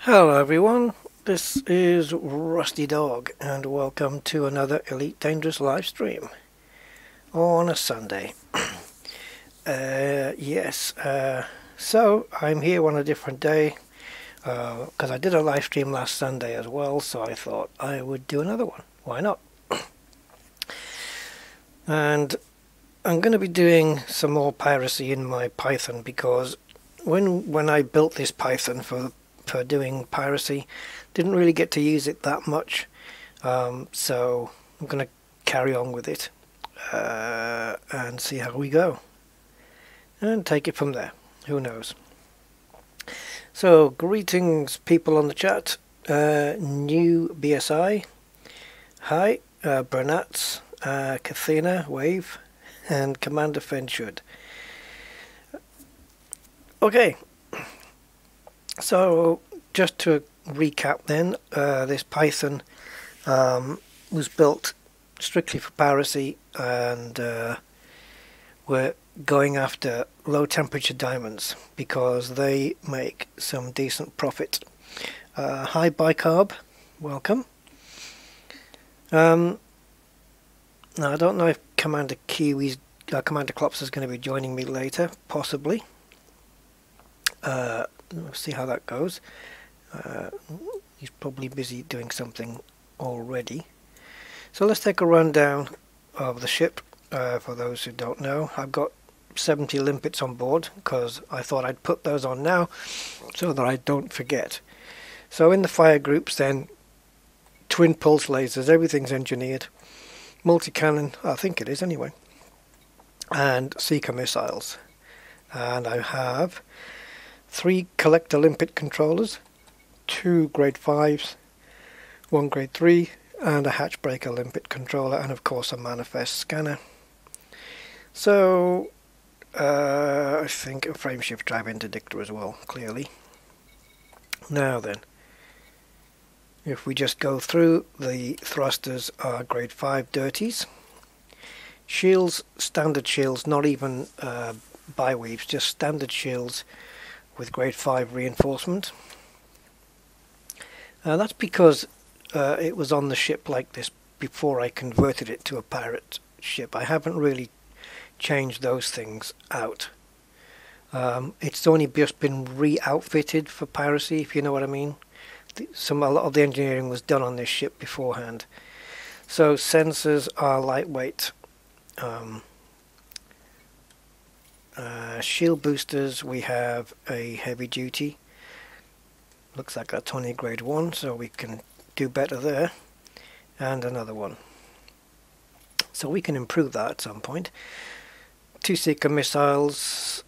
Hello everyone, this is Rusty Dog and welcome to another Elite Dangerous live stream on a Sunday. So I'm here on a different day because I did a live stream last Sunday as well, so I thought I would do another one. Why not? And I'm going to be doing some more piracy in my Python because when I built this Python for doing piracy, didn't really get to use it that much, so I'm going to carry on with it and see how we go and take it from there. Who knows? So greetings people on the chat. New BSI, hi, Bernats, Kathina, Wave, and Commander Fenshud. Okay, so just to recap then, this Python was built strictly for piracy, and we're going after low temperature diamonds because they make some decent profit. Hi Bicarb, welcome. Now I don't know if Commander Klops is going to be joining me later, possibly. We'll see how that goes. He's probably busy doing something already. So let's take a rundown of the ship. For those who don't know, I've got 70 limpets on board because I thought I'd put those on now so that I don't forget. So in the fire groups then, twin pulse lasers, everything's engineered. Multi-cannon, I think it is anyway. And seeker missiles. And I have 3 collector limpet controllers, 2 grade 5s, 1 grade 3, and a hatchbreaker limpet controller, and of course a manifest scanner. So I think a frameshift drive interdictor as well, clearly. Now then, if we just go through, the thrusters are grade 5 dirties. Shields, standard shields, not even bi-weaves, just standard shields with grade 5 reinforcement. That's because it was on the ship like this before I converted it to a pirate ship. I haven't really changed those things out. It's only just been re-outfitted for piracy, if you know what I mean. A lot of the engineering was done on this ship beforehand. So sensors are lightweight. Shield boosters, we have a heavy duty. Looks like that's only grade 1, so we can do better there. And another one. So we can improve that at some point. 2 seeker missiles,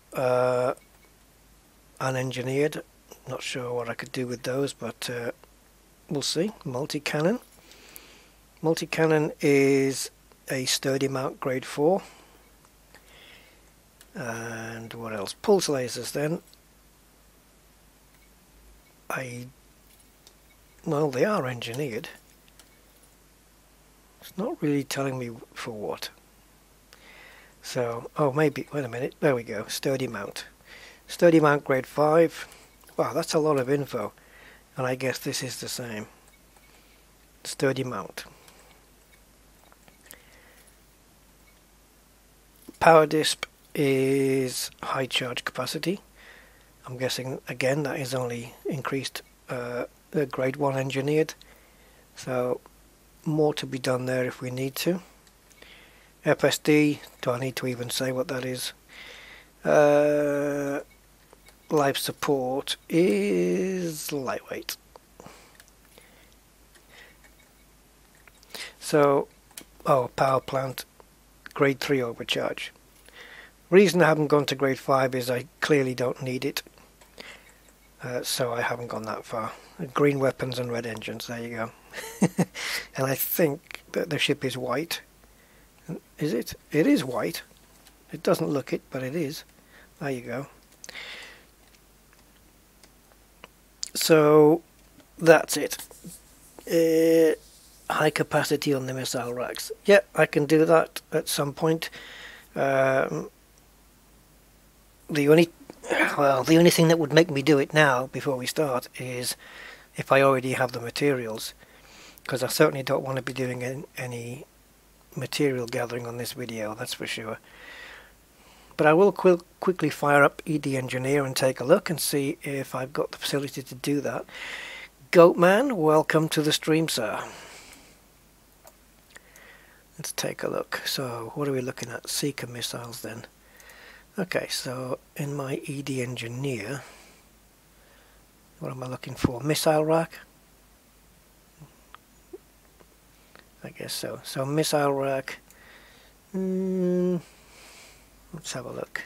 unengineered. Not sure what I could do with those, but we'll see. Multi-cannon. Multi-cannon is a sturdy mount grade 4. And what else? Pulse lasers then. Well, they are engineered. It's not really telling me for what. So, oh maybe, wait a minute, there we go, sturdy mount. Sturdy mount grade 5. Wow, that's a lot of info. And I guess this is the same. Sturdy mount. Power disc is high charge capacity. I'm guessing again that is only increased grade 1 engineered, so more to be done there if we need to. FSD, do I need to even say what that is? Life support is lightweight. So, power plant grade 3 overcharge. Reason I haven't gone to grade 5 is I clearly don't need it, so I haven't gone that far. Green weapons and red engines, there you go. And I think that the ship is white. Is it? It is white. It doesn't look it, but it is. There you go. So that's it. High capacity on the missile racks. Yeah, I can do that at some point. The only Well, the only thing that would make me do it now before we start is if I already have the materials, because I certainly don't want to be doing any material gathering on this video, that's for sure. But I will quickly fire up ED Engineer and take a look and see if I've got the facility to do that. Goatman, welcome to the stream, sir. Let's take a look. So what are we looking at? Seeker missiles then. Okay, so in my ED Engineer, what am I looking for? Missile rack? I guess so. So missile rack. Let's have a look.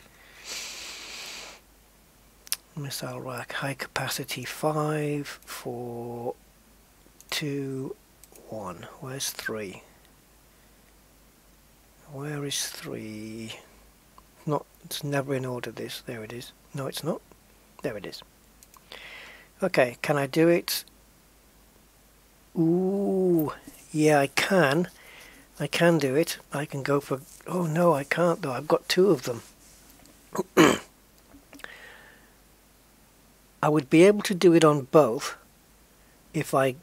Missile rack, high capacity 5, 4, 2, 1. Where's 3? Where is 3? Not. It's never in order, this. There it is. No, it's not. There it is. Okay, can I do it? Ooh, yeah, I can. I can do it. I can go for... Oh, no, I can't, though. I've got 2 of them. I would be able to do it on both if I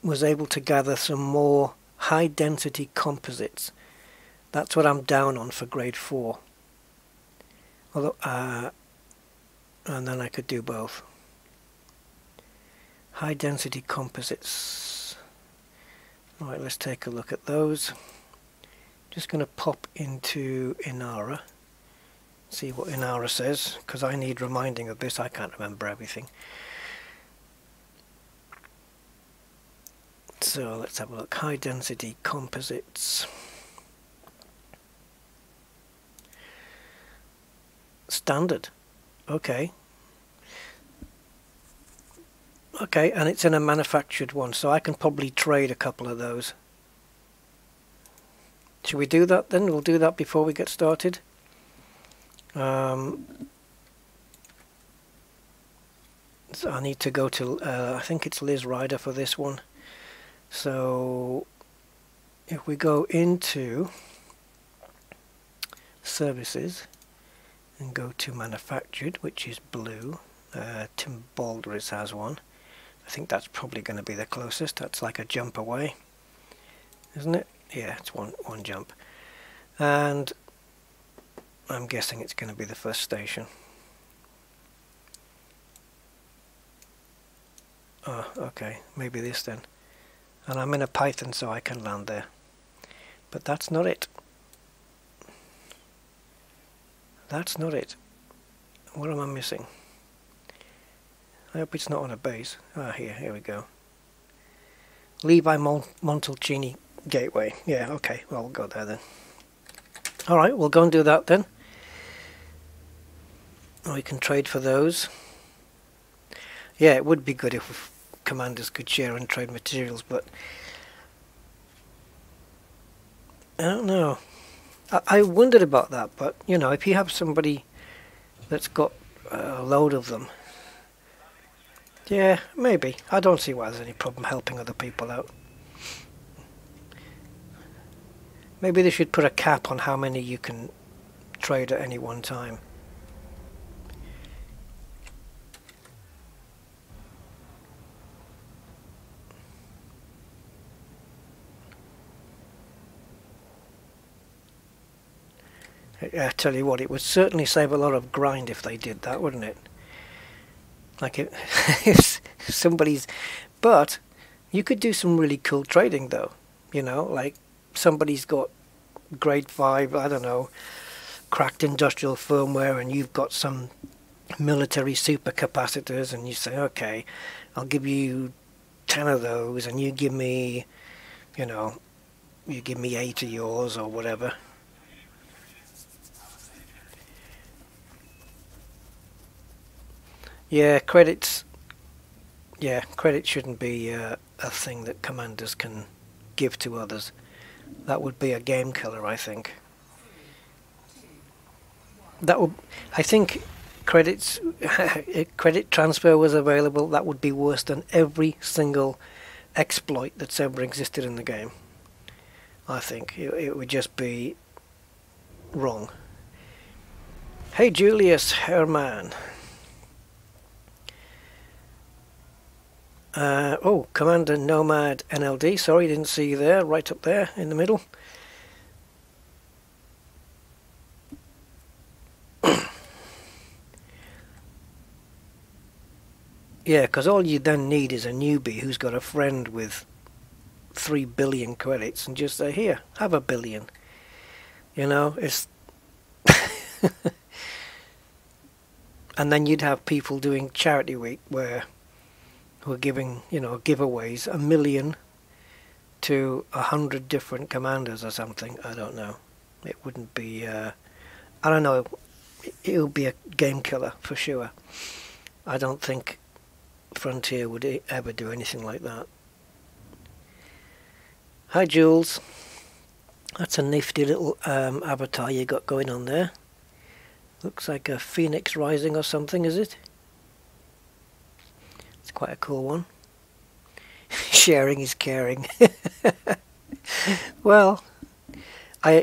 was able to gather some more high-density composites. That's what I'm down on for grade 4. Although, and then I could do both. High-density composites. Alright, let's take a look at those. Just going to pop into Inara. See what Inara says, because I need reminding of this. I can't remember everything. So let's have a look. High density composites. Standard. Okay. Okay, and it's in a manufactured one, so I can probably trade a couple of those. Should we do that then? We'll do that before we get started. So I need to go to, I think it's Liz Ryder for this one. So if we go into services and go to manufactured, which is blue, Tim Baldridge has one. I think that's probably going to be the closest. That's like a jump away, isn't it? Yeah, it's one jump. And I'm guessing it's going to be the first station. Oh, okay, maybe this then. And I'm in a Python, so I can land there. But that's not it. That's not it. What am I missing? I hope it's not on a base. Ah, here we go. Levi Montalcini Gateway. Yeah, okay, well, we'll go there then. Alright, we'll go and do that then. We can trade for those. Yeah, it would be good if commanders could share and trade materials, but I don't know. I wondered about that, but you know, if you have somebody that's got a load of them, yeah, maybe. I don't see why there's any problem helping other people out. Maybe they should put a cap on how many you can trade at any one time. I tell you what, it would certainly save a lot of grind if they did that, wouldn't it? Like if somebody's... But you could do some really cool trading though, you know, like somebody's got grade 5, I don't know, cracked industrial firmware, and you've got some military supercapacitors, and you say, okay, I'll give you 10 of those, and you give me, you know, you give me 8 of yours or whatever. Yeah, credits. Yeah, credit shouldn't be a thing that commanders can give to others. That would be a game killer, I think. That would, I think, credits. Credit transfer was available. That would be worse than every single exploit that's ever existed in the game. I think it would just be wrong. Hey Julius Herman. Oh, Commander Nomad NLD. Sorry, didn't see you there. Right up there in the middle. Yeah, because all you then need is a newbie who's got a friend with 3 billion credits and just say, here, have a billion. You know, it's... And then you'd have people doing Charity Week who are giving, you know, giveaways, 1 million to 100 different commanders or something. I don't know. It wouldn't be... I don't know. It would be a game killer for sure. I don't think Frontier would ever do anything like that. Hi Jules. That's a nifty little avatar you got going on there. Looks like a phoenix rising or something, is it? It's quite a cool one. Sharing is caring. Well,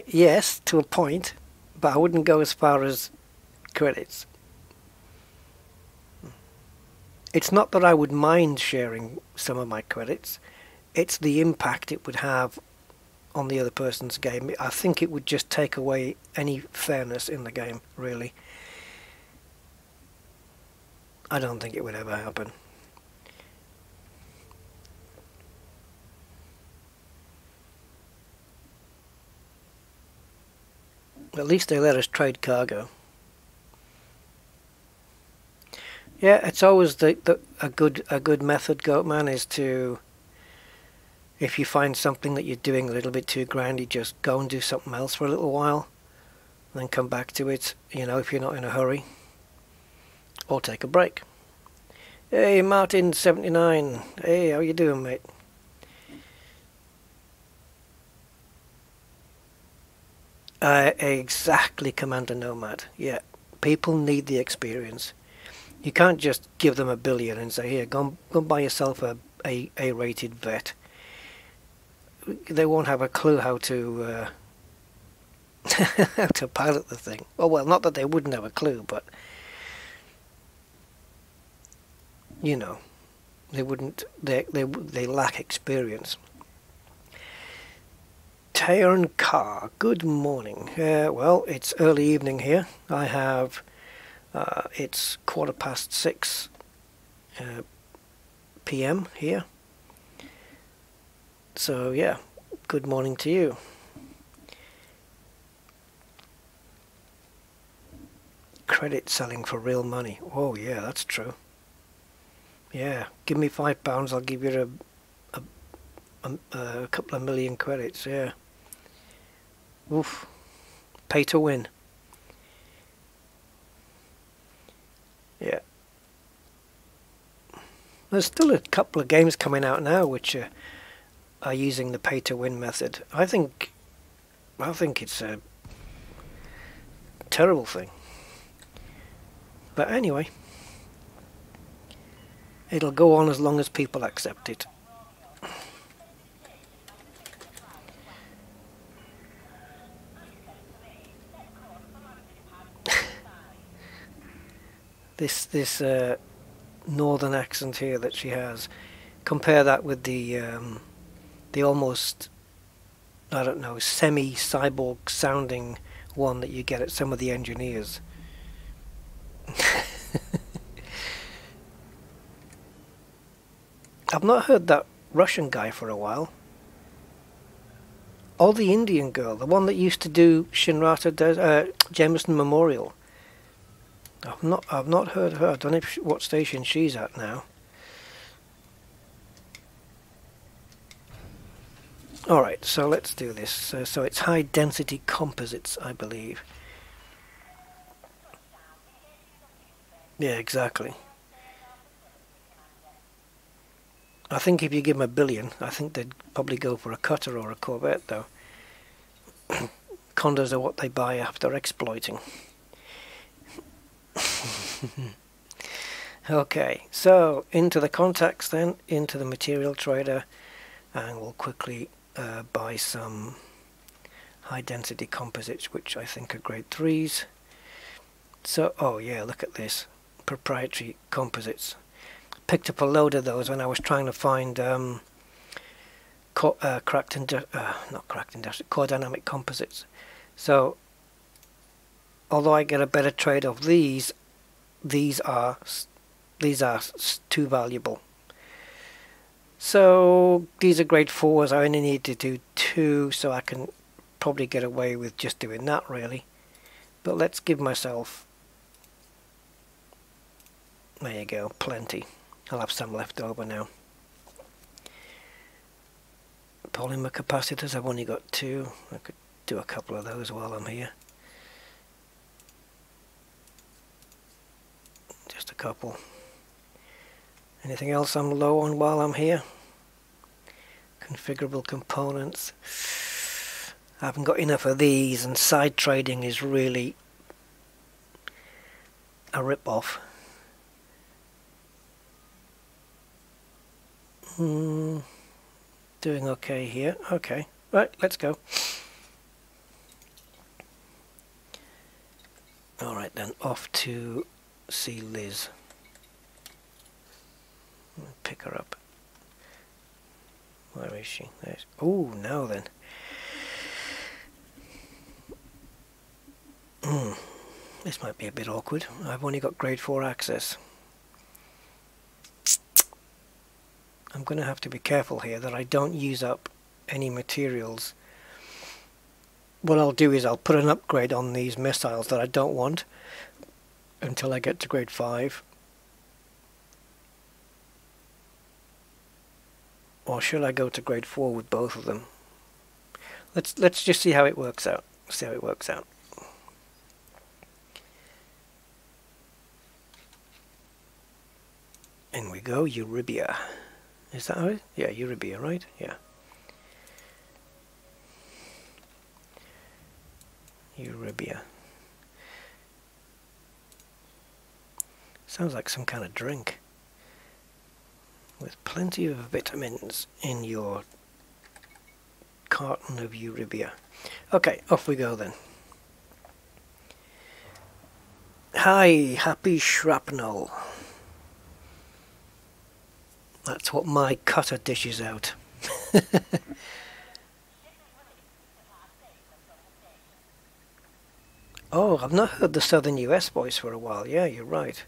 yes, to a point, but I wouldn't go as far as credits. It's not that I would mind sharing some of my credits, it's the impact it would have on the other person's game. I think it would just take away any fairness in the game, really. I don't think it would ever happen. At least they let us trade cargo. Yeah, it's always a good method, Goatman, is to, if you find something that you're doing a little bit too grindy, just go and do something else for a little while, then come back to it, you know, if you're not in a hurry, or take a break. Hey, Martin79, hey, how you doing, mate? Exactly, Commander Nomad. Yeah, people need the experience. You can't just give them 1 billion and say, here, go and buy yourself a A-rated vet. They won't have a clue how to how to pilot the thing. Oh well, not that they wouldn't have a clue, but you know, they wouldn't. They lack experience. Taron Carr, good morning. Well, it's early evening here. I have. It's 6:15 p.m. here. So yeah, good morning to you. Credit selling for real money. Oh yeah, that's true. Yeah, give me £5, I'll give you a couple of million credits. Yeah. Oof. Pay to win. Yeah. There's still a couple of games coming out now which are using the pay-to-win method. I think it's a terrible thing. But anyway, it'll go on as long as people accept it. This northern accent here that she has, compare that with the almost, I don't know, semi-cyborg sounding one that you get at some of the engineers. I've not heard that Russian guy for a while. Or the Indian girl, the one that used to do Shinrata Jameson Memorial. I've not heard her. I don't know what station she's at now. Alright, so let's do this. So it's high density composites, I believe. Yeah, exactly. I think if you give them 1 billion, I think they'd probably go for a cutter or a corvette, though. Condos are what they buy after exploiting. Okay, so into the contacts then, into the material trader, and we'll quickly buy some high density composites, which I think are grade 3s. So, oh yeah, look at this. Proprietary composites. Picked up a load of those when I was trying to find not cracked industrial, core dynamic composites. So, although I get a better trade of these are too valuable. So these are grade 4s. I only need to do 2, so I can probably get away with just doing that really. But let's give myself, there you go, plenty. I'll have some left over now. Polymer capacitors, I've only got 2. I could do a couple of those while I'm here. Just a couple. Anything else I'm low on while I'm here? Configurable components. I haven't got enough of these, and side trading is really a rip-off. Doing okay here. Okay, right, let's go. Alright then, off to see Liz. Pick her up. Where is she? There's, oh, now then. This might be a bit awkward. I've only got grade 4 access. I'm going to have to be careful here that I don't use up any materials. What I'll do is I'll put an upgrade on these missiles that I don't want until I get to grade 5. Or should I go to grade 4 with both of them? Let's just see how it works out. See how it works out. In we go, Eurybia. Is that right? Yeah, Eurybia, right? Yeah. Eurybia. Sounds like some kind of drink. With plenty of vitamins in your carton of Eurybia. Okay, off we go then. Hi, happy shrapnel. That's what my cutter dishes out. Oh, I've not heard the Southern US voice for a while. Yeah, you're right.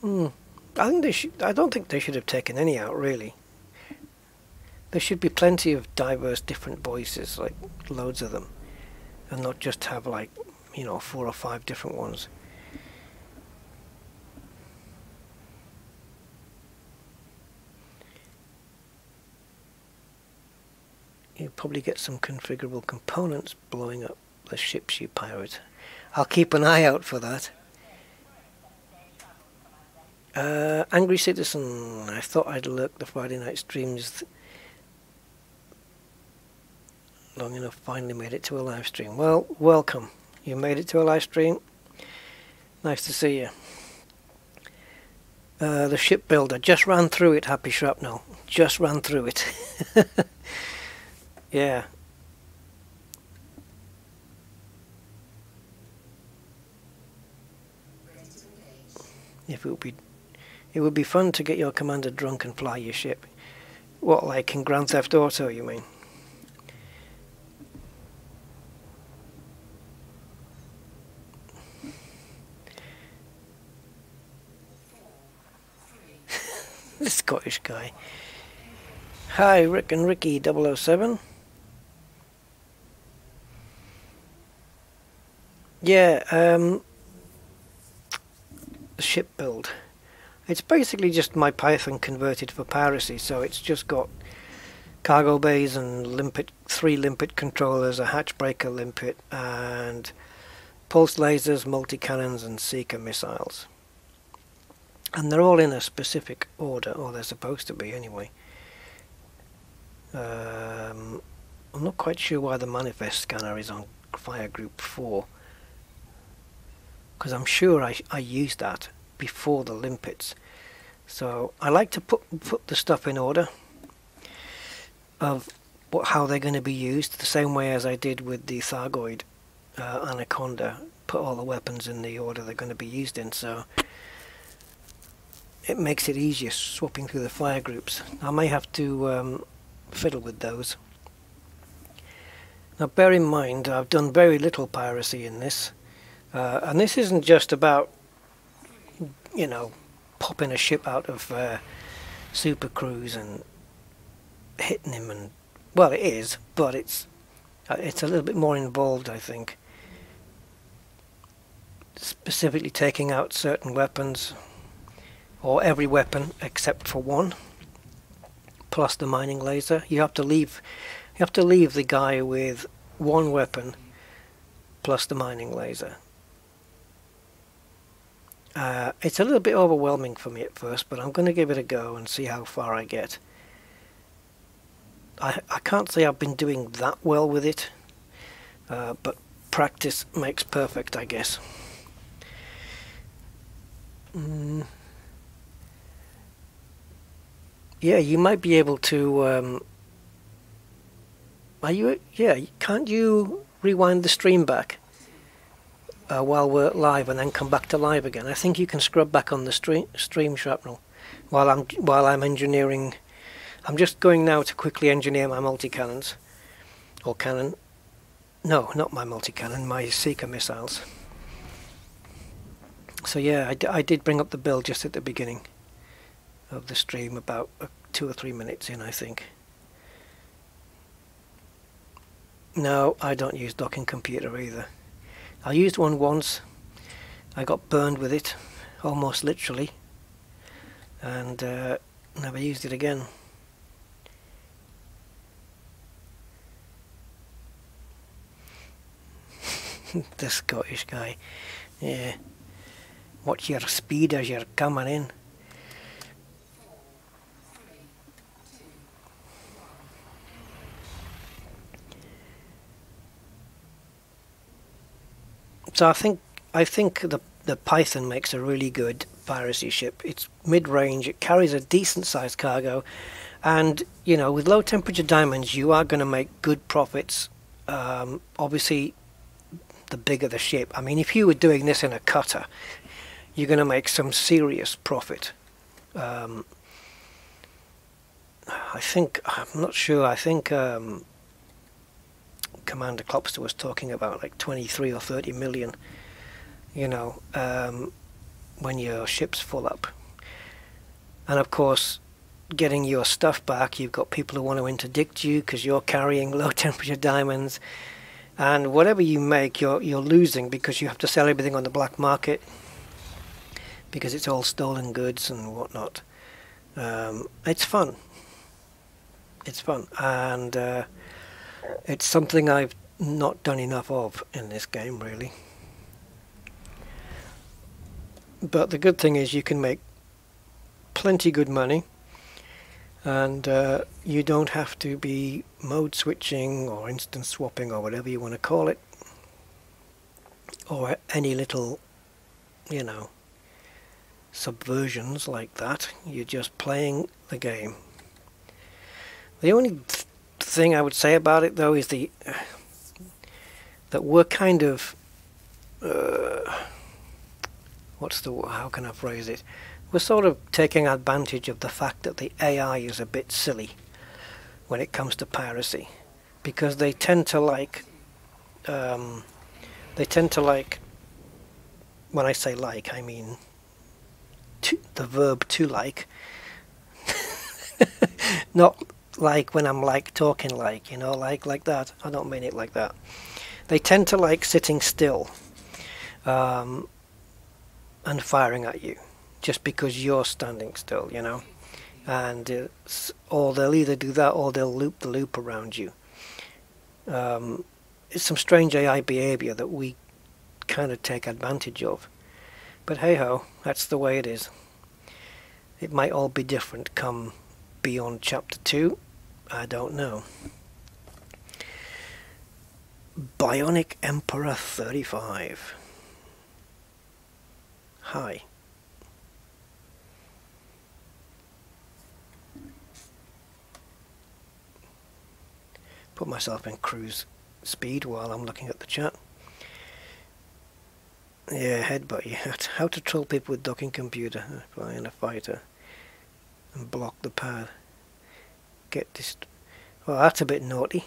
I think they should. I don't think they should have taken any out, really. There should be plenty of diverse, different voices, like loads of them, and not just have like, you know, 4 or 5 different ones. You'll probably get some configurable components blowing up the ships you pirate. I'll keep an eye out for that. Angry Citizen, I thought I'd lurk the Friday night streams long enough, finally made it to a live stream. Well, welcome. You made it to a live stream. Nice to see you. The shipbuilder, just ran through it, Happy Shrapnel. Just ran through it. Yeah. If it would be fun to get your commander drunk and fly your ship. What, like in Grand Theft Auto, you mean? The Scottish guy. Hi, Rick and Ricky 007. Yeah, the ship build. It's basically just my Python converted for piracy, so it's just got cargo bays and limpet, 3 limpet controllers, a hatchbreaker limpet, and pulse lasers, multi-cannons and seeker missiles. And they're all in a specific order, or they're supposed to be anyway. I'm not quite sure why the manifest scanner is on fire group 4. Because I'm sure I used that before the limpets. So I like to put the stuff in order of how they're going to be used, the same way as I did with the Thargoid Anaconda. Put all the weapons in the order they're going to be used in, so it makes it easier swapping through the fire groups. I may have to fiddle with those. Now bear in mind, I've done very little piracy in this, and this isn't just about, you know, popping a ship out of Super Cruise and hitting him, and well, it is, but it's a little bit more involved, I think. Specifically taking out certain weapons, or every weapon except for one, plus the mining laser. You have to leave the guy with one weapon plus the mining laser. It's a little bit overwhelming for me at first, but I'm going to give it a go and see how far I get. I can't say I've been doing that well with it, but practice makes perfect, I guess. Yeah, you might be able to. Yeah, can't you rewind the stream back while we're live and then come back to live again? I think you can scrub back on the stream shrapnel while I'm engineering. I'm just going now to quickly engineer my multi-cannons, or cannon. No, not my multi-cannon, my Seeker missiles. So yeah, I did bring up the build just at the beginning of the stream, about 2 or 3 minutes in, I think. No, I don't use docking computer either. I used one once. I got burned with it, almost literally, and never used it again. The Scottish guy. Yeah. Watch your speed as you're coming in. So I think the Python makes a really good piracy ship. It's mid-range, it carries a decent sized cargo, and you know, with low temperature diamonds you are going to make good profits. Obviously the bigger the ship. I mean, if you were doing this in a cutter, you're going to make some serious profit. I'm not sure, I think Commander Klopster was talking about like 23 or 30 million, you know, when your ship's full up. And of course, getting your stuff back, you've got people who want to interdict you because you're carrying low temperature diamonds, and whatever you make, you're losing because you have to sell everything on the black market because it's all stolen goods and whatnot. It's fun. It's fun, and it's something I've not done enough of in this game, really. But the good thing is you can make plenty good money, and you don't have to be mode switching or instance swapping or whatever you want to call it, or any little, you know, subversions like that. You're just playing the game. The only thing I would say about it, though, is that we're kind of how can I phrase it? We're sort of taking advantage of the fact that the AI is a bit silly when it comes to piracy, because they tend to like when I say like, I mean the verb to like, not like when I'm like talking like, you know, like that. I don't mean it like that. They tend to like sitting still and firing at you just because you're standing still, you know, and or they'll either do that or they'll loop the loop around you. It's some strange AI behavior that we kind of take advantage of, but hey ho, that's the way it is. It might all be different come beyond chapter 2, I don't know. Bionic Emperor 35. Hi. put myself in cruise speed while I'm looking at the chat. Yeah, headbutt you. How to troll people with docking computer. Flying a fighter. And block the pad. Get this. Well, that's a bit naughty.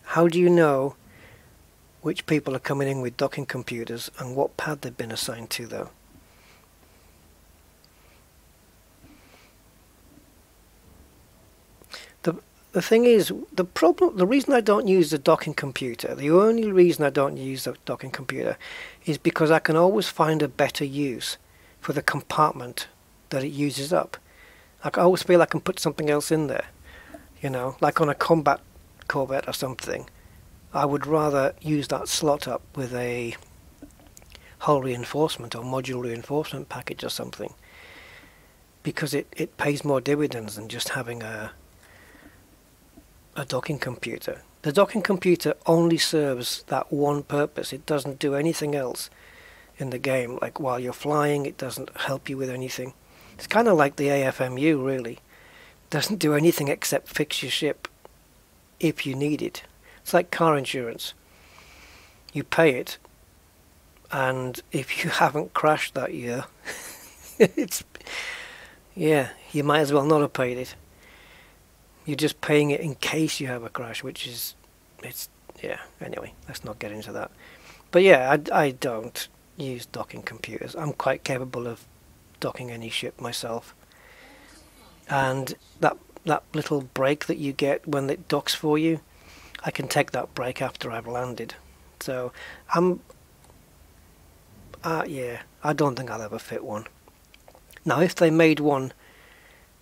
How do you know which people are coming in with docking computers and what pad they've been assigned to, though? The thing is, the reason I don't use the docking computer, the only reason I don't use the docking computer is because I can always find a better use for the compartment that it uses up. I always feel I can put something else in there, you know, like on a combat Corvette or something. I would rather use that slot up with a hull reinforcement or module reinforcement package or something, because it pays more dividends than just having a docking computer. The docking computer only serves that one purpose. It doesn't do anything else in the game. Like while you're flying, it doesn't help you with anything. It's kind of like the AFMU, really. It doesn't do anything except fix your ship if you need it. It's like car insurance. You pay it, and if you haven't crashed that year, yeah, you might as well not have paid it. You're just paying it in case you have a crash, which is, yeah, anyway, let's not get into that. But yeah, I don't use docking computers. I'm quite capable of docking any ship myself. And that little break that you get when it docks for you, I can take that break after I've landed. So, yeah, I don't think I'll ever fit one. Now, if they made one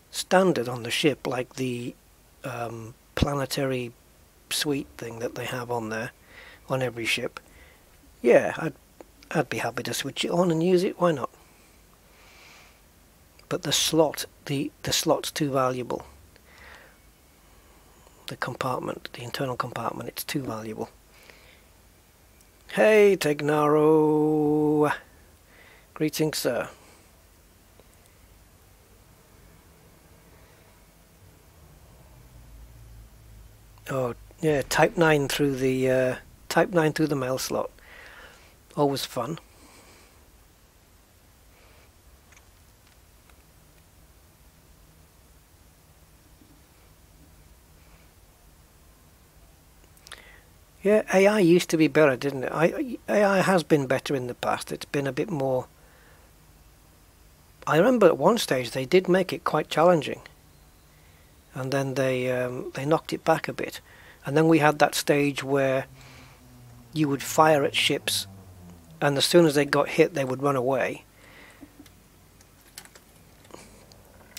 standard on the ship, like the planetary suite thing that they have on there, on every ship, yeah, I'd be happy to switch it on and use it. Why not? But the slot, the slot's too valuable. The compartment, the internal compartment, it's too valuable. Hey, Tegnaro. Greetings, sir. Oh, yeah, type 9 through the mail slot. Always fun. Yeah, AI used to be better, didn't it? AI has been better in the past. It's been a bit more... I remember at one stage they did make it quite challenging. And then they knocked it back a bit. And then we had that stage where you would fire at ships, and as soon as they got hit they would run away.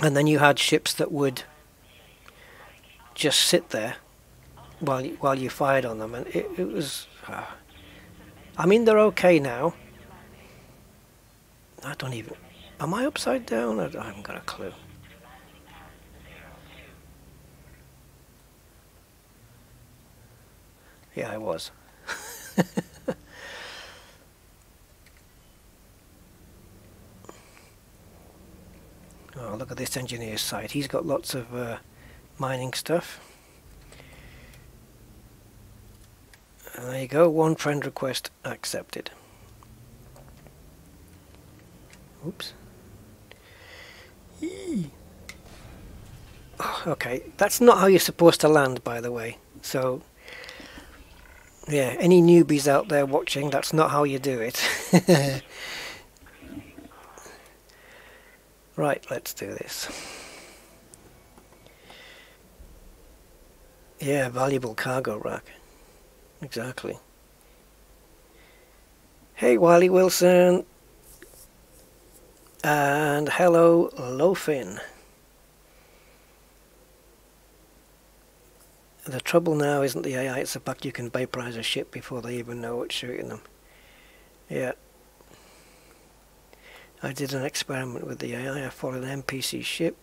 And then you had ships that would just sit there while you fired on them, and it was... I mean, they're okay now. I don't even... Am I upside down? I haven't got a clue. Yeah, I was. Oh, look at this engineer's site. He's got lots of mining stuff. And there you go, one friend request accepted. Oops. Oh, okay, that's not how you're supposed to land, by the way. So, yeah, any newbies out there watching, that's not how you do it. Right, let's do this. Yeah, valuable cargo rack. Exactly. Hey, Wiley Wilson. And hello, Lofin. The trouble now isn't the AI, it's the fact you can vaporize a ship before they even know what's shooting them. Yeah. I did an experiment with the AI. I followed an NPC ship.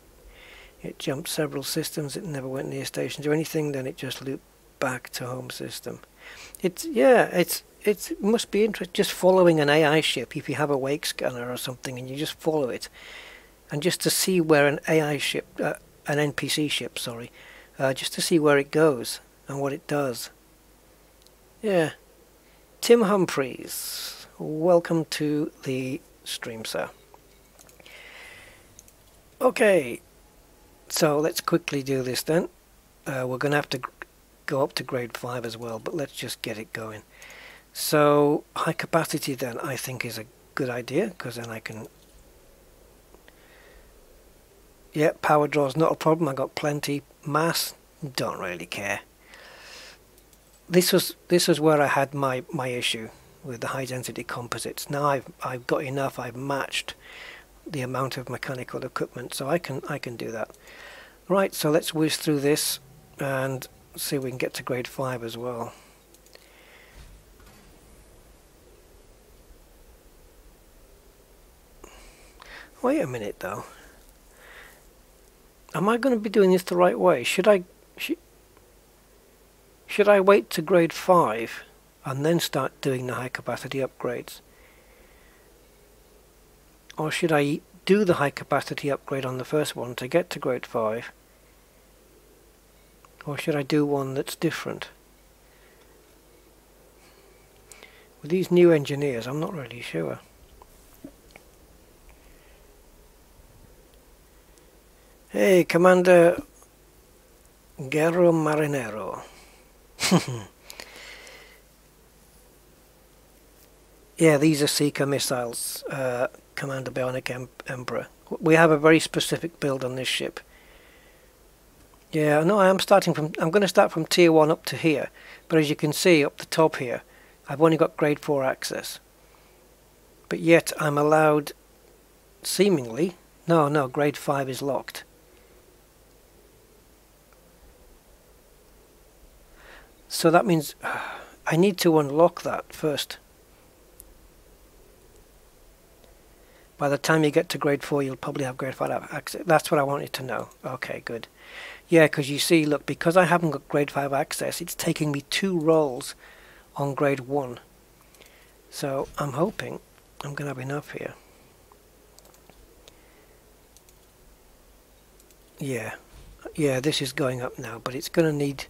It jumped several systems. It never went near stations or anything. Then it just looped back to home system. It must be interesting just following an AI ship. If you have a wake scanner or something and you just follow it, and just to see where an AI ship, an NPC ship, sorry, just to see where it goes and what it does. Yeah, Tim Humphreys, welcome to the stream, sir. Okay, so let's quickly do this then. We're going to have to go up to grade 5 as well, but let's just get it going. So high capacity then I think is a good idea, because then I can, yeah, power draw is not a problem. I got plenty. Mass, don't really care. This was where I had my issue with the high density composites. Now I've got enough. I've matched the amount of mechanical equipment, so I can do that. Right, so let's whiz through this and see if we can get to grade 5 as well. Wait a minute though. Am I going to be doing this the right way? Should I wait to grade 5 and then start doing the high capacity upgrades? Or should I do the high capacity upgrade on the first one to get to grade 5? Or should I do one that's different? With these new engineers, I'm not really sure. Hey, Commander Guerrero Marinero. Yeah, these are Seeker missiles, Commander Bionic Emperor. We have a very specific build on this ship. Yeah, no, I'm going to start from tier 1 up to here. But as you can see up the top here, I've only got grade 4 access. But yet I'm allowed, seemingly, no, grade 5 is locked. So that means I need to unlock that first. By the time you get to grade 4, you'll probably have grade 5 access. That's what I wanted to know. Okay, good. Yeah, because you see, look, because I haven't got grade 5 access, it's taking me 2 rolls on grade 1. So I'm hoping I'm going to have enough here. Yeah, this is going up now, but it's going to need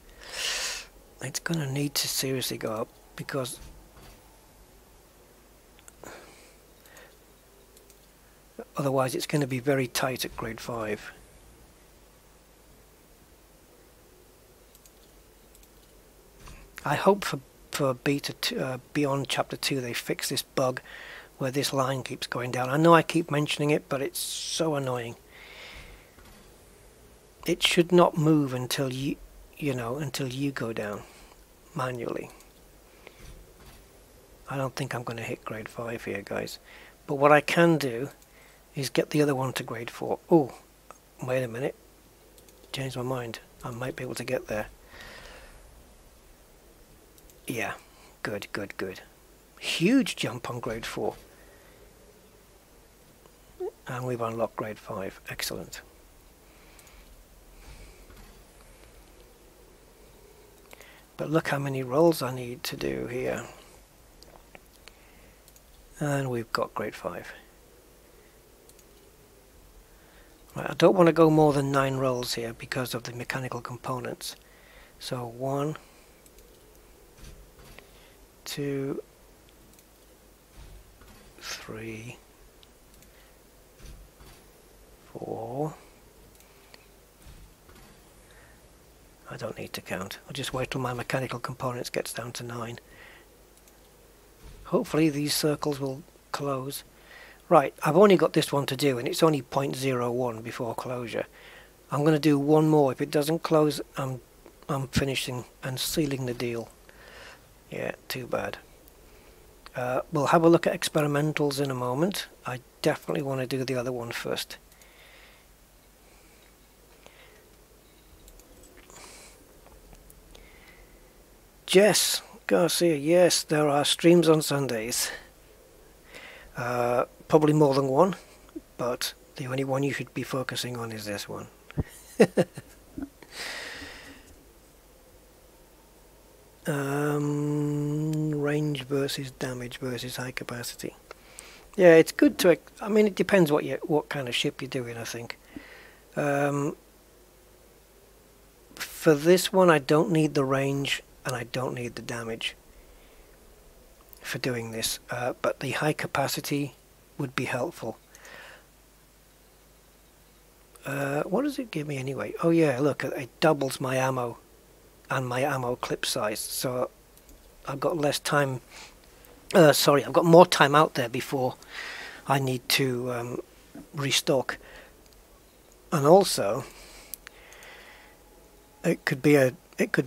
to seriously go up, because otherwise it's going to be very tight at grade 5. I hope for beta 2, beyond chapter 2 they fix this bug where this line keeps going down. I know I keep mentioning it, but it's so annoying. It should not move until until you go down manually. I don't think I'm going to hit grade 5 here, guys. But what I can do is get the other one to grade 4. Oh, wait a minute. Changed my mind. I might be able to get there. Yeah, good. Huge jump on grade 4. And we've unlocked grade 5. Excellent. But look how many rolls I need to do here. And we've got grade 5. Right, I don't want to go more than 9 rolls here because of the mechanical components. So 1, 2, 3, 4. I don't need to count. I'll just wait till my mechanical components gets down to 9. Hopefully these circles will close. Right, I've only got this one to do, and it's only 0.01 before closure. I'm going to do one more. If it doesn't close, I'm finishing and sealing the deal. Yeah, too bad. We'll have a look at experimentals in a moment. I definitely want to do the other one first. Jess Garcia, yes, there are streams on Sundays. Probably more than one, but the only one you should be focusing on is this one. Range versus damage versus high capacity. Yeah, it's good to. I mean, it depends what kind of ship you're doing. I think. for this one I don't need the range and I don't need the damage for doing this, but the high capacity would be helpful. What does it give me anyway? Oh yeah, look, it doubles my ammo and my ammo clip size, so I've got less time, sorry, I've got more time out there before I need to restock. And also it could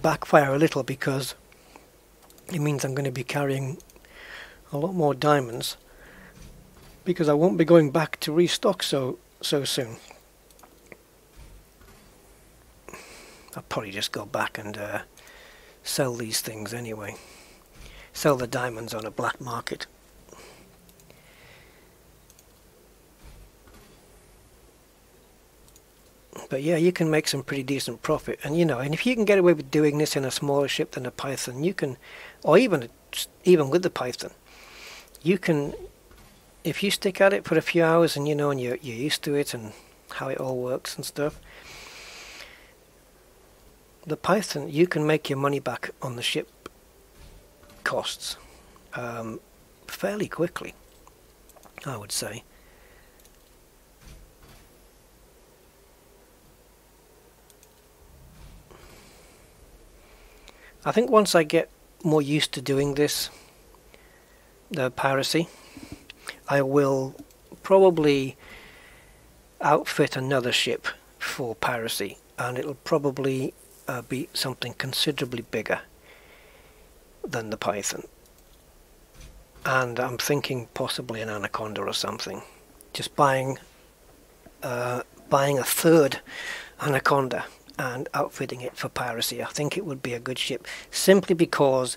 backfire a little, because it means I'm going to be carrying a lot more diamonds, because I won't be going back to restock so soon. I'll probably just go back and sell these things anyway. Sell the diamonds on a black market. But yeah, you can make some pretty decent profit, and you know, and if you can get away with doing this in a smaller ship than a Python, you can, or even with the Python, you can, if you stick at it for a few hours and you know, and you're used to it and how it all works and stuff, the Python, you can make your money back on the ship costs fairly quickly, I would say. I think once I get more used to doing this, the piracy, I will probably outfit another ship for piracy, and it'll probably be something considerably bigger than the Python. And I'm thinking possibly an Anaconda or something. Just buying a third Anaconda and outfitting it for piracy. I think it would be a good ship, simply because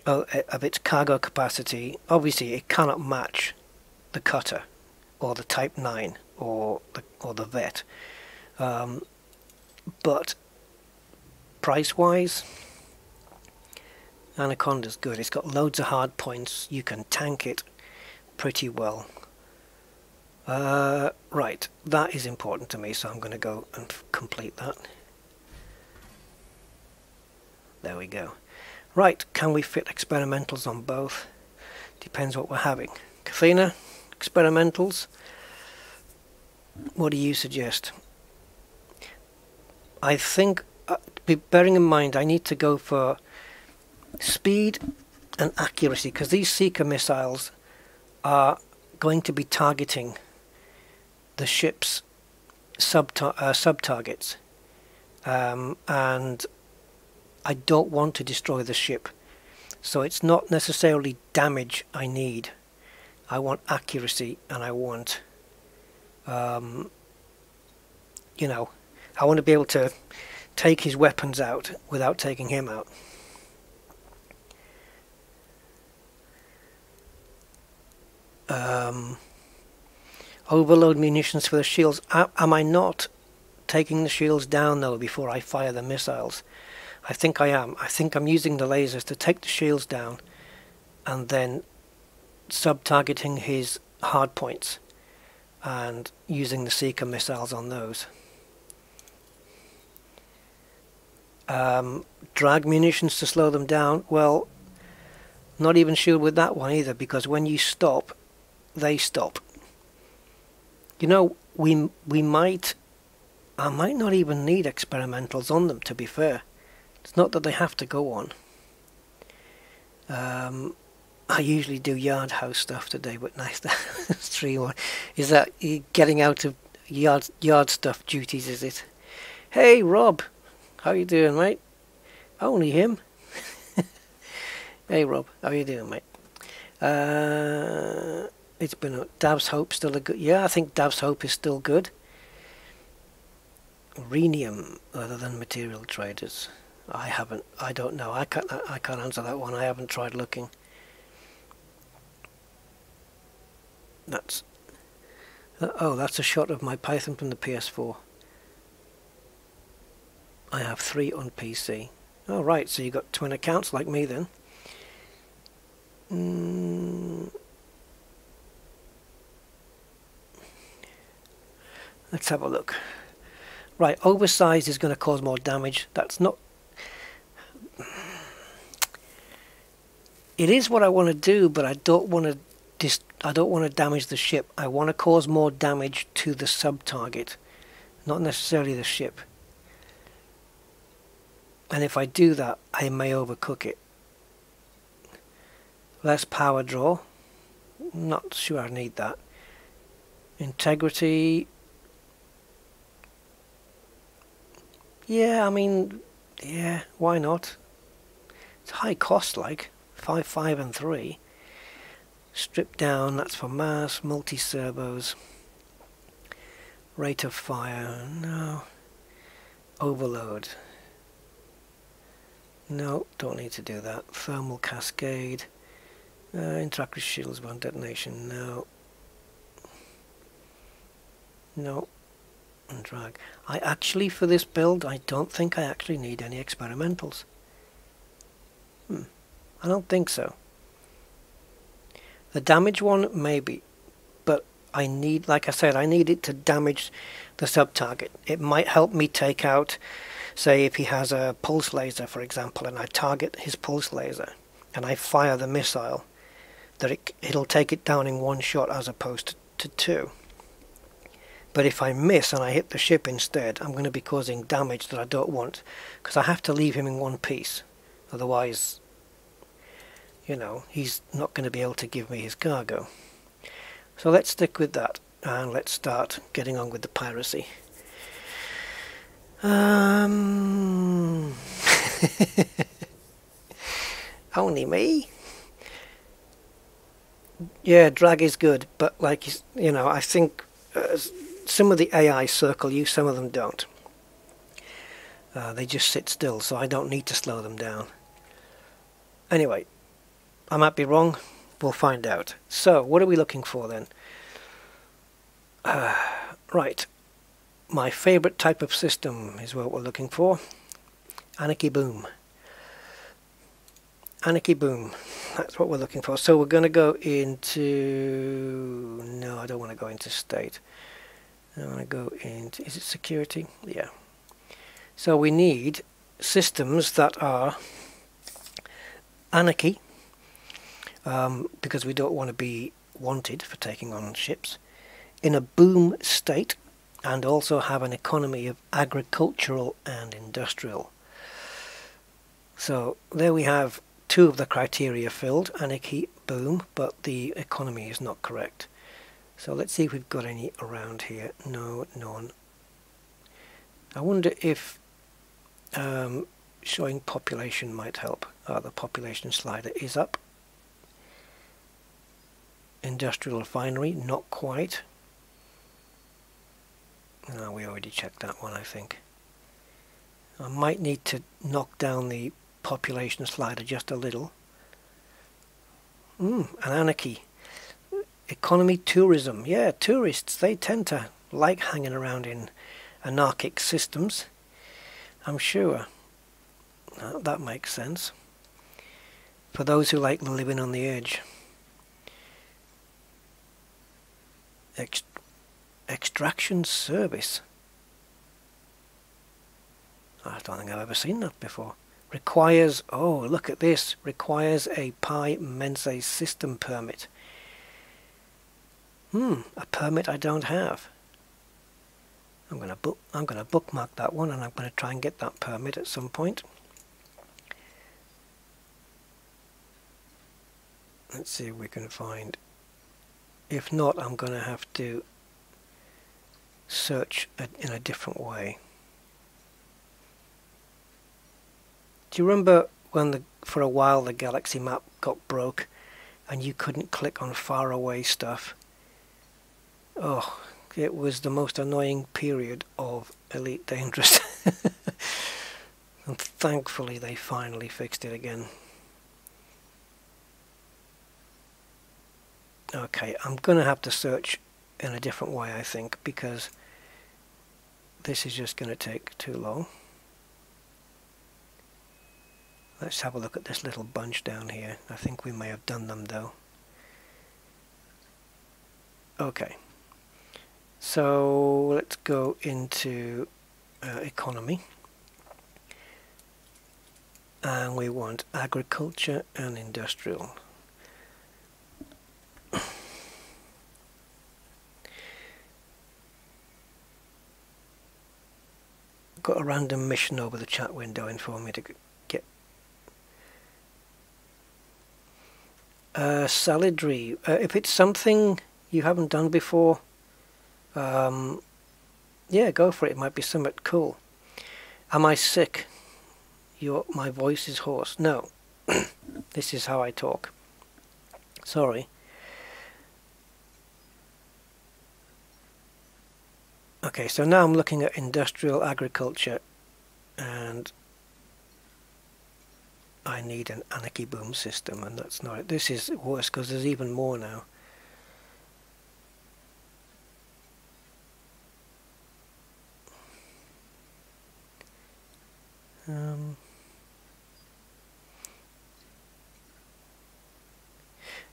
of its cargo capacity. Obviously it cannot match the cutter or the Type 9 or the Vet, but price wise, Anaconda's good. It's got loads of hard points, you can tank it pretty well. Right, that is important to me, so I'm going to go and complete that. There we go. Right, can we fit experimentals on both? Depends what we're having. Kathina, experimentals, what do you suggest? I think, bearing in mind, I need to go for speed and accuracy, because these Seeker missiles are going to be targeting the ship's sub-targets, and I don't want to destroy the ship, so it's not necessarily damage I need. I want accuracy, and I want, you know, I want to be able to take his weapons out without taking him out. Overload munitions for the shields. Am I not taking the shields down though before I fire the missiles? I think I am. I think I'm using the lasers to take the shields down and then sub-targeting his hard points and using the Seeker missiles on those. Drag munitions to slow them down. Well, not even sure with that one either, because when you stop, they stop. You know, I might not even need experimentals on them, to be fair. It's not that they have to go on. I usually do yard house stuff today, but nice to stream on. Is that getting out of yard stuff duties, is it? Hey Rob, how you doing, mate? Only him. Hey Rob, how you doing, mate? It's been Dav's Hope still a good. Yeah, I think Dav's Hope is still good. Rhenium, other than material traders. I don't know. I can't answer that one. I haven't tried looking. That's oh, that's a shot of my Python from the PS4. I have 3 on PC. Oh right, so you got twin accounts like me then. Let's have a look. Right, oversized is going to cause more damage. That's not... It is what I want to do, but I don't want to damage the ship. I want to cause more damage to the sub-target, not necessarily the ship. And if I do that, I may overcook it. Less power draw. Not sure I need that. Integrity. Yeah, I mean, yeah, why not? It's high cost, like 5, 5, and 3. Strip down, that's for mass, multi-servos. Rate of fire, no. Overload. No, don't need to do that. Thermal cascade. Interact with shields upon detonation, no. No. And drag. I actually, for this build, I don't think I actually need any experimentals. I don't think so. The damage one, maybe. But I need, like I said, I need it to damage the sub-target. It might help me take out, say, if he has a pulse laser, for example, and I target his pulse laser, and I fire the missile, that it'll take it down in one shot as opposed to 2. But if I miss and I hit the ship instead, I'm going to be causing damage that I don't want, because I have to leave him in one piece. Otherwise, you know, he's not going to be able to give me his cargo. So let's stick with that, and let's start getting on with the piracy. Only me? Yeah, drag is good, but like, you know, I think some of the AI circle you, some of them don't. They just sit still, so I don't need to slow them down. Anyway, I might be wrong. We'll find out. So, what are we looking for then? Right. My favourite type of system is what we're looking for. Anarchy Boom. Anarchy Boom. That's what we're looking for. So we're going to go into... No, I don't want to go into state. I want to go into... Is it security? Yeah. So we need systems that are anarchy, because we don't want to be wanted for taking on ships, in a boom state, and also have an economy of agricultural and industrial. So there we have 2 of the criteria filled, anarchy, boom, but the economy is not correct. So let's see if we've got any around here. No, none. I wonder if showing population might help. The population slider is up. Industrial refinery, not quite. No, we already checked that one, I think. I might need to knock down the population slider just a little. An anarchy. Economy, tourism. Yeah, tourists, they tend to like hanging around in anarchic systems, I'm sure. That makes sense. For those who like living on the edge. Extraction service. I don't think I've ever seen that before. Requires, oh, look at this. Requires a Pi Mensae system permit. A permit I don't have. I'm gonna bookmark that one, and I'm gonna try and get that permit at some point. Let's see if we can find. If not, I'm gonna have to search in a different way. Do you remember when for a while the galaxy map got broke and you couldn't click on far away stuff? Oh, it was the most annoying period of Elite Dangerous. And thankfully they finally fixed it again. Okay, I'm going to have to search in a different way, I think, because this is just going to take too long. Let's have a look at this little bunch down here. I think we may have done them though. Okay. So let's go into economy, and we want agriculture and industrial. Got a random mission over the chat window in for me to get. Salidry. If it's something you haven't done before, yeah, go for it. It might be something cool. Am I sick? My voice is hoarse. No. This is how I talk. Sorry. Okay, so now I'm looking at industrial agriculture, and I need an anarchy boom system, and that's not it. This is worse because there's even more now.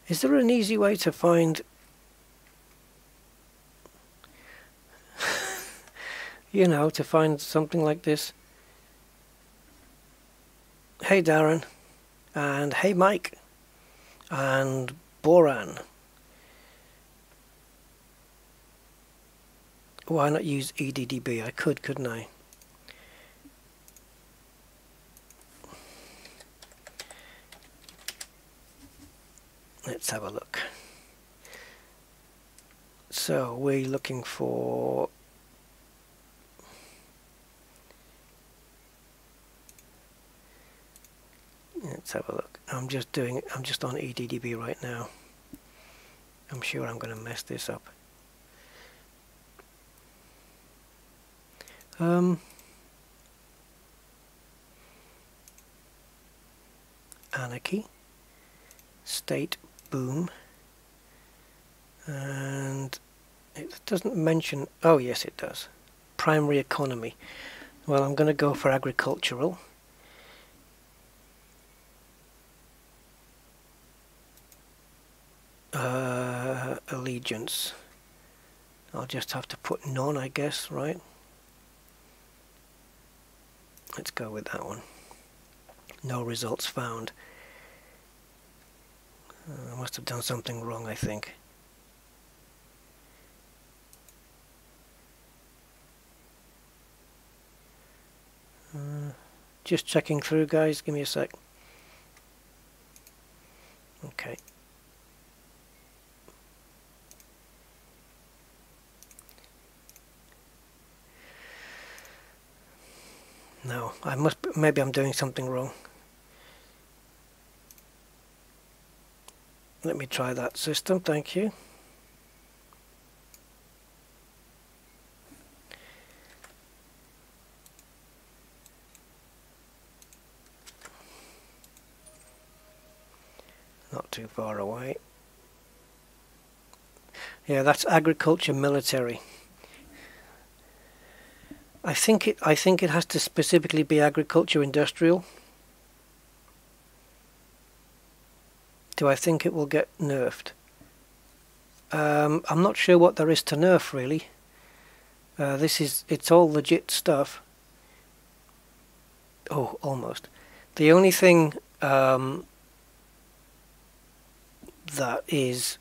Is there an easy way to find you know, to find something like this? Hey Darren, and hey Mike, and Boran. Why not use EDDB? I could, couldn't I? Let's have a look. So we're looking for let's have a look. I'm just on EDDB right now. I'm sure I'm going to mess this up. Anarchy, state boom, and it doesn't mention, oh yes it does, primary economy. Well, I'm going to go for agricultural. Allegiance. I'll just have to put none, I guess, right? Let's go with that one. No results found. I must have done something wrong, I think. Just checking through, guys. Give me a sec. Okay. No, maybe I'm doing something wrong. Let me try that system, thank you. Not too far away. Yeah, that's agriculture military. I think it has to specifically be agriculture industrial. Do I think it will get nerfed? I'm not sure what there is to nerf really. It's all legit stuff. Oh, almost. The only thing that is,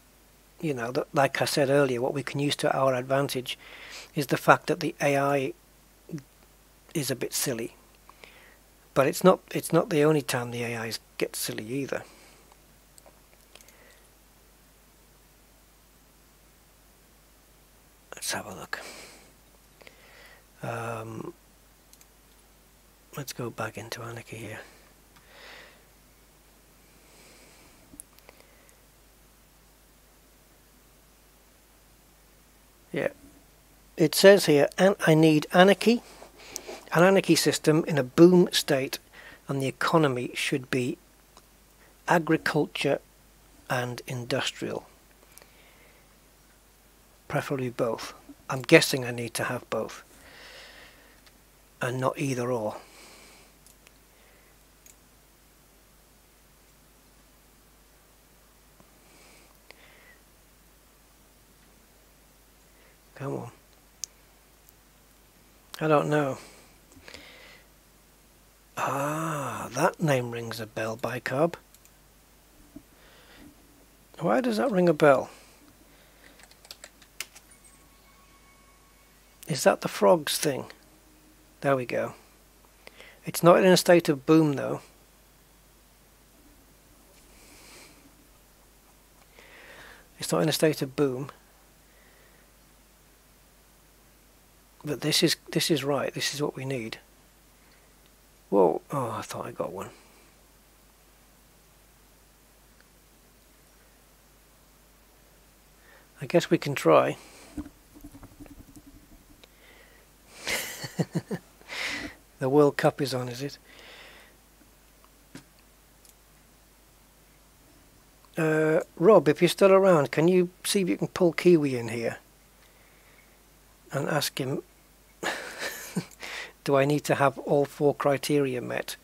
you know, that, like I said earlier, what we can use to our advantage is the fact that the AI is a bit silly. But it's not the only time the AIs get silly either. Let's have a look. Let's go back into Anarchy here. Yeah, it says here, I need anarchy, an anarchy system in a boom state, and the economy should be agriculture and industrial. Preferably both. I'm guessing I need to have both, and not either or. Come on. I don't know. Ah, that name rings a bell, bicarb. Why does that ring a bell? Is that the frogs thing? There we go. It's not in a state of boom though. It's not in a state of boom. But this is right. This is what we need. Whoa! Oh, I thought I got one. I guess we can try. The World Cup is on, is it? Rob, if you're still around, can you see if you can pull Kiwi in here and ask him, do I need to have all 4 criteria met?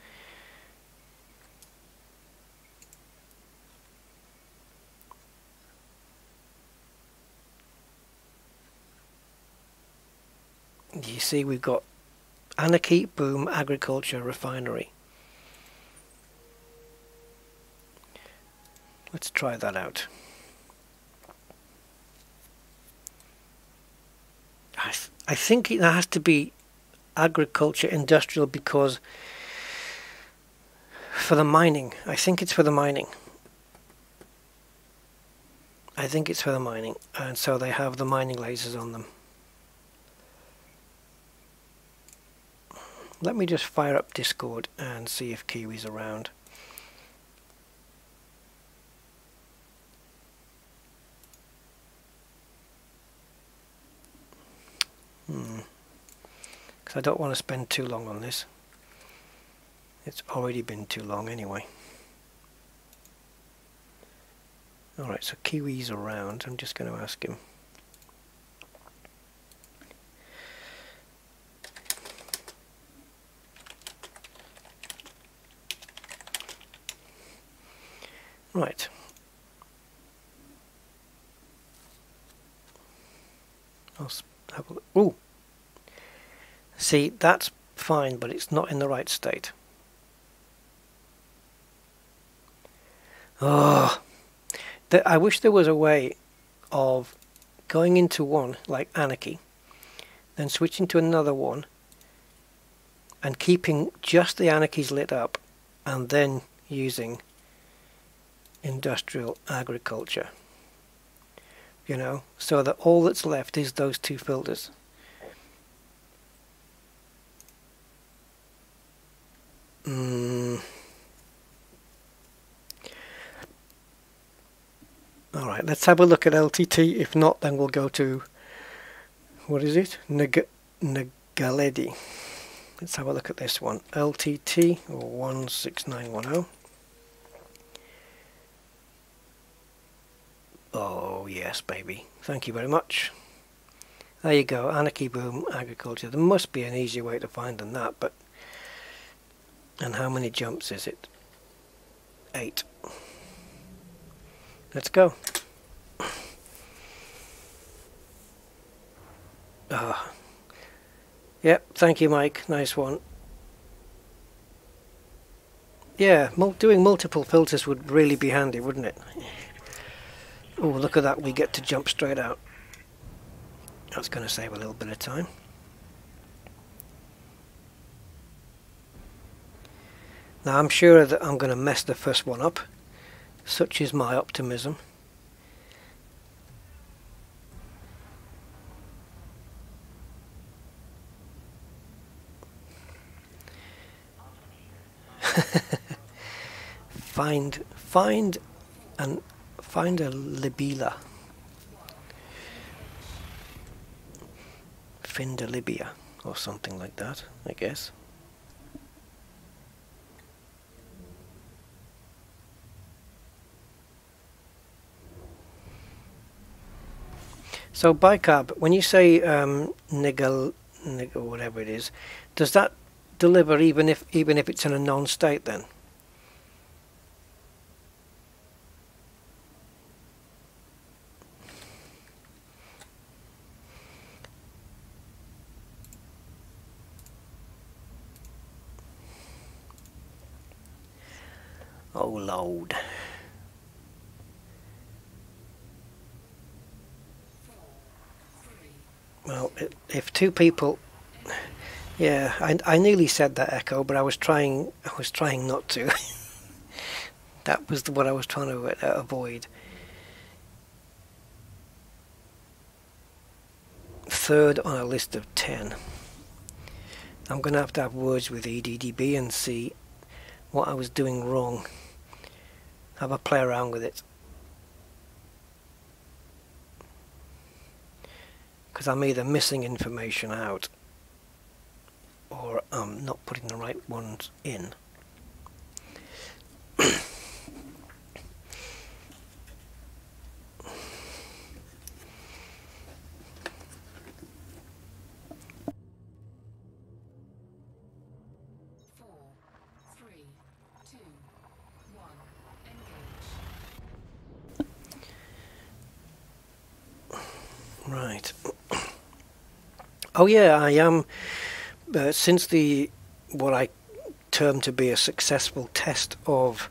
You see, we've got anarchy, boom, agriculture, refinery. Let's try that out. I think it has to be agriculture, industrial, because for the mining. I think it's for the mining. I think it's for the mining, and so they have the mining lasers on them. Let me just fire up Discord and see if Kiwi's around. Because I don't want to spend too long on this. It's already been too long anyway. Alright, so Kiwi's around. I'm just going to ask him. Right. I'll have a look. Ooh! See, that's fine, but it's not in the right state. Oh! I wish there was a way of going into one, like anarchy, then switching to another one, and keeping just the anarchies lit up, and then using industrial agriculture. You know, so that all that's left is those 2 filters. Alright, let's have a look at LTT. If not, then we'll go to, what is it? Nagaledi. Let's have a look at this one. LTT, or 16910. Oh yes, baby. Thank you very much. There you go. Anarchy, boom, agriculture. There must be an easier way to find than that, but... And how many jumps is it? 8. Let's go. Ah. Yep, thank you, Mike. Nice one. Yeah, doing multiple filters would really be handy, wouldn't it? Oh, look at that. We get to jump straight out. That's going to save a little bit of time. Now, I'm sure that I'm going to mess the first one up. Such is my optimism. Find a libela. Find a Libya or something like that, I guess. So bicarb, when you say niggle whatever it is, does that deliver even if it's in a non-state then? Oh Lord. Well, if two people, yeah, I nearly said that, Echo, but I was trying not to. That was what I was trying to avoid. Third on a list of 10. I'm going to have words with EDDB and see what I was doing wrong. Have a play around with it. Because I'm either missing information out or I'm not putting the right ones in. Right. Oh yeah, I am. Since what I term to be a successful test of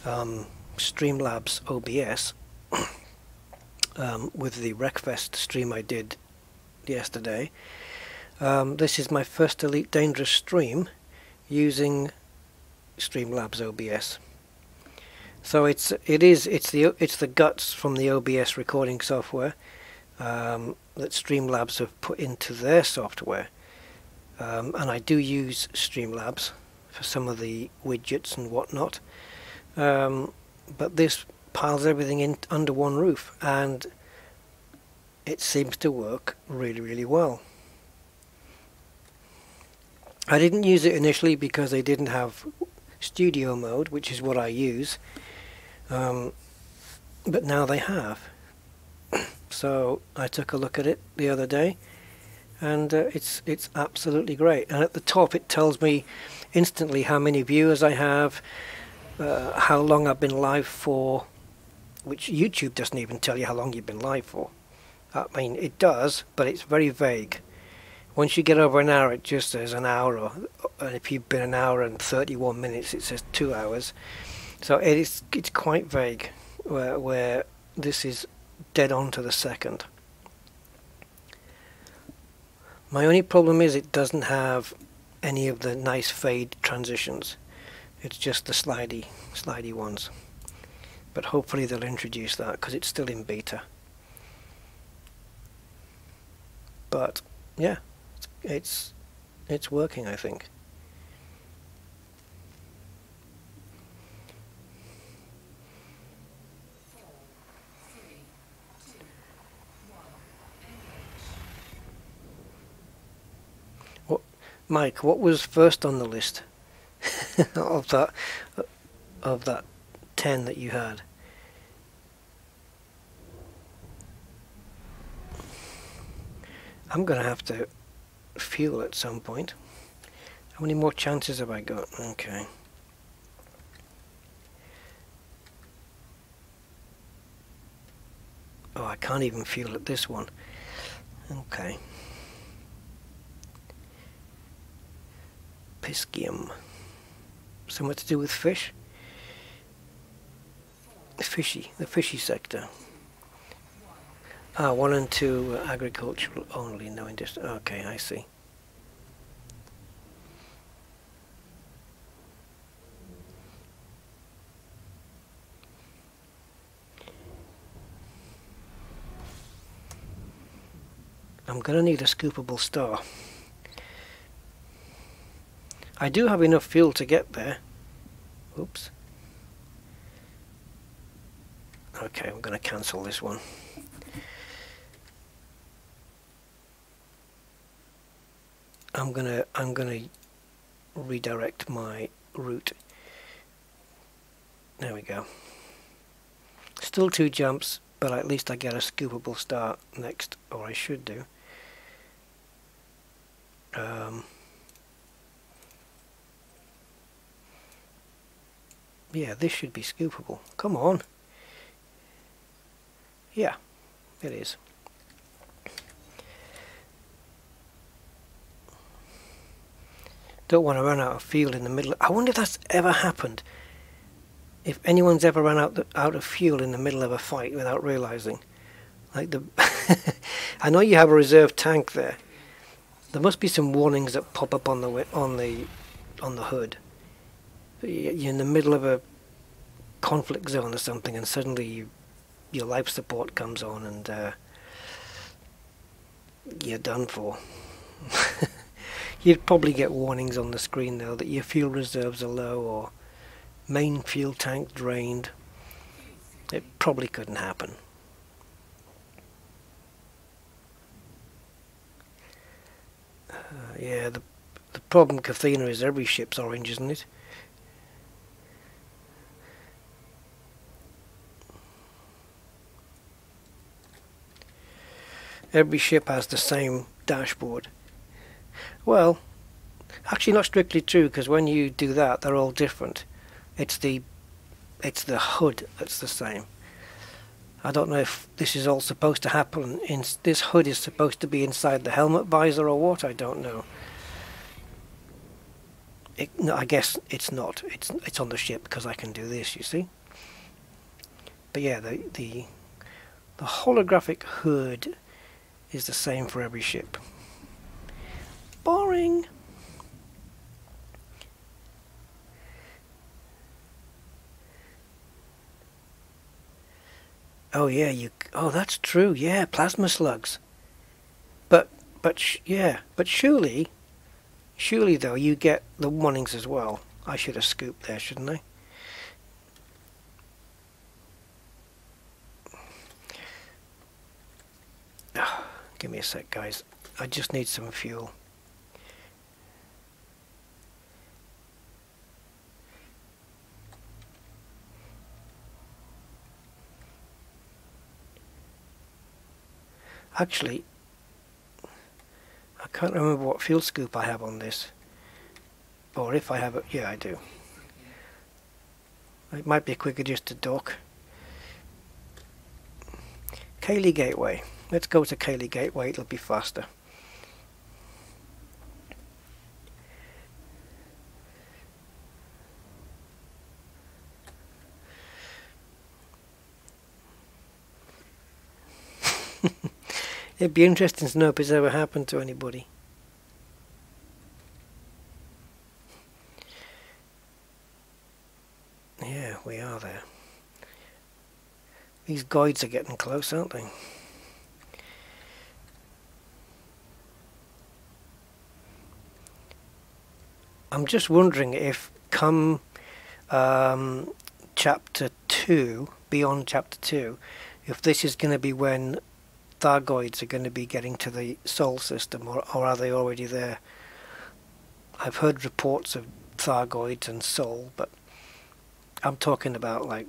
Streamlabs OBS with the Wreckfest stream I did yesterday, this is my first Elite Dangerous stream using Streamlabs OBS. So it's the guts from the OBS recording software that Streamlabs have put into their software, and I do use Streamlabs for some of the widgets and whatnot, but this piles everything in under one roof, and it seems to work really, really well. I didn't use it initially because they didn't have studio mode, which is what I use, but now they have. So I took a look at it the other day, and it's absolutely great. And at the top it tells me instantly how many viewers I have, how long I've been live for, which YouTube doesn't even tell you how long you've been live for. I mean, it does, but it's very vague. Once you get over an hour, it just says an hour, and if you've been an hour and 31 minutes, it says 2 hours. So it's quite vague, where this is dead on to the second. My only problem is it doesn't have any of the nice fade transitions. It's just the slidey ones. But hopefully they'll introduce that, because it's still in beta. But yeah, it's working, I think. Mike, what was first on the list of that 10 that you had? I'm gonna have to fuel at some point. How many more chances have I got? Okay. Oh, I can't even fuel at this one. Okay. Piscium. Something to do with fish? The fishy sector. 1 and 2 agricultural only, no industry. Okay, I see. I'm gonna need a scoopable star. I do have enough fuel to get there. Oops. Okay, I'm gonna cancel this one. I'm gonna redirect my route. There we go. Still 2 jumps, but at least I get a scoopable star next, or I should do. Yeah, this should be scoopable. Come on. Yeah, it is. Don't want to run out of fuel in the middle. I wonder if that's ever happened. if anyone's ever run out of fuel in the middle of a fight without realizing, like the I know you have a reserve tank there. There must be some warnings that pop up on the hood. You're in the middle of a conflict zone or something, and suddenly your life support comes on, and you're done for. You'd probably get warnings on the screen though that your fuel reserves are low or main fuel tank drained. It probably couldn't happen. Yeah, the problem, Cathena, is every ship's orange, isn't it? Every ship has the same dashboard. Well, actually not strictly true, because when you do that, they're all different. It's the hood that's the same. I don't know if this is all supposed to happen. This hood is supposed to be inside the helmet visor or what, I don't know. No, I guess it's not. It's on the ship because I can do this, you see. But yeah, the holographic hood is the same for every ship. Boring. Oh yeah, oh, that's true. Yeah, plasma slugs. But surely though you get the warnings as well. I should have scooped there, shouldn't I? Oh, give me a sec, guys. I just need some fuel. Actually, I can't remember what fuel scoop I have on this. Or if I have it, yeah, I do. It might be quicker just to dock. Cayley Gateway. Let's go to Cayley Gateway, it'll be faster. It'd be interesting to know if it's ever happened to anybody. Yeah, we are there. These guides are getting close, aren't they? I'm just wondering if come chapter 2, beyond chapter 2, if this is going to be when Thargoids are going to be getting to the Sol system, or are they already there? I've heard reports of Thargoids and Sol, but I'm talking about like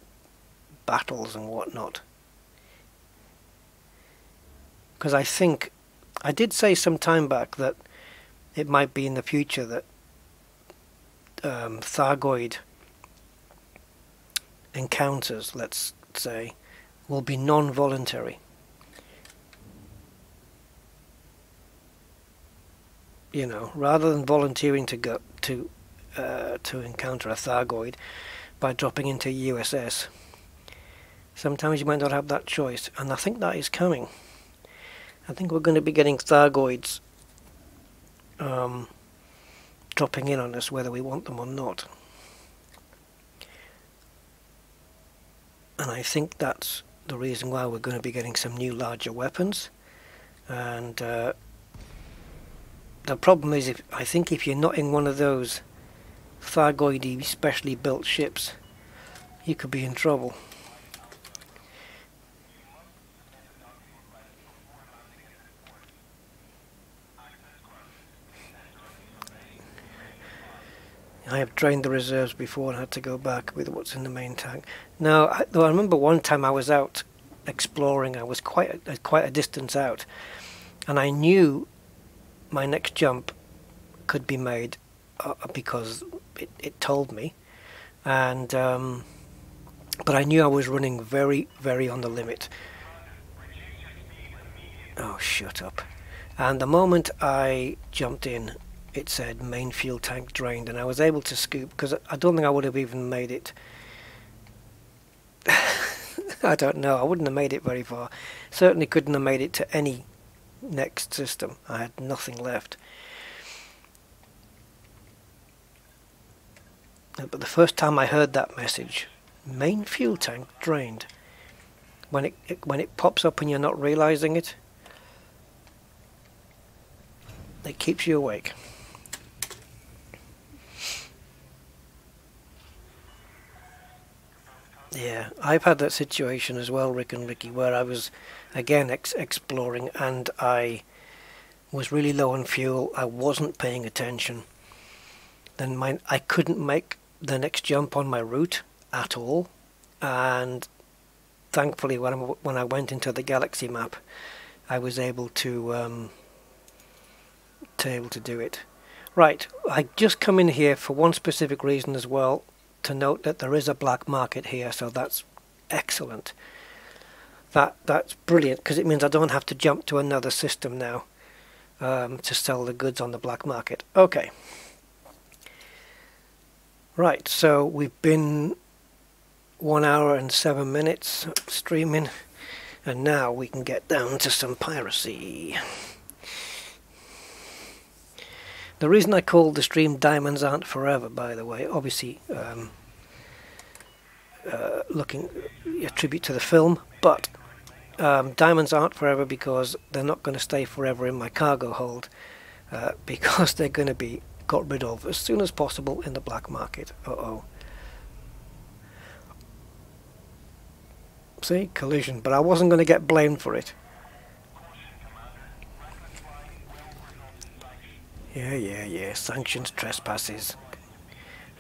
battles and whatnot. Because I think I did say some time back that it might be in the future that Thargoid encounters, let's say, will be non-voluntary. You know, rather than volunteering to go to encounter a Thargoid by dropping into USS, sometimes you might not have that choice, and I think that is coming. I think we're going to be getting Thargoids dropping in on us whether we want them or not. And I think that's the reason why we're going to be getting some new larger weapons. And the problem is, I think if you're not in one of those Thargoid-y specially built ships, you could be in trouble. I have drained the reserves before and had to go back with what's in the main tank. Now, I remember one time I was out exploring. I was quite a distance out, and I knew my next jump could be made because it told me, and but I knew I was running very, very on the limit. Oh, shut up. And the moment I jumped in, it said main fuel tank drained, and I was able to scoop, because I don't think I would have even made it I don't know. I wouldn't have made it very far. Certainly couldn't have made it to any next system. I had nothing left. But the first time I heard that message, main fuel tank drained, when it pops up and you're not realizing it, it keeps you awake. Yeah, I've had that situation as well, Rick and Ricky, where I was again exploring and I was really low on fuel. I wasn't paying attention. Then I couldn't make the next jump on my route at all, and thankfully when I went into the galaxy map, I was able to do it. Right, I just come in here for one specific reason as well, to note that there is a black market here, so that's excellent. That's brilliant, because it means I don't have to jump to another system now to sell the goods on the black market. Okay. Right, so we've been 1 hour and 7 minutes streaming, and now we can get down to some piracy. The reason I called the stream Diamonds Aren't Forever, by the way, obviously looking a tribute to the film, but diamonds aren't forever because they're not going to stay forever in my cargo hold, because they're going to be got rid of as soon as possible in the black market. See, collision, but I wasn't going to get blamed for it. Yeah, sanctions, trespasses.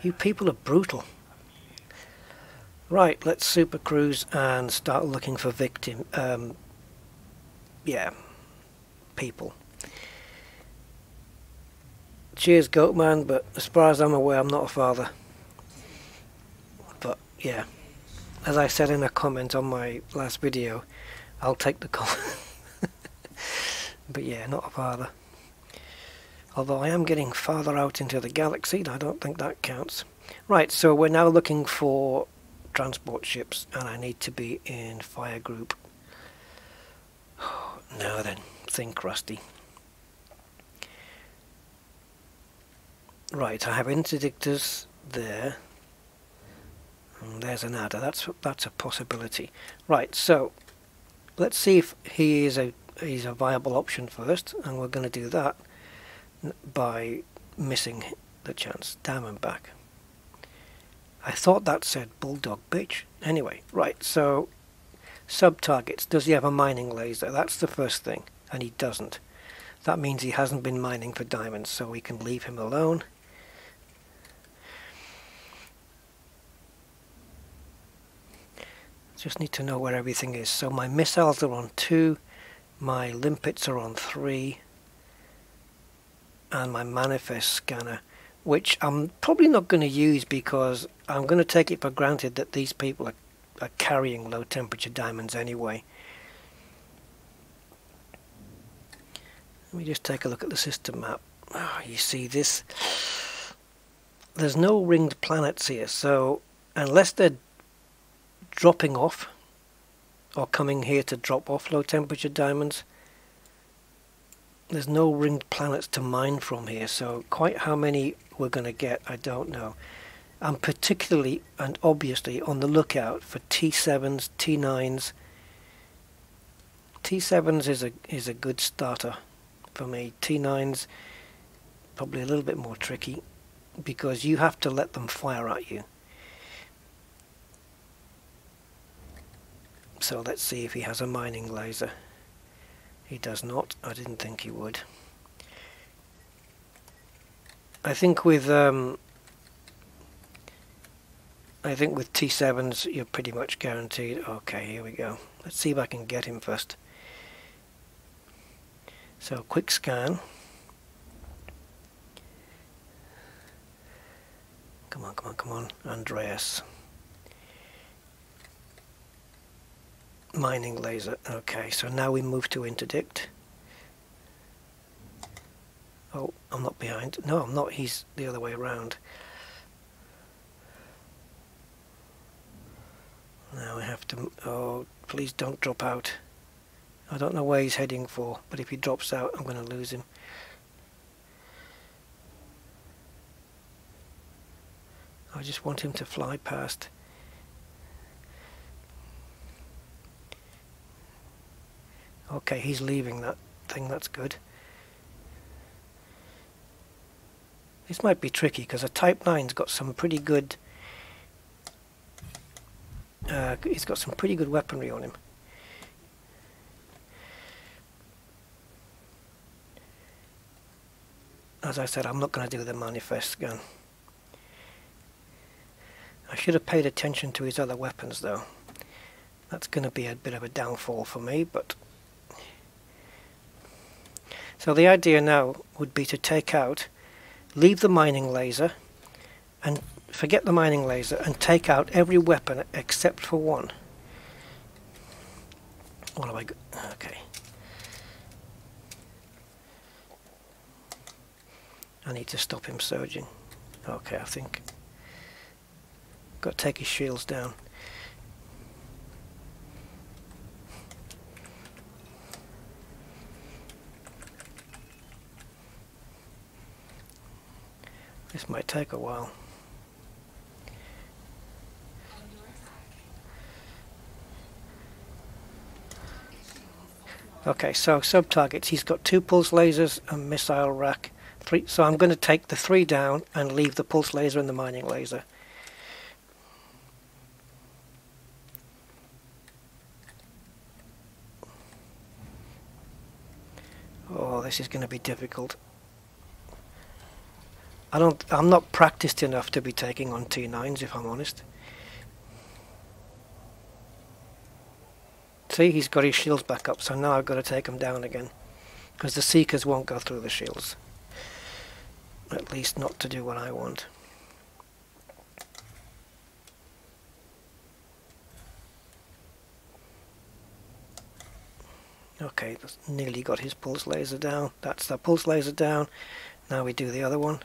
You people are brutal. Right, let's super cruise and start looking for people. Cheers, Goatman, but as far as I'm aware, I'm not a father. But, yeah, as I said in a comment on my last video, I'll take the call. But yeah, not a father. Although I am getting farther out into the galaxy, I don't think that counts. Right, so we're now looking for transport ships, and I need to be in fire group. Now then, think, Rusty. Right, I have interdictors there. And there's an adder. That's a possibility. Right, so let's see if he's a viable option first, and we're going to do that by missing the chance. Diamond back. I thought that said bulldog bitch. Anyway, right, so sub-targets. Does he have a mining laser? That's the first thing, and he doesn't. That means he hasn't been mining for diamonds, so we can leave him alone. Just need to know where everything is. So my missiles are on 2, my limpets are on 3, and my manifest scanner, which I'm probably not going to use because I'm going to take it for granted that these people are carrying low temperature diamonds anyway. Let me just take a look at the system map. Oh, you see this? There's no ringed planets here, so unless they're dropping off or coming here to drop off low temperature diamonds, there's no ringed planets to mine from here, so quite how many we're going to get, I don't know. I'm particularly and obviously on the lookout for T7s, T9s. T7s is a good starter for me. T9s probably a little bit more tricky because you have to let them fire at you. So let's see if he has a mining laser. He does not. I didn't think he would. I think with T7s you're pretty much guaranteed. Okay, here we go. Let's see if I can get him first. So quick scan. Come on, Andreas. Mining laser. Okay, so now we move to interdict. Oh, I'm not behind. No, I'm not. He's the other way around. Now I have to... Oh, please don't drop out. I don't know where he's heading for, but if he drops out, I'm going to lose him. I just want him to fly past. Okay, he's leaving that thing, that's good. This might be tricky because a Type 9's got some pretty good... he's got some pretty good weaponry on him. As I said, I'm not going to do the manifest gun. I should have paid attention to his other weapons though. That's going to be a bit of a downfall for me, but... So the idea now would be to take out, leave the mining laser, and forget the mining laser, and take out every weapon except for one. What have I got? Okay. I need to stop him surging. Okay, I think. Got to take his shields down. This might take a while. Okay, so sub-targets. He's got 2 pulse lasers and missile rack. 3. So I'm going to take the 3 down and leave the pulse laser and the mining laser. Oh, this is going to be difficult. I'm not practiced enough to be taking on T9s, if I'm honest. See, he's got his shields back up, so now I've got to take him down again. Because the Seekers won't go through the shields. At least not to do what I want. Okay, that's nearly got his pulse laser down. That's the pulse laser down. Now we do the other one.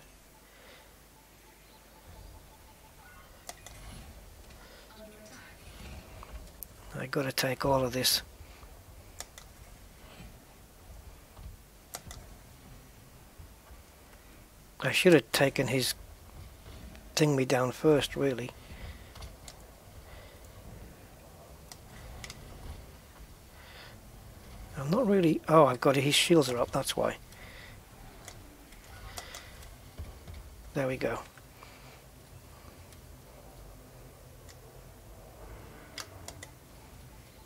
I got to take all of this. I should have taken his thingy down first, really. I'm not really... Oh, I've got his shields are up, that's why. There we go.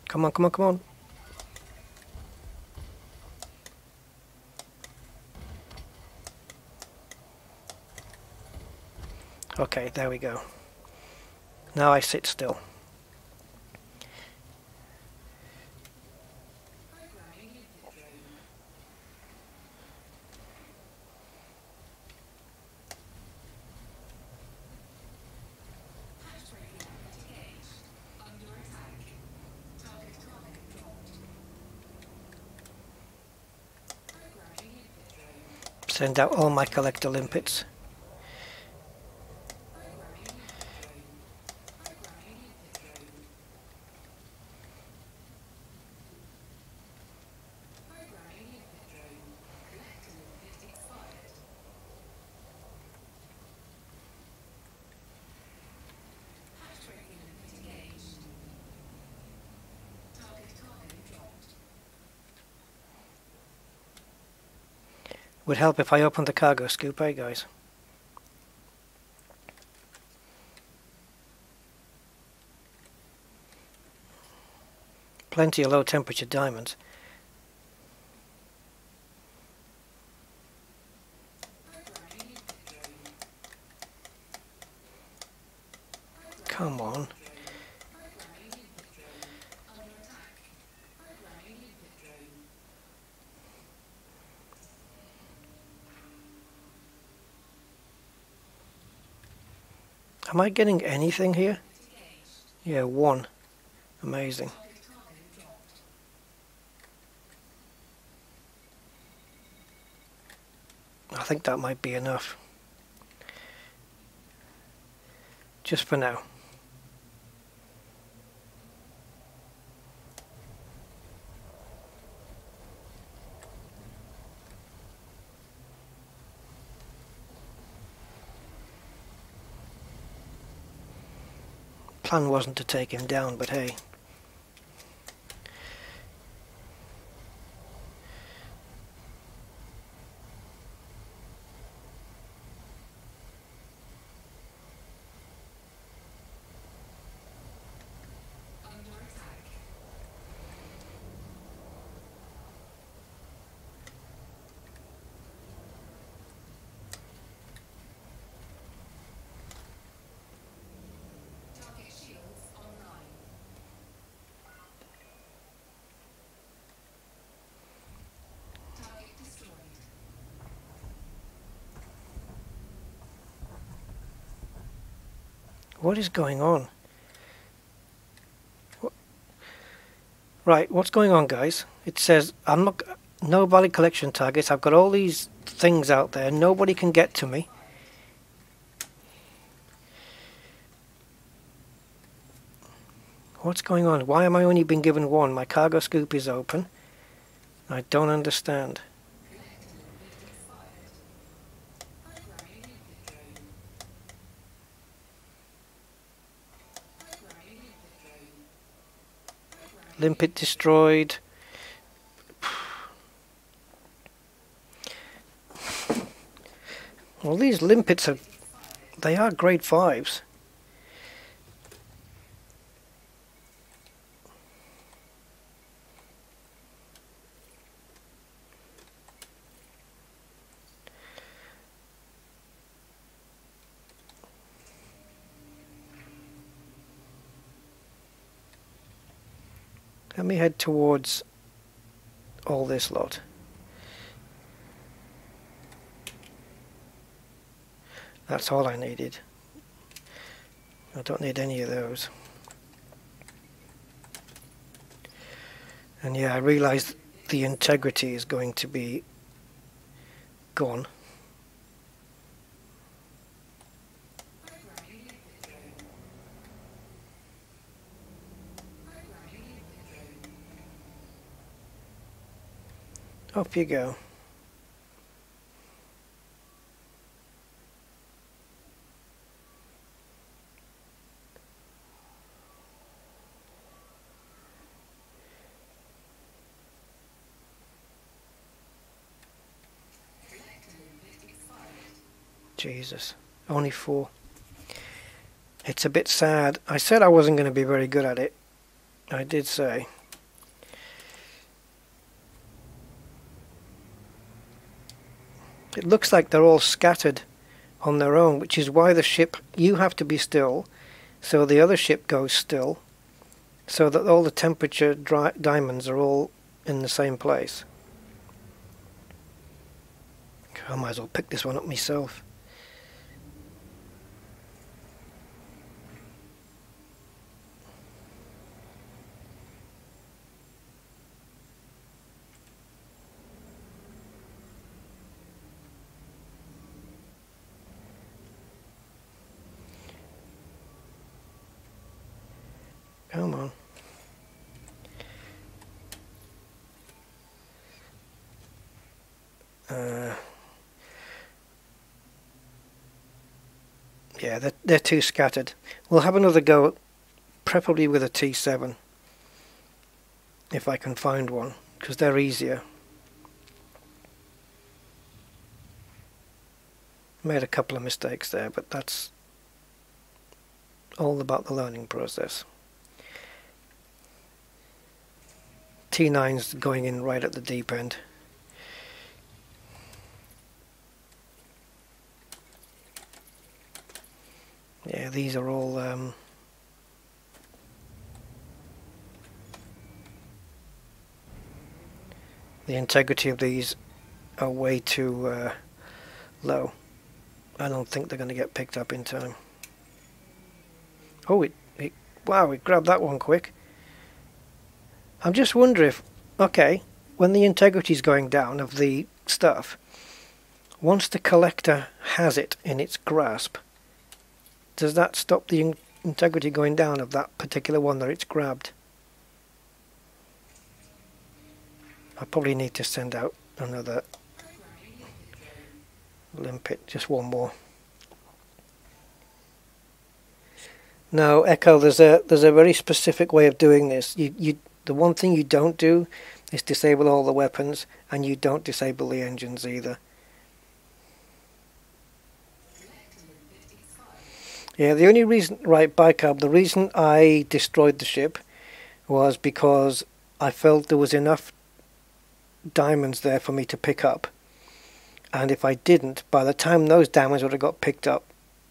Come on, come on, come on. Okay, there we go. Now I sit still. Send out all my collector limpets. Would help if I opened the cargo scoop, eh guys? Plenty of low temperature diamonds. Come on. Am I getting anything here? Yeah, 1. Amazing. I think that might be enough. Just for now. Plan wasn't to take him down, but hey. What is going on? Right, what's going on, guys? It says no valid collection targets. I've got all these things out there. Nobody can get to me. What's going on? Why am I only being given one? My cargo scoop is open. I don't understand. Limpet destroyed. Well, these limpets they are grade 5s. Let me head towards all this lot. That's all I needed. I don't need any of those. And yeah, I realized the integrity is going to be gone. Off you go. Jesus, only 4. It's a bit sad. I said I wasn't going to be very good at it. I did say. It looks like they're all scattered on their own, which is why the ship, you have to be still, so the other ship goes still, so that all the temperature diamonds are all in the same place. I might as well pick this one up myself. Come on. Yeah, they're too scattered. We'll have another go, preferably with a T7, if I can find one, because they're easier. Made a couple of mistakes there, but that's all about the learning process. T9's going in right at the deep end. Yeah, these are all the integrity of these are way too low. I don't think they're going to get picked up in time. Oh, wow, it grabbed that one quick. I'm just wondering if, okay, when the integrity is going down of the stuff, once the collector has it in its grasp, does that stop the integrity going down of that particular one that it's grabbed? I probably need to send out another limpet, just one more. Now, Echo, there's a very specific way of doing this. The one thing you don't do is disable all the weapons, and you don't disable the engines either. Yeah, the only reason, right, Bicarb, the reason I destroyed the ship was because I felt there was enough diamonds there for me to pick up. And if I didn't, by the time those diamonds would have got picked up,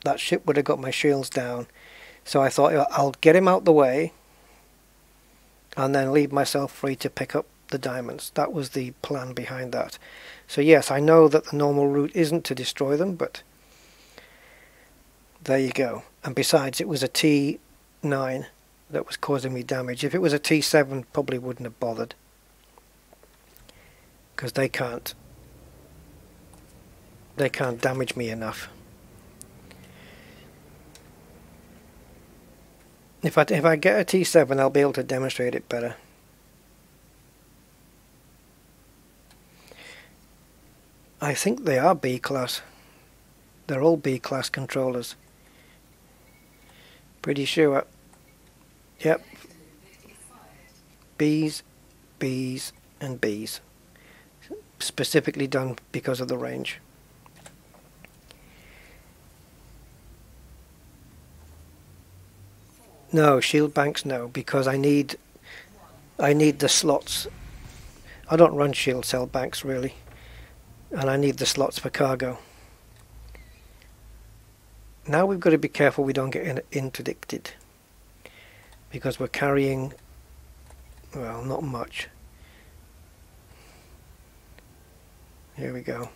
that ship would have got my shields down. So I thought, I'll get him out the way and then leave myself free to pick up the diamonds. That was the plan behind that. So yes, I know that the normal route isn't to destroy them, but there you go. And besides, it was a T9 that was causing me damage. If it was a T7, probably wouldn't have bothered, because they can't damage me enough. If I get a T7, I'll be able to demonstrate it better. I think they are B class. They're all B class controllers. Pretty sure. Yep. Bs, Bs, and Bs. Specifically done because of the range. No, shield banks no, because I need the slots. I don't run shield cell banks really, and I need the slots for cargo. Now we've got to be careful we don't get interdicted, because we're carrying, well, not much. Here we go.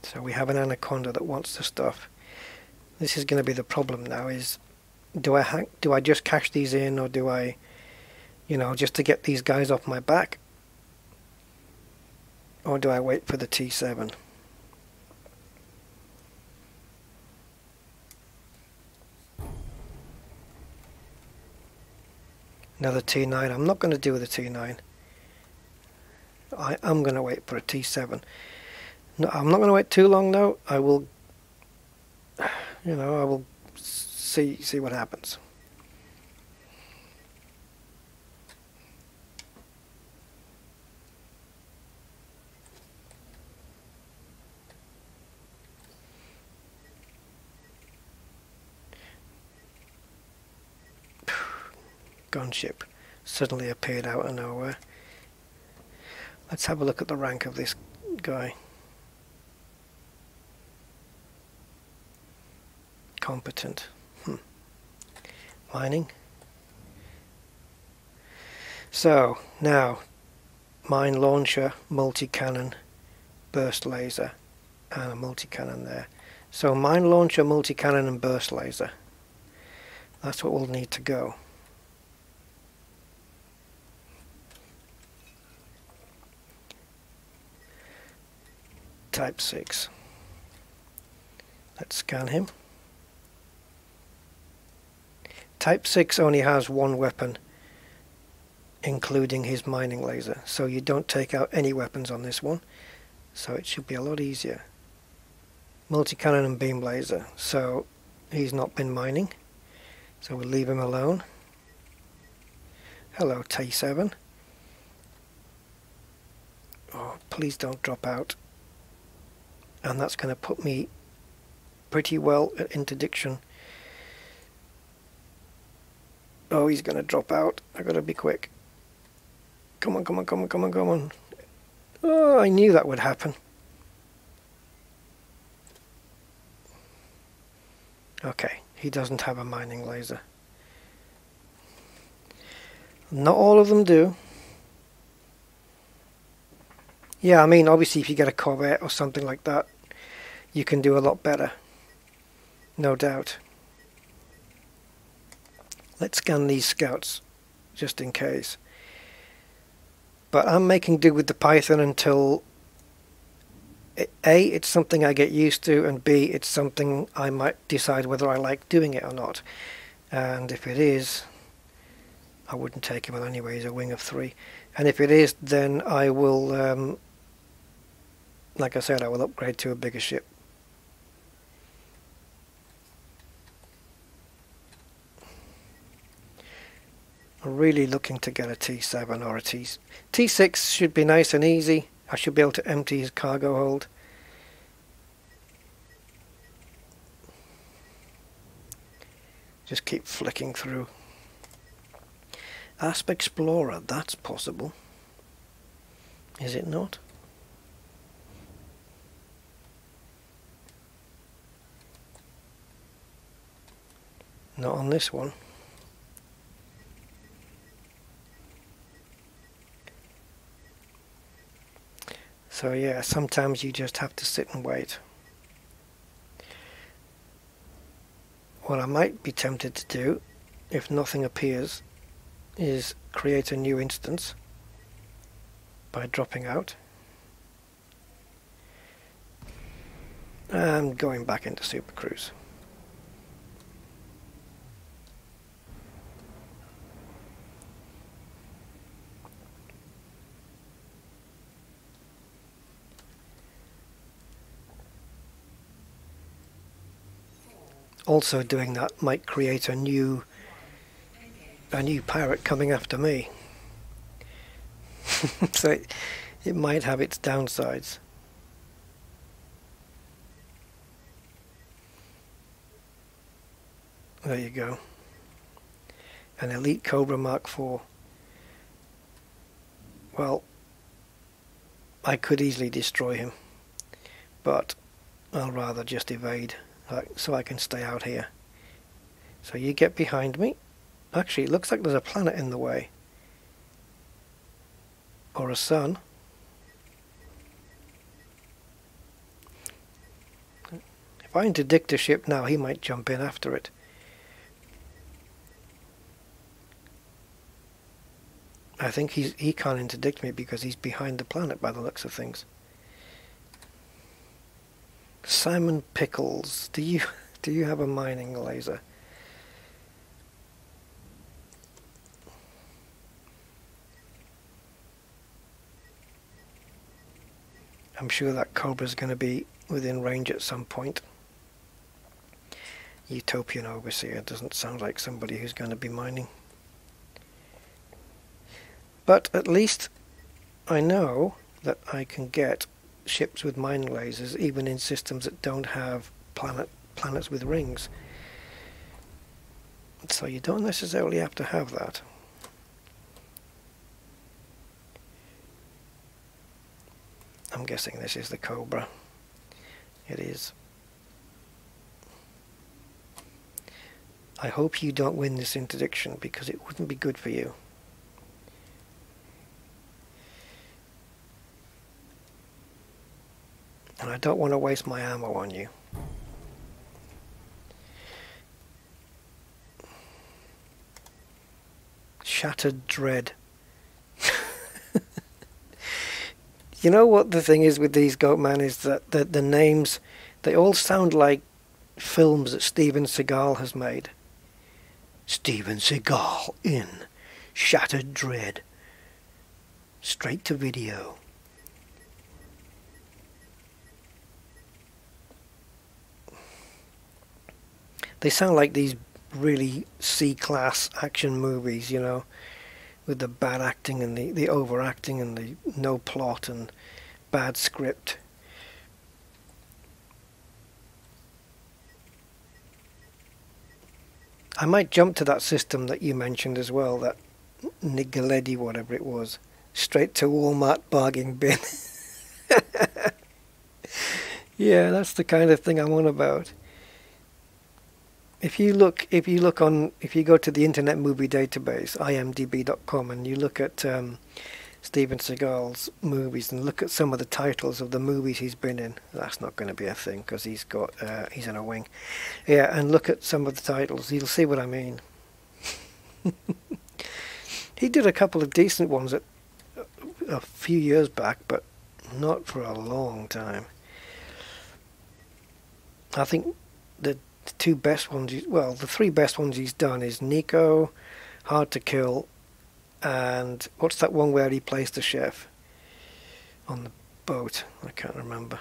So we have an anaconda that wants the stuff. This is going to be the problem now, is do I just cash these in, or do I, just to get these guys off my back, or do I wait for the T7? Another T9. I'm not going to do the T9. I am going to wait for a T7. No, I'm not going to wait too long though. I will, I will see what happens. Gunship suddenly appeared out of nowhere. Let's have a look at the rank of this guy. Competent. Mining. So now, mine launcher, multi-cannon, burst laser, and a multi-cannon there. So mine launcher, multi-cannon, and burst laser. That's what we'll need to go. Type 6. Let's scan him. Type 6 only has one weapon, including his mining laser, so you don't take out any weapons on this one, so it should be a lot easier. Multi-cannon and beam laser, so he's not been mining, so we'll leave him alone. Hello T7. Oh, please don't drop out. And that's going to put me pretty well at interdiction. Oh, he's going to drop out. I got to be quick. Come on, come on, come on, come on, come on. Oh, I knew that would happen. Okay, he doesn't have a mining laser. Not all of them do. Yeah, I mean, obviously if you get a Corvette or something like that, you can do a lot better. No doubt. Let's scan these scouts, just in case. . But I'm making do with the Python until A, it's something I get used to, and B, it's something I might decide whether I like doing it or not. And if it is, I wouldn't take him on anyway, he's a wing of 3. And if it is, then I will, like I said, I will upgrade to a bigger ship. I'm really looking to get a T7 or a T6 should be nice and easy. I should be able to empty his cargo hold. Just keep flicking through. Asp Explorer, that's possible. Is it not? Not on this one. So yeah, sometimes you just have to sit and wait. What I might be tempted to do, if nothing appears, is create a new instance by dropping out and going back into Super Cruise. Also doing that might create a new pirate coming after me. So it might have its downsides. There you go. An Elite Cobra Mark IV. Well, I could easily destroy him, but I'll rather just evade. So I can stay out here. So you get behind me. Actually, it looks like there's a planet in the way. Or a sun. If I interdict a ship now, he might jump in after it. I think he can't interdict me because he's behind the planet by the looks of things. Simon Pickles, do you have a mining laser? I'm sure that Cobra's going to be within range at some point. Utopian Overseer doesn't sound like somebody who's going to be mining. But at least I know that I can get ships with mining lasers even in systems that don't have planets with rings. So you don't necessarily have to have that. I'm guessing this is the Cobra. It is. I hope you don't win this interdiction because it wouldn't be good for you. And I don't want to waste my ammo on you. Shattered Dread. You know what the thing is with these Goatman is that the names, they all sound like films that Steven Seagal has made. Steven Seagal in Shattered Dread. Straight to video. They sound like these really C-class action movies, you know, with the bad acting and the overacting and the no plot and bad script. I might jump to that system that you mentioned as well, that Nigaledi, whatever it was, straight to Walmart bargain bin. Yeah, that's the kind of thing I'm on about. If you go to the Internet Movie Database, imdb.com, and you look at Steven Seagal's movies and look at some of the titles of the movies he's been in, that's not going to be a thing because he's in a wing. Yeah, and look at some of the titles, you'll see what I mean. He did a couple of decent ones a few years back, but not for a long time. I think the two best ones, well, the three best ones he's done is Nico, Hard to Kill, and what's that one where he plays the chef on the boat? I can't remember.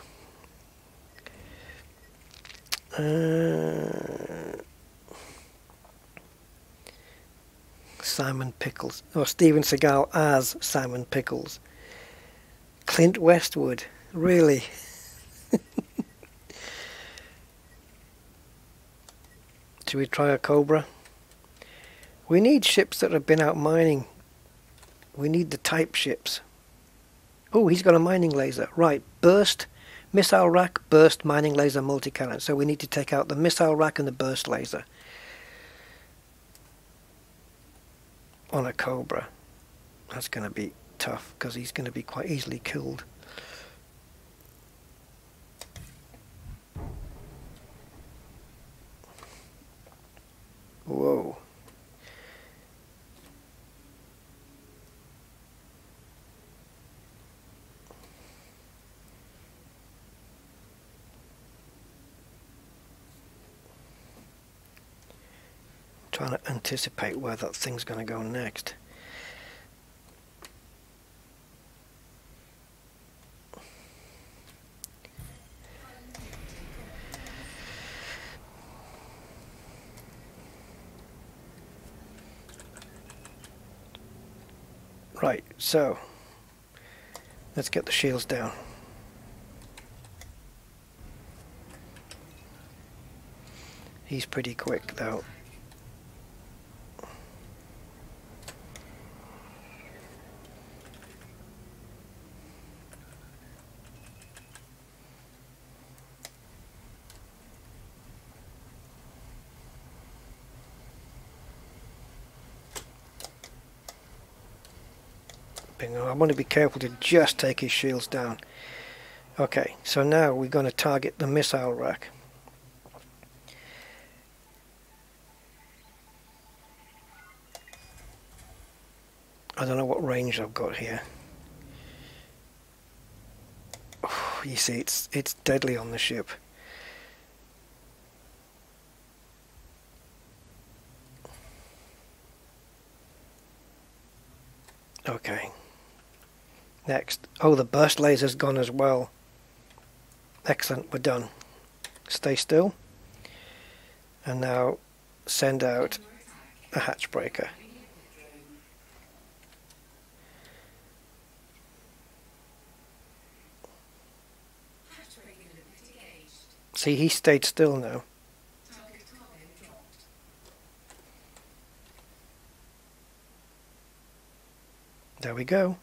Simon Pickles, or Steven Seagal as Simon Pickles. Clint Westwood, really? Should we try a Cobra? We need ships that have been out mining. We need the type ships. Oh, he's got a mining laser. Right, burst, missile rack, burst, mining laser, multi-cannon. So we need to take out the missile rack and the burst laser on a Cobra. That's going to be tough because he's going to be quite easily killed. Whoa. Trying to anticipate where that thing's going to go next. Right, so let's get the shields down. He's pretty quick though. I want to be careful to just take his shields down. Okay, so now we're going to target the missile rack. I don't know what range I've got here. Oh, you see, it's deadly on the ship. Okay. Next. Oh, the burst laser's gone as well. Excellent, we're done. Stay still. And now send out a hatch breaker. See, he stayed still now. There we go.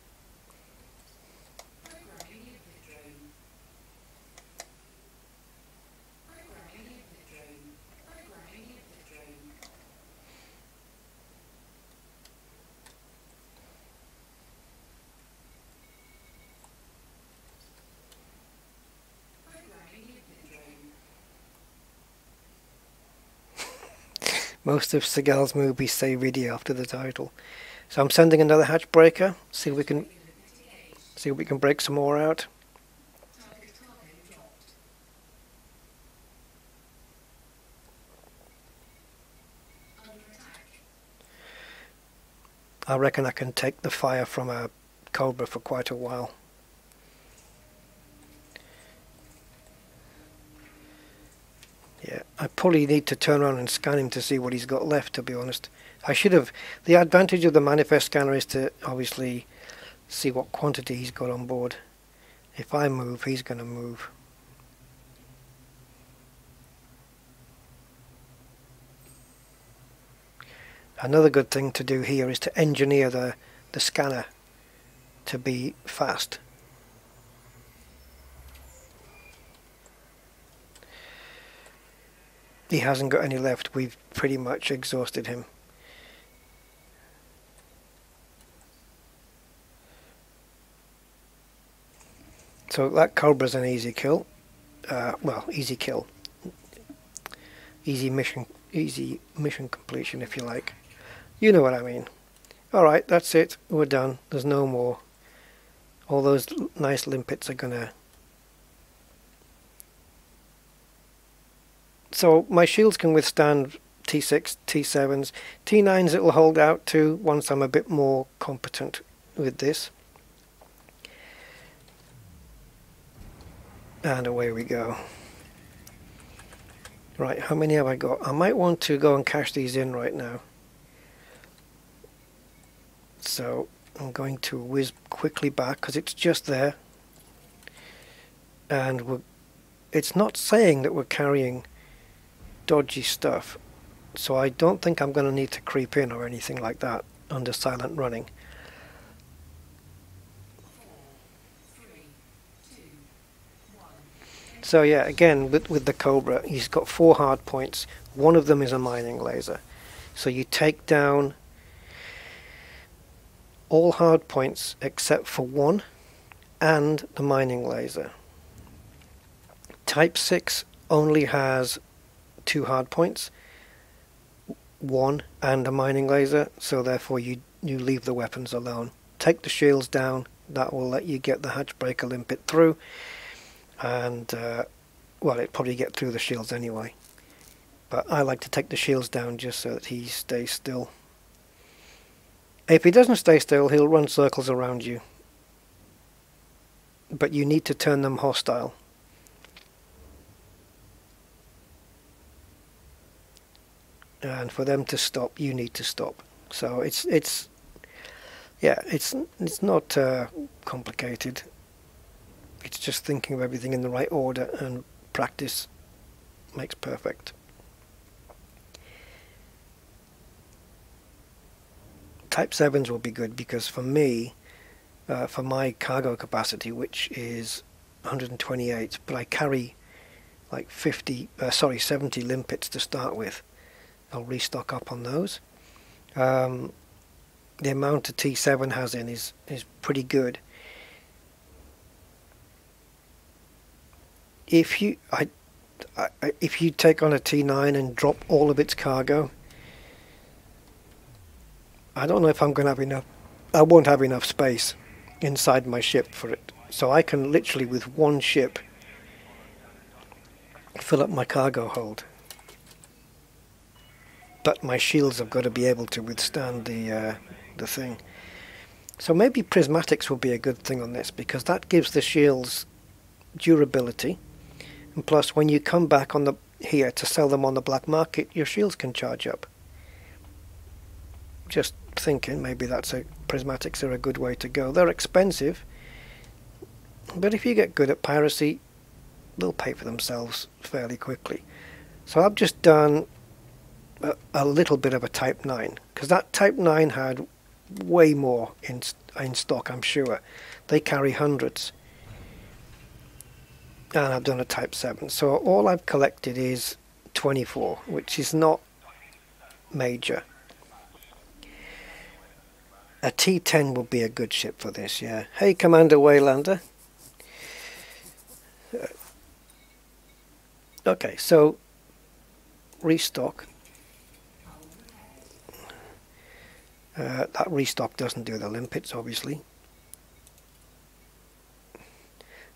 Most of Seagal's movies say video after the title. So I'm sending another hatch breaker. See if we can break some more out. I reckon I can take the fire from a Cobra for quite a while. Yeah, I probably need to turn around and scan him to see what he's got left, to be honest. I should have. The advantage of the manifest scanner is to obviously see what quantity he's got on board. If I move, he's going to move. Another good thing to do here is to engineer the scanner to be fast. He hasn't got any left. We've pretty much exhausted him. So that Cobra's an easy kill. Well, easy kill. Easy mission completion, if you like. You know what I mean. Alright, that's it. We're done. There's no more. All those nice limpets are gonna So my shields can withstand T6, T7s, T9s it will hold out to once I'm a bit more competent with this. And away we go. Right, how many have I got? I might want to go and cash these in right now. So I'm going to whiz quickly back because it's just there. And it's not saying that we're carrying dodgy stuff. So I don't think I'm going to need to creep in or anything like that under silent running. So yeah, again, with the Cobra, he's got 4 hard points. One of them is a mining laser. So you take down all hard points except for one and the mining laser. Type 6 only has 2 hard points, 1 and a mining laser, so therefore you leave the weapons alone. Take the shields down, that will let you get the hatchbreaker limpet through. And well, it'd probably get through the shields anyway, but I like to take the shields down just so that he stays still. If he doesn't stay still, he'll run circles around you, but you need to turn them hostile. And for them to stop, you need to stop. So it's not complicated. It's just thinking of everything in the right order, and practice makes perfect. Type 7s will be good because for me, for my cargo capacity, which is 128, but I carry like 70 limpets to start with. I'll restock up on those. The amount a T7 has in is pretty good. If you take on a T9 and drop all of its cargo, I don't know if I'm going to have enough. I won't have enough space inside my ship for it. So I can literally, with one ship, fill up my cargo hold. But my shields have got to be able to withstand the thing. So maybe prismatics will be a good thing on this, because that gives the shields durability. And plus, when you come back on here to sell them on the black market, your shields can charge up. Just thinking, maybe prismatics are a good way to go. They're expensive, but if you get good at piracy, they'll pay for themselves fairly quickly. So I've just done a little bit of a Type 9, because that Type 9 had way more in stock, I'm sure. They carry hundreds. And I've done a Type 7. So all I've collected is 24, which is not major. A T10 would be a good ship for this, yeah. Hey, Commander Waylander. Okay, so restock. That restock doesn't do the limpets, obviously.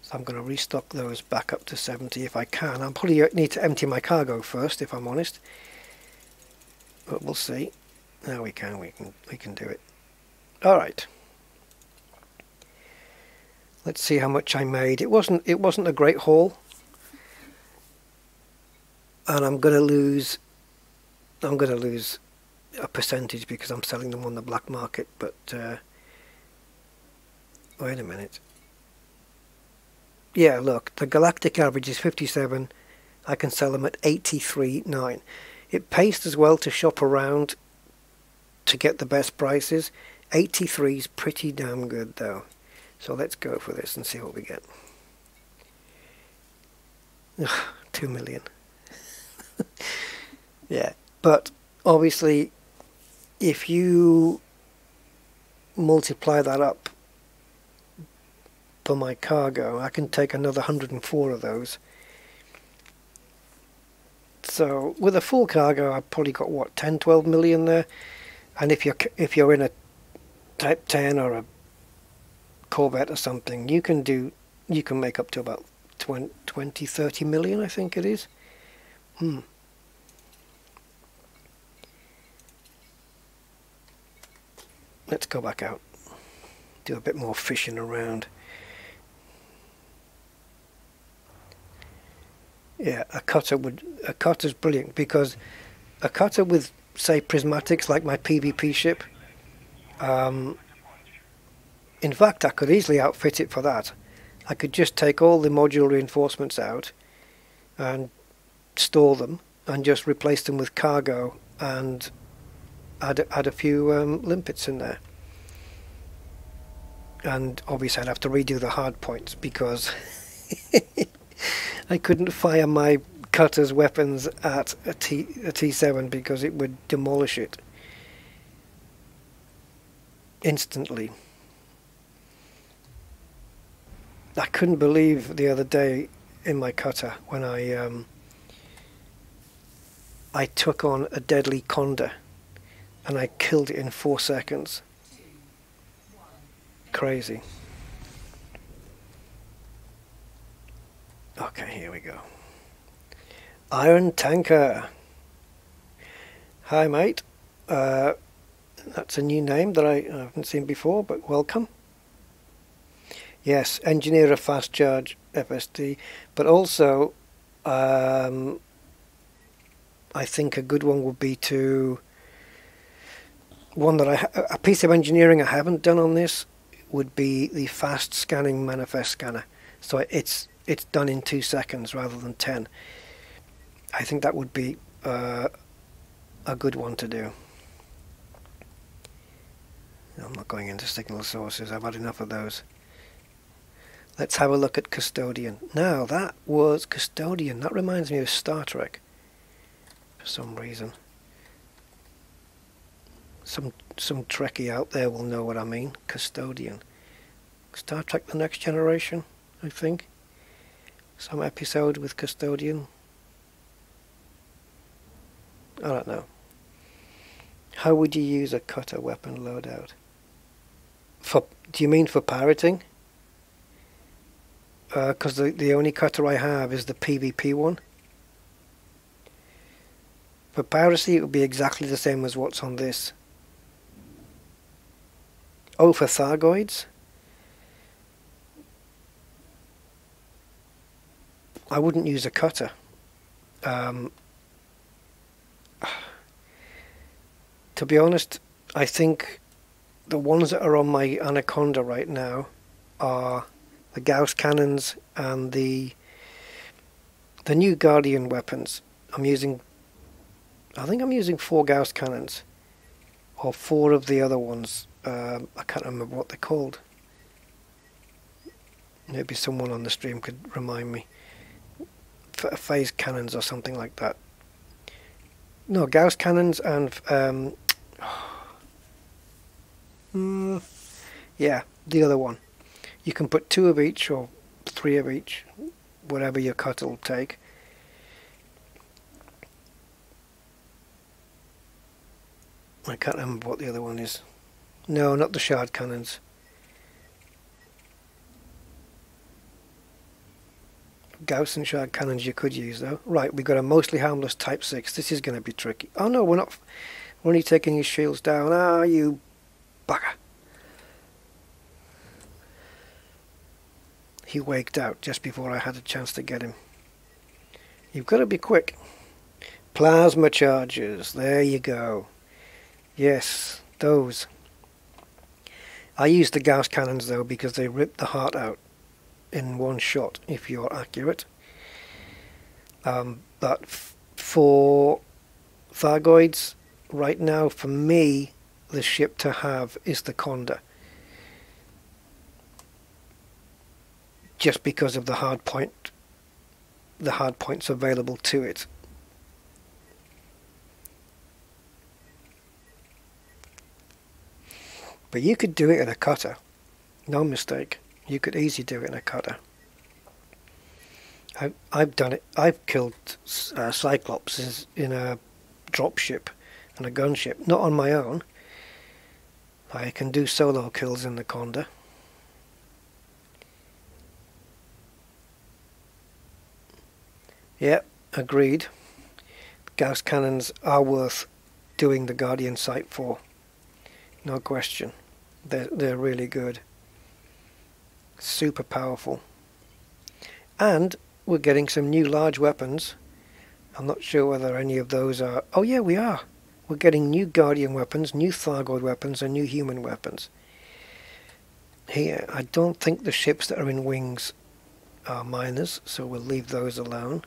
So I'm going to restock those back up to 70 if I can. I'll probably need to empty my cargo first, if I'm honest. But we'll see. Now we can do it. All right. Let's see how much I made. It wasn't a great haul, and I'm going to lose a percentage because I'm selling them on the black market. But wait a minute. Yeah, look, the galactic average is 57. I can sell them at 83.9. It pays as well to shop around to get the best prices. 83 is pretty damn good though. So let's go for this and see what we get. Ugh, 2 million. Yeah, but obviously if you multiply that up for my cargo, I can take another 104 of those. So with a full cargo, I've probably got what, 10-12 million there. And if you're in a Type 10 or a Corvette or something, you can make up to about 20-30 million, I think it is. Let's go back out. Do a bit more fishing around. Yeah, a cutter's brilliant, because a cutter with, say, prismatics like my PvP ship, in fact I could easily outfit it for that. I could just take all the module reinforcements out and store them and just replace them with cargo and add a few limpets in there. And obviously I'd have to redo the hard points, because I couldn't fire my cutter's weapons at a T7 because it would demolish it instantly. I couldn't believe the other day in my cutter when I took on a deadly Conda and I killed it in 4 seconds. Crazy. Okay, here we go. Iron Tanker. Hi, mate. That's a new name that I haven't seen before, but welcome. Yes, engineer a fast charge FSD, but also I think a good one would be to, one that a piece of engineering I haven't done on this would be the fast scanning manifest scanner. So it's done in 2 seconds rather than 10. I think that would be a good one to do. I'm not going into signal sources, I've had enough of those. Let's have a look at Custodian. Now that was Custodian. That reminds me of Star Trek for some reason. Some Trekkie out there will know what I mean. Custodian. Star Trek The Next Generation, I think. Some episode with Custodian. I don't know. How would you use a cutter weapon loadout? Do you mean for pirating? Because the only cutter I have is the PvP one. For piracy it would be exactly the same as what's on this. Oh, for Thargoids? I wouldn't use a cutter. To be honest, I think the ones that are on my Anaconda right now are the Gauss cannons and the new Guardian weapons. I think I'm using 4 Gauss cannons, or 4 of the other ones. I can't remember what they're called. Maybe someone on the stream could remind me. Phase cannons or something like that. No, Gauss cannons and yeah, the other one. You can put 2 of each or 3 of each, whatever your cutter will take. I can't remember what the other one is. No, not the shard cannons. Gauss and shard cannons you could use though. Right, we've got a mostly harmless Type 6. This is going to be tricky. Oh no, we're not. We're only taking his shields down. Ah, you bugger. He waked out just before I had a chance to get him. You've got to be quick. Plasma charges. There you go. Yes, those. I use the Gauss cannons though because they rip the heart out in one shot if you're accurate. But for Thargoids, right now for me the ship to have is the Conda. Just because of the hard points available to it. But you could do it in a cutter, no mistake. You could easily do it in a cutter. I've done it. I've killed Cyclopses in a dropship and a gunship, not on my own. I can do solo kills in the Conda. Yep, agreed. Gauss cannons are worth doing the Guardian sight for. No question. They're really good. Super powerful. And we're getting some new large weapons. I'm not sure whether any of those are... Oh yeah, we are. We're getting new Guardian weapons, new Thargoid weapons, and new human weapons. Here, I don't think the ships that are in wings are miners, so we'll leave those alone.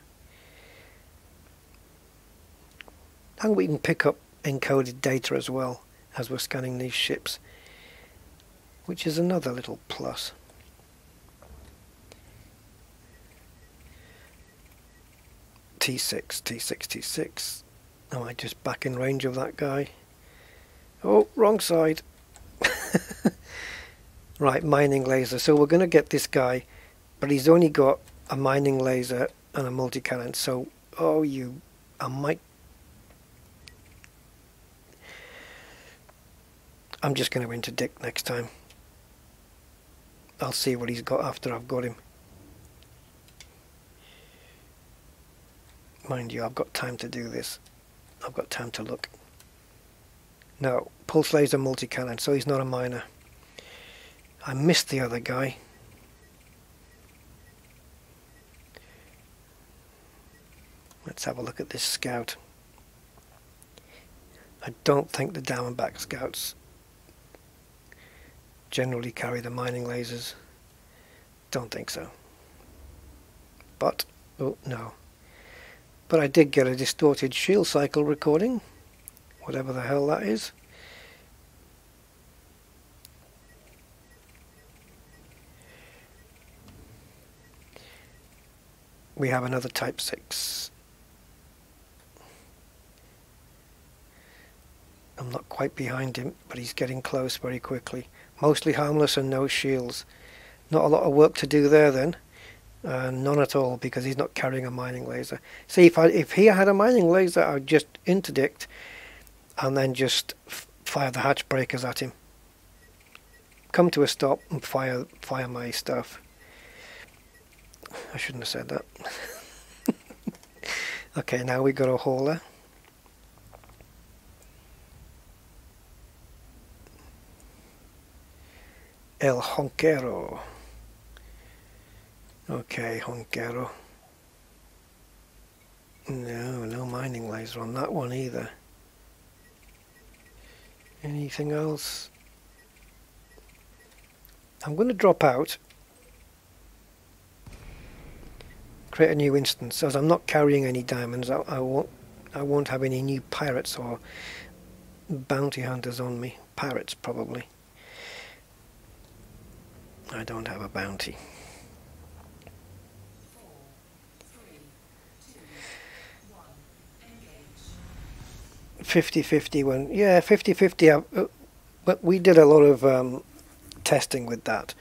And we can pick up encoded data as well as we're scanning these ships, which is another little plus. T6, T6, T6. Am I just back in range of that guy? Oh, wrong side. Right, mining laser. So we're going to get this guy, but he's only got a mining laser and a multi-cannon. So, oh, I'm just going to interdict next time. I'll see what he's got after I've got him. Mind you, I've got time to do this. I've got time to look. No, pulse laser multi-cannon, so he's not a miner. I missed the other guy. Let's have a look at this scout. I don't think the down and back scouts generally carry the mining lasers. Don't think so. But, oh no. But I did get a distorted shield cycle recording, whatever the hell that is. We have another Type 6. I'm not quite behind him, but he's getting close very quickly. Mostly harmless and no shields. Not a lot of work to do there then. None at all, because he's not carrying a mining laser. See, if he had a mining laser, I'd just interdict and then just fire the hatch breakers at him. Come to a stop and fire my stuff. I shouldn't have said that. Okay, now we got a hauler. El Honquero. Okay, Honquero. No mining laser on that one either. Anything else? I'm going to drop out. Create a new instance, as I'm not carrying any diamonds. I won't have any new pirates or bounty hunters on me. Pirates probably. I don't have a bounty. 50-50 when, yeah, 50-50. But we did a lot of testing with that,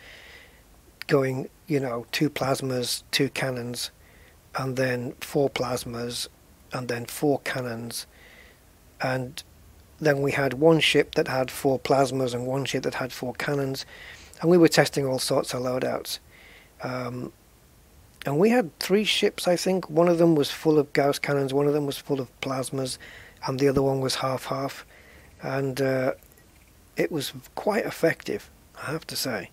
going, you know, 2 plasmas, 2 cannons, and then 4 plasmas, and then 4 cannons, and then we had one ship that had 4 plasmas and one ship that had 4 cannons, and we were testing all sorts of loadouts. And we had 3 ships, I think. One of them was full of Gauss cannons, one of them was full of plasmas, and the other one was half-half. And it was quite effective, I have to say.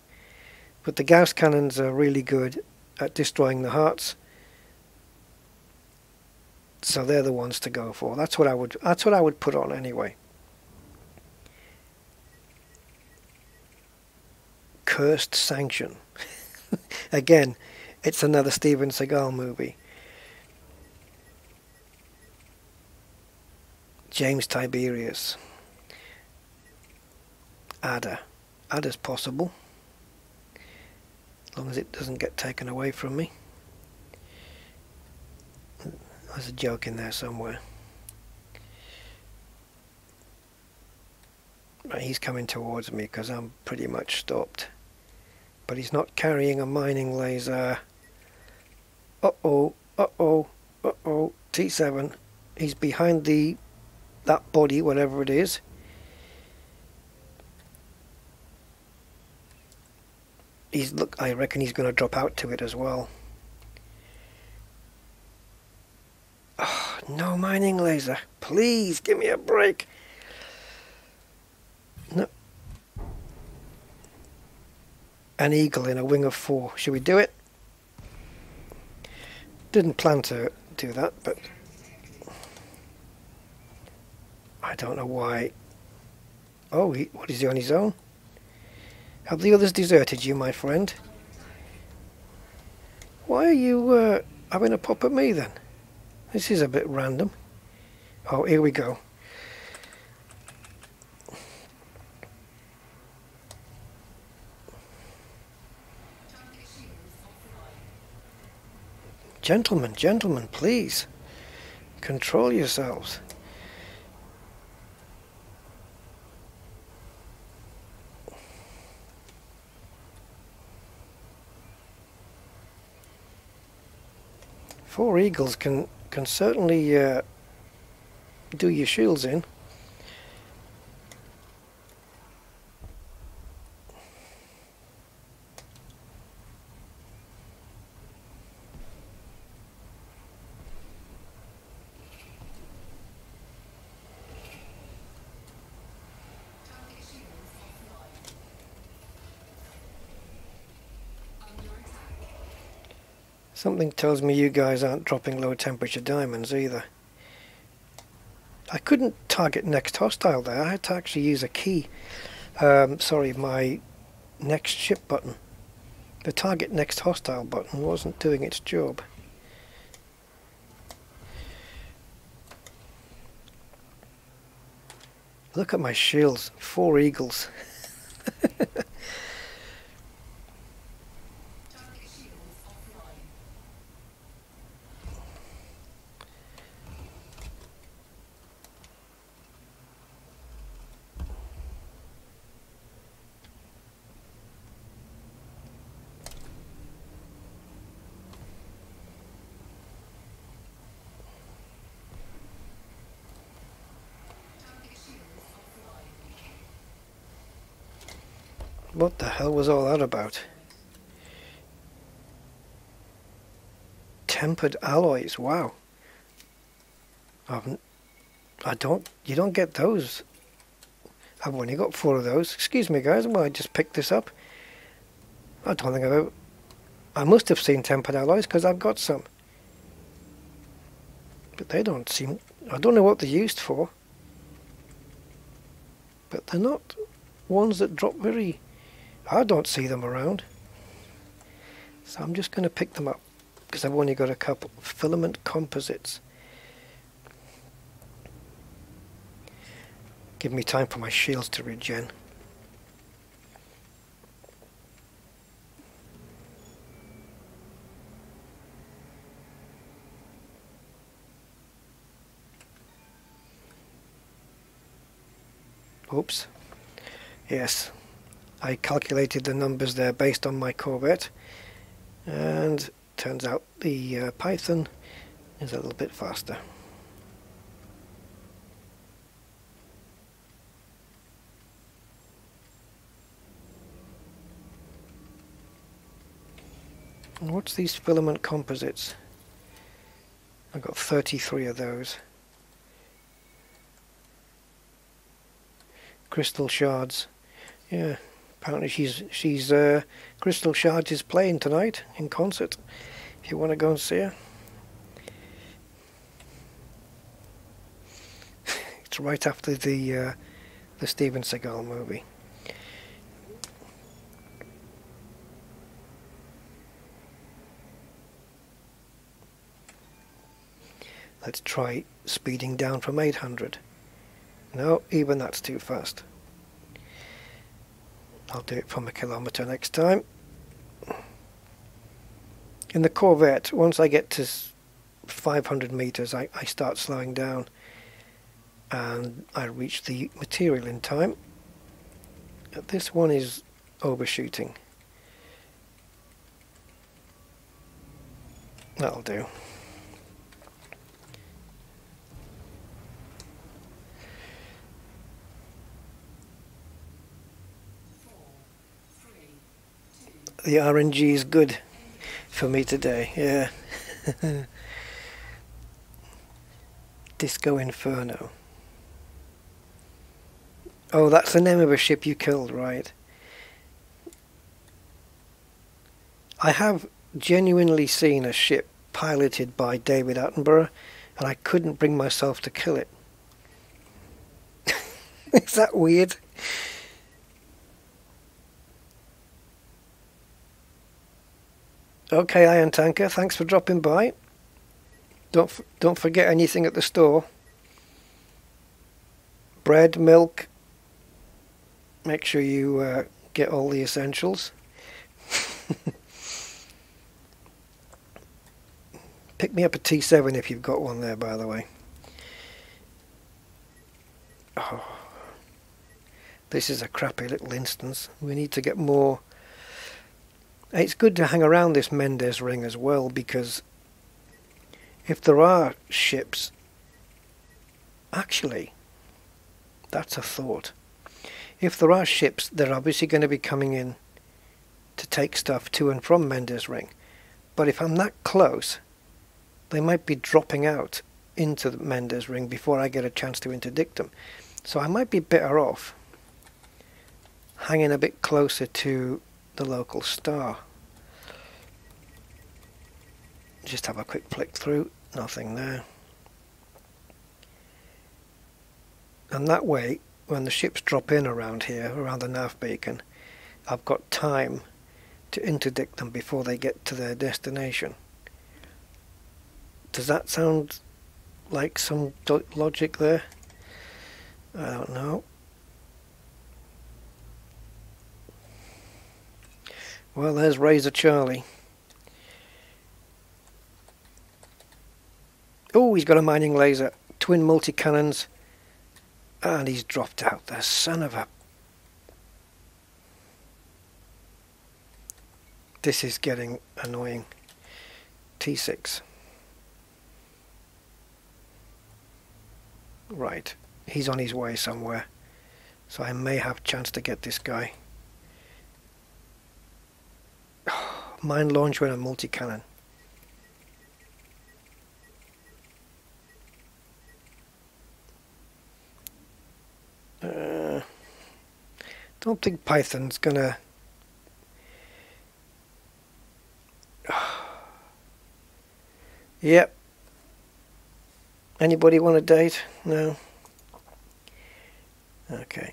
But the Gauss cannons are really good at destroying the hearts, so they're the ones to go for. That's what I would put on anyway. Cursed Sanction. Again, it's another Steven Seagal movie. James Tiberius. Ada. Ada's possible, as long as it doesn't get taken away from me. There's a joke in there somewhere. Right, he's coming towards me because I'm pretty much stopped. But he's not carrying a mining laser. Uh-oh, uh-oh, uh-oh. T7. He's behind that body, whatever it is. I reckon he's going to drop out to it as well. Oh, No mining laser. Please give me a break. No. An eagle in a wing of 4. Should we do it? Didn't plan to do that, but I don't know why. Oh, what is he on his own? Have the others deserted you, my friend? Why are you having a pop at me then? This is a bit random. Oh, here we go. Gentlemen, gentlemen, please. Control yourselves. Four eagles can certainly do your shields in. Something tells me you guys aren't dropping low temperature diamonds either. I couldn't target next hostile there. I had to actually use a key. Sorry, my next ship button. The target next hostile button wasn't doing its job. Look at my shields. 4 eagles. What the hell was all that about? Tempered alloys, wow. You don't get those. I've only got 4 of those. Excuse me guys, well I just picked this up. I don't think I've ever... I must have seen tempered alloys because I've got some. But they don't seem... I don't know what they're used for. But they're not ones that drop very... I don't see them around. So I'm just going to pick them up because I've only got a couple. Filament composites. Give me time for my shields to regen. Oops. Yes. I calculated the numbers there based on my Corvette, and turns out the Python is a little bit faster. And what's these filament composites? I've got 33 of those. Crystal shards. Yeah. Apparently she's Crystal Shards is playing tonight in concert. If you want to go and see her. It's right after the Steven Seagal movie. Let's try speeding down from 800. No, even that's too fast. I'll do it from a kilometre next time. In the Corvette, once I get to 500 metres, I start slowing down and I reach the material in time. This one is overshooting. That'll do. The RNG is good for me today, yeah. Disco Inferno. Oh, that's the name of a ship you killed, right? I have genuinely seen a ship piloted by David Attenborough, and I couldn't bring myself to kill it. Is that weird? Okay, Iron Tanker, thanks for dropping by. Don't forget anything at the store. Bread, milk. Make sure you get all the essentials. Pick me up a T7 if you've got one there, by the way. Oh, this is a crappy little instance. We need to get more. It's good to hang around this Mendes ring as well, because if there are ships, actually, that's a thought. If there are ships, they're obviously going to be coming in to take stuff to and from Mendes ring. But if I'm that close, they might be dropping out into the Mendes ring before I get a chance to interdict them. So I might be better off hanging a bit closer to the local star. Just have a quick flick through, nothing there. And that way, when the ships drop in around here, around the nav beacon, I've got time to interdict them before they get to their destination. Does that sound like some logic there? I don't know. Well, there's Razor Charlie. Oh, he's got a mining laser, twin multi-cannons, and he's dropped out. The son of a... This is getting annoying. T6. Right, he's on his way somewhere, so I may have a chance to get this guy. Mine launcher and a multi-cannon. Don't think Python's gonna... Yep. Anybody want a date? No? Okay.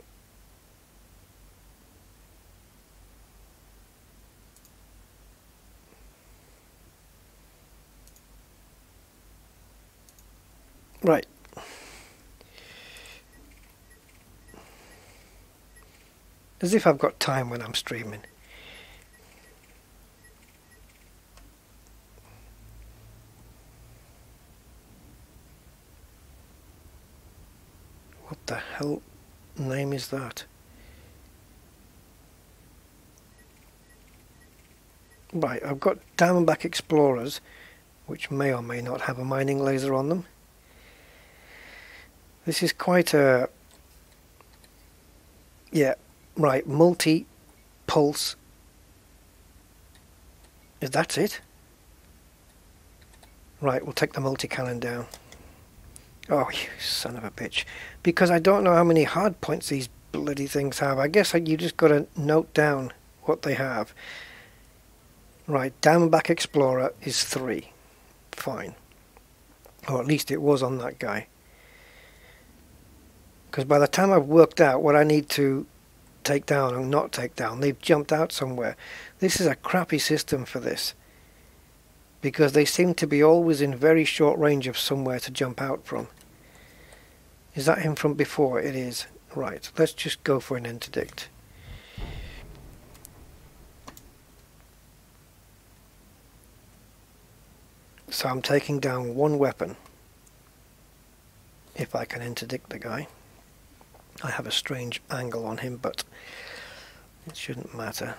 Right. As if I've got time when I'm streaming. What the hell name is that? Right, I've got Diamondback Explorers, which may or may not have a mining laser on them. This is quite a... Yeah, right, multi-pulse. Is that it? Right, we'll take the multi-cannon down. Oh, you son of a bitch. Because I don't know how many hard points these bloody things have. I guess you just got to note down what they have. Right, Diamondback Explorer is 3. Fine. Or at least it was on that guy. Because by the time I've worked out what I need to take down and not take down, they've jumped out somewhere. This is a crappy system for this. Because they seem to be always in very short range of somewhere to jump out from. Is that him from before? It is. Right, let's just go for an interdict. So I'm taking down one weapon. If I can interdict the guy. I have a strange angle on him, but it shouldn't matter.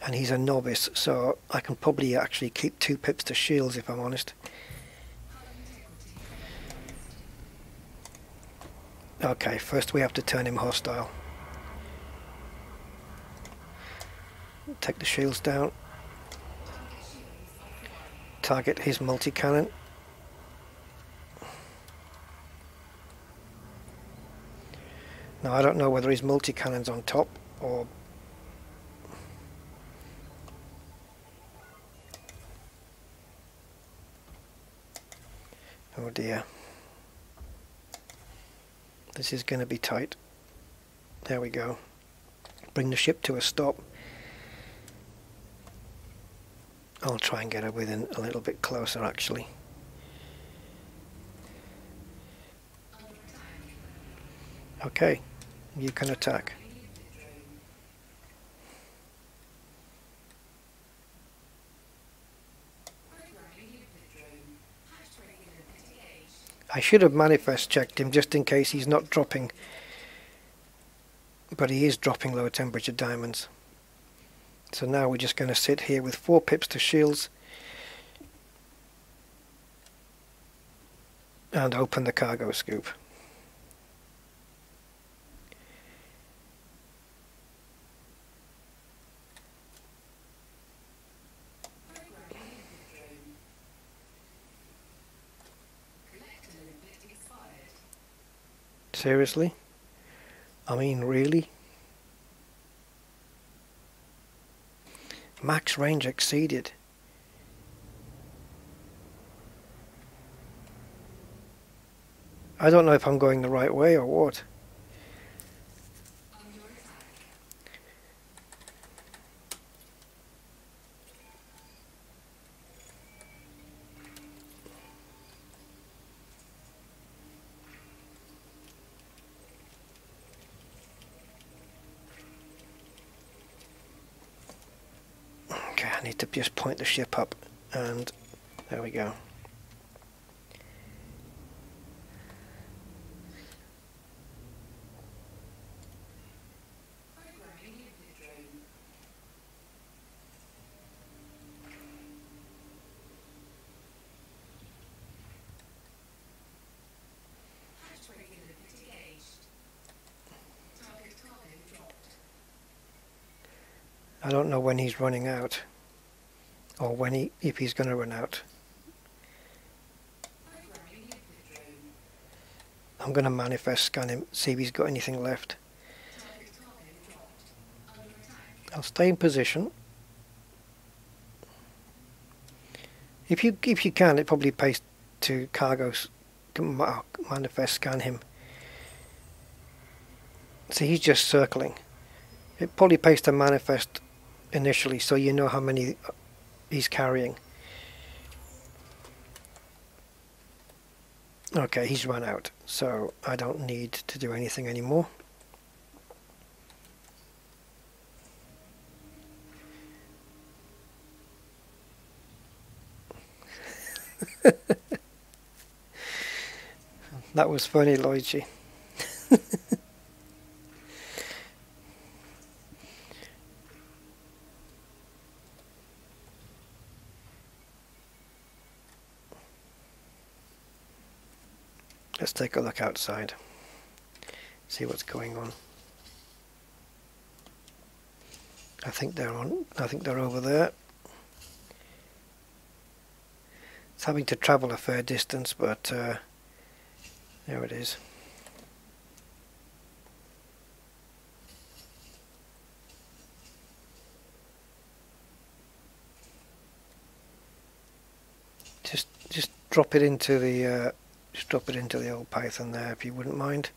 And he's a novice, so I can probably actually keep 2 pips to shields if I'm honest. Okay, first we have to turn him hostile. Take the shields down. target his multi-cannon. Now I don't know whether his multi-cannon's on top or... Oh dear. This is going to be tight. There we go. Bring the ship to a stop. I'll try and get her within a little bit closer actually. Okay, you can attack. I should have manifest checked him just in case he's not dropping, but he is dropping low temperature diamonds. So now we're just going to sit here with 4 pips to shields and open the cargo scoop. Seriously? I mean, really? Max range exceeded. I don't know if I'm going the right way or what. I need to just point the ship up, and there we go. I don't know when he's running out. Or when if he's going to run out. I'm going to manifest scan him, see if he's got anything left. I'll stay in position. If you can, it probably pays to cargos manifest scan him. See, he's just circling. It probably pays to manifest initially, so you know how many he's carrying. Okay, he's run out, so I don't need to do anything anymore. That was funny, Luigi. Let's take a look outside, see what's going on. I think they're over there. It's having to travel a fair distance, but there it is. Just drop it into the old Python there, if you wouldn't mind.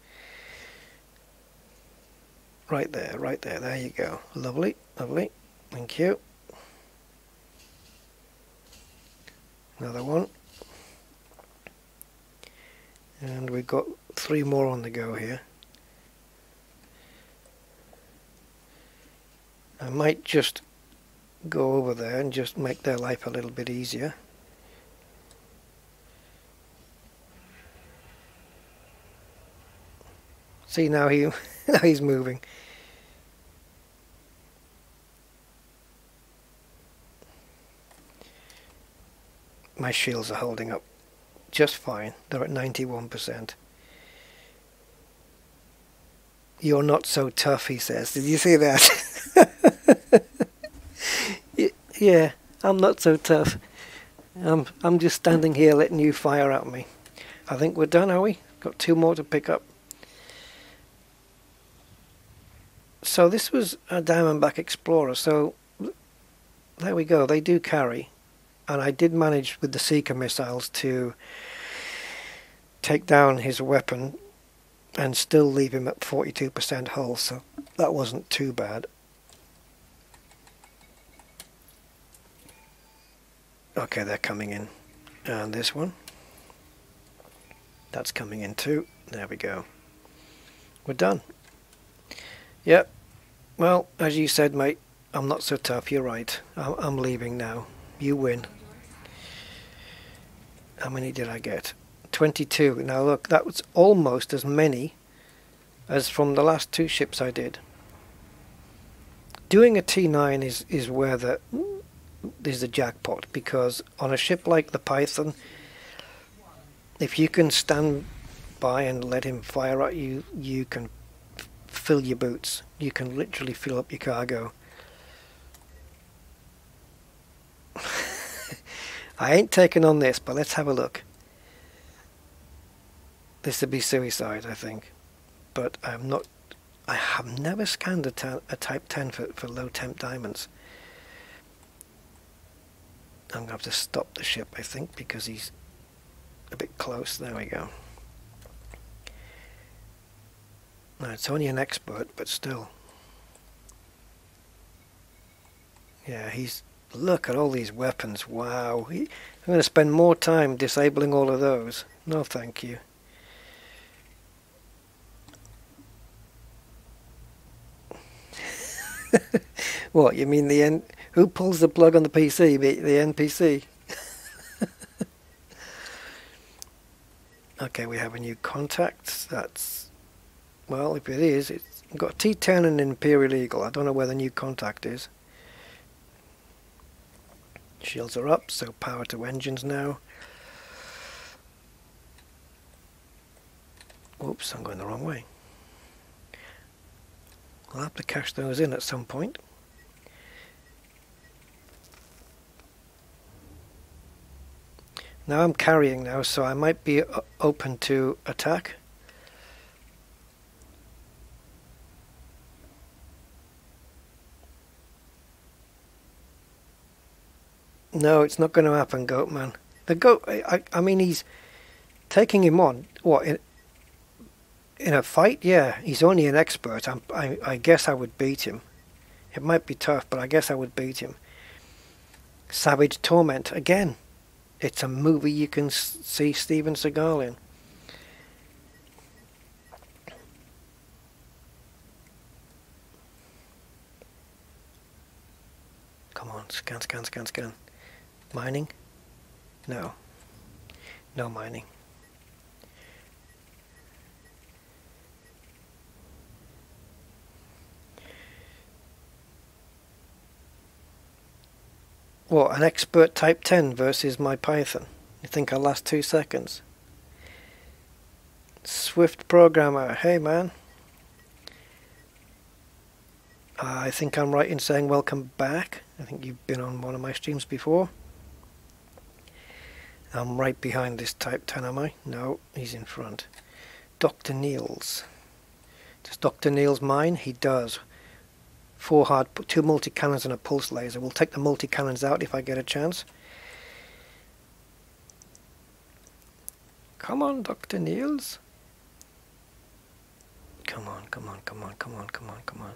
Right there, there you go. Lovely, lovely. Thank you. Another one. And we've got 3 more on the go here. I might just go over there and just make their life a little bit easier. See, now he's moving. My shields are holding up just fine. They're at 91%. You're not so tough, he says. Did you see that? Yeah, I'm not so tough. I'm just standing here letting you fire at me. I think we're done, are we? Got 2 more to pick up. So this was a Diamondback Explorer, so there we go, they do carry. And I did manage with the Seeker missiles to take down his weapon and still leave him at 42% hull, so that wasn't too bad. Okay, they're coming in. And this one, that's coming in too. There we go. We're done. Yep. Well, as you said, mate, I'm not so tough. You're right. I'm leaving now. You win. How many did I get? 22. Now look, that was almost as many as from the last 2 ships I did. Doing a T9 is where is the jackpot, because on a ship like the Python, if you can stand by and let him fire at you, you can fill your boots. You can literally fill up your cargo. I ain't taking on this, but let's have a look. This would be suicide, I think. But I have never scanned a Type 10 for low temp diamonds. I'm going to have to stop the ship, I think, because he's a bit close. There we go. No, it's only an expert, but still. Yeah, look at all these weapons. Wow. I'm going to spend more time disabling all of those. No, thank you. What, you mean who pulls the plug on the PC? The NPC? Okay, we have a new contact. That's, well, if it is, it's got T10 and Imperial Eagle. I don't know where the new contact is. Shields are up, so power to engines now. Oops, I'm going the wrong way. I'll have to cash those in at some point. Now I'm carrying now, so I might be open to attack. No, it's not going to happen, Goatman. The goat, I mean, he's taking him on. What, in a fight? Yeah, he's only an expert. I guess I would beat him. It might be tough, but I guess I would beat him. Savage Torment, again. It's a movie you can see Steven Seagal in. Come on, scan, scan, scan, scan. Mining? No. No mining. What, an expert Type 10 versus my Python? You think I'll last 2 seconds? Swift programmer, hey man. I think I'm right in saying welcome back. I think you've been on one of my streams before. I'm right behind this Type 10, am I? No, he's in front. Dr. Niels. Does Dr. Niels mine? He does. 4 hard, 2 multi-cannons and a pulse laser. We'll take the multi-cannons out if I get a chance. Come on, Dr. Niels. Come on, come on, come on, come on, come on, come on.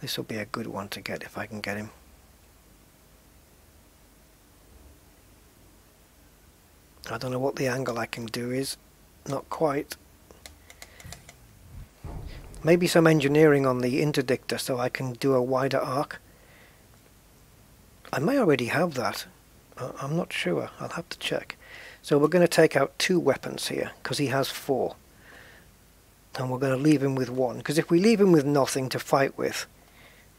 This will be a good one to get if I can get him. I don't know what the angle I can do is. Not quite. Maybe some engineering on the interdictor so I can do a wider arc. I may already have that. I'm not sure. I'll have to check. So we're going to take out 2 weapons here because he has 4. And we're going to leave him with 1. Because if we leave him with nothing to fight with,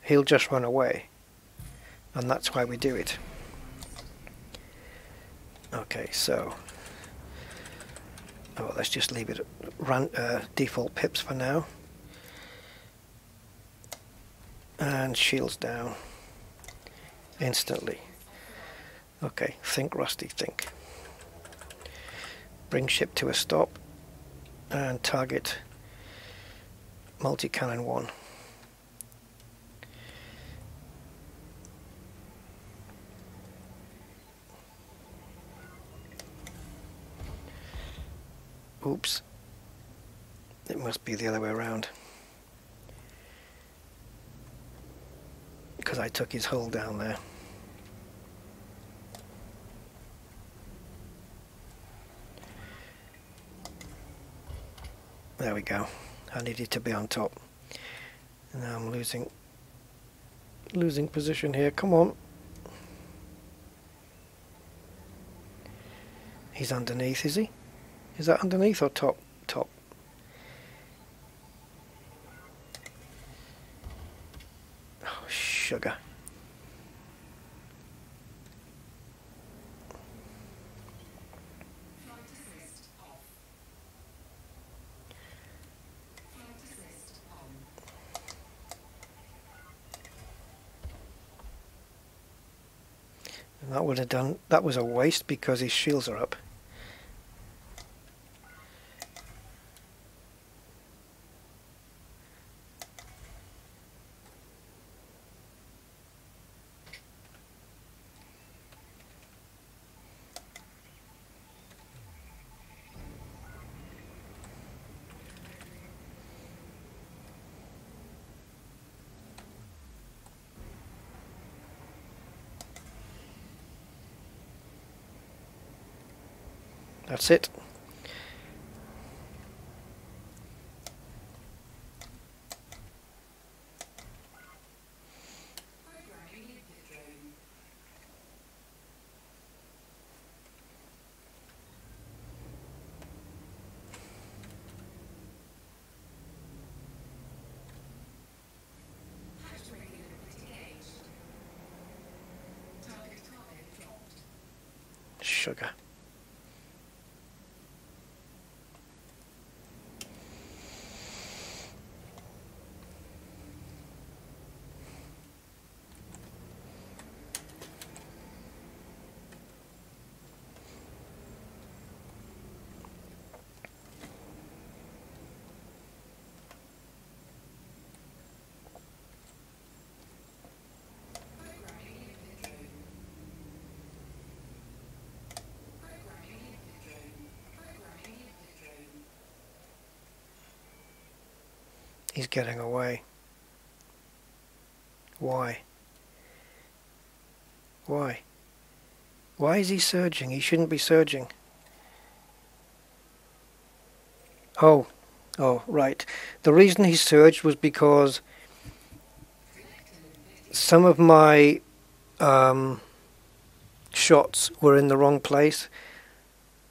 he'll just run away. And that's why we do it. Okay, so... oh, let's just leave it at default pips for now. And shields down instantly. Okay, think Rusty, think. Bring ship to a stop and target multi-cannon 1. Oops. It must be the other way around. Because I took his hull down there. There we go. I needed to be on top. Now I'm losing position here. Come on. He's underneath, is he? Is that underneath or top? Top. Oh, sugar. And that would have done, that was a waste because his shields are up. That's it. Sugar. He's getting away. Why? Why? Why is he surging? He shouldn't be surging. Oh, right. The reason he surged was because some of my shots were in the wrong place.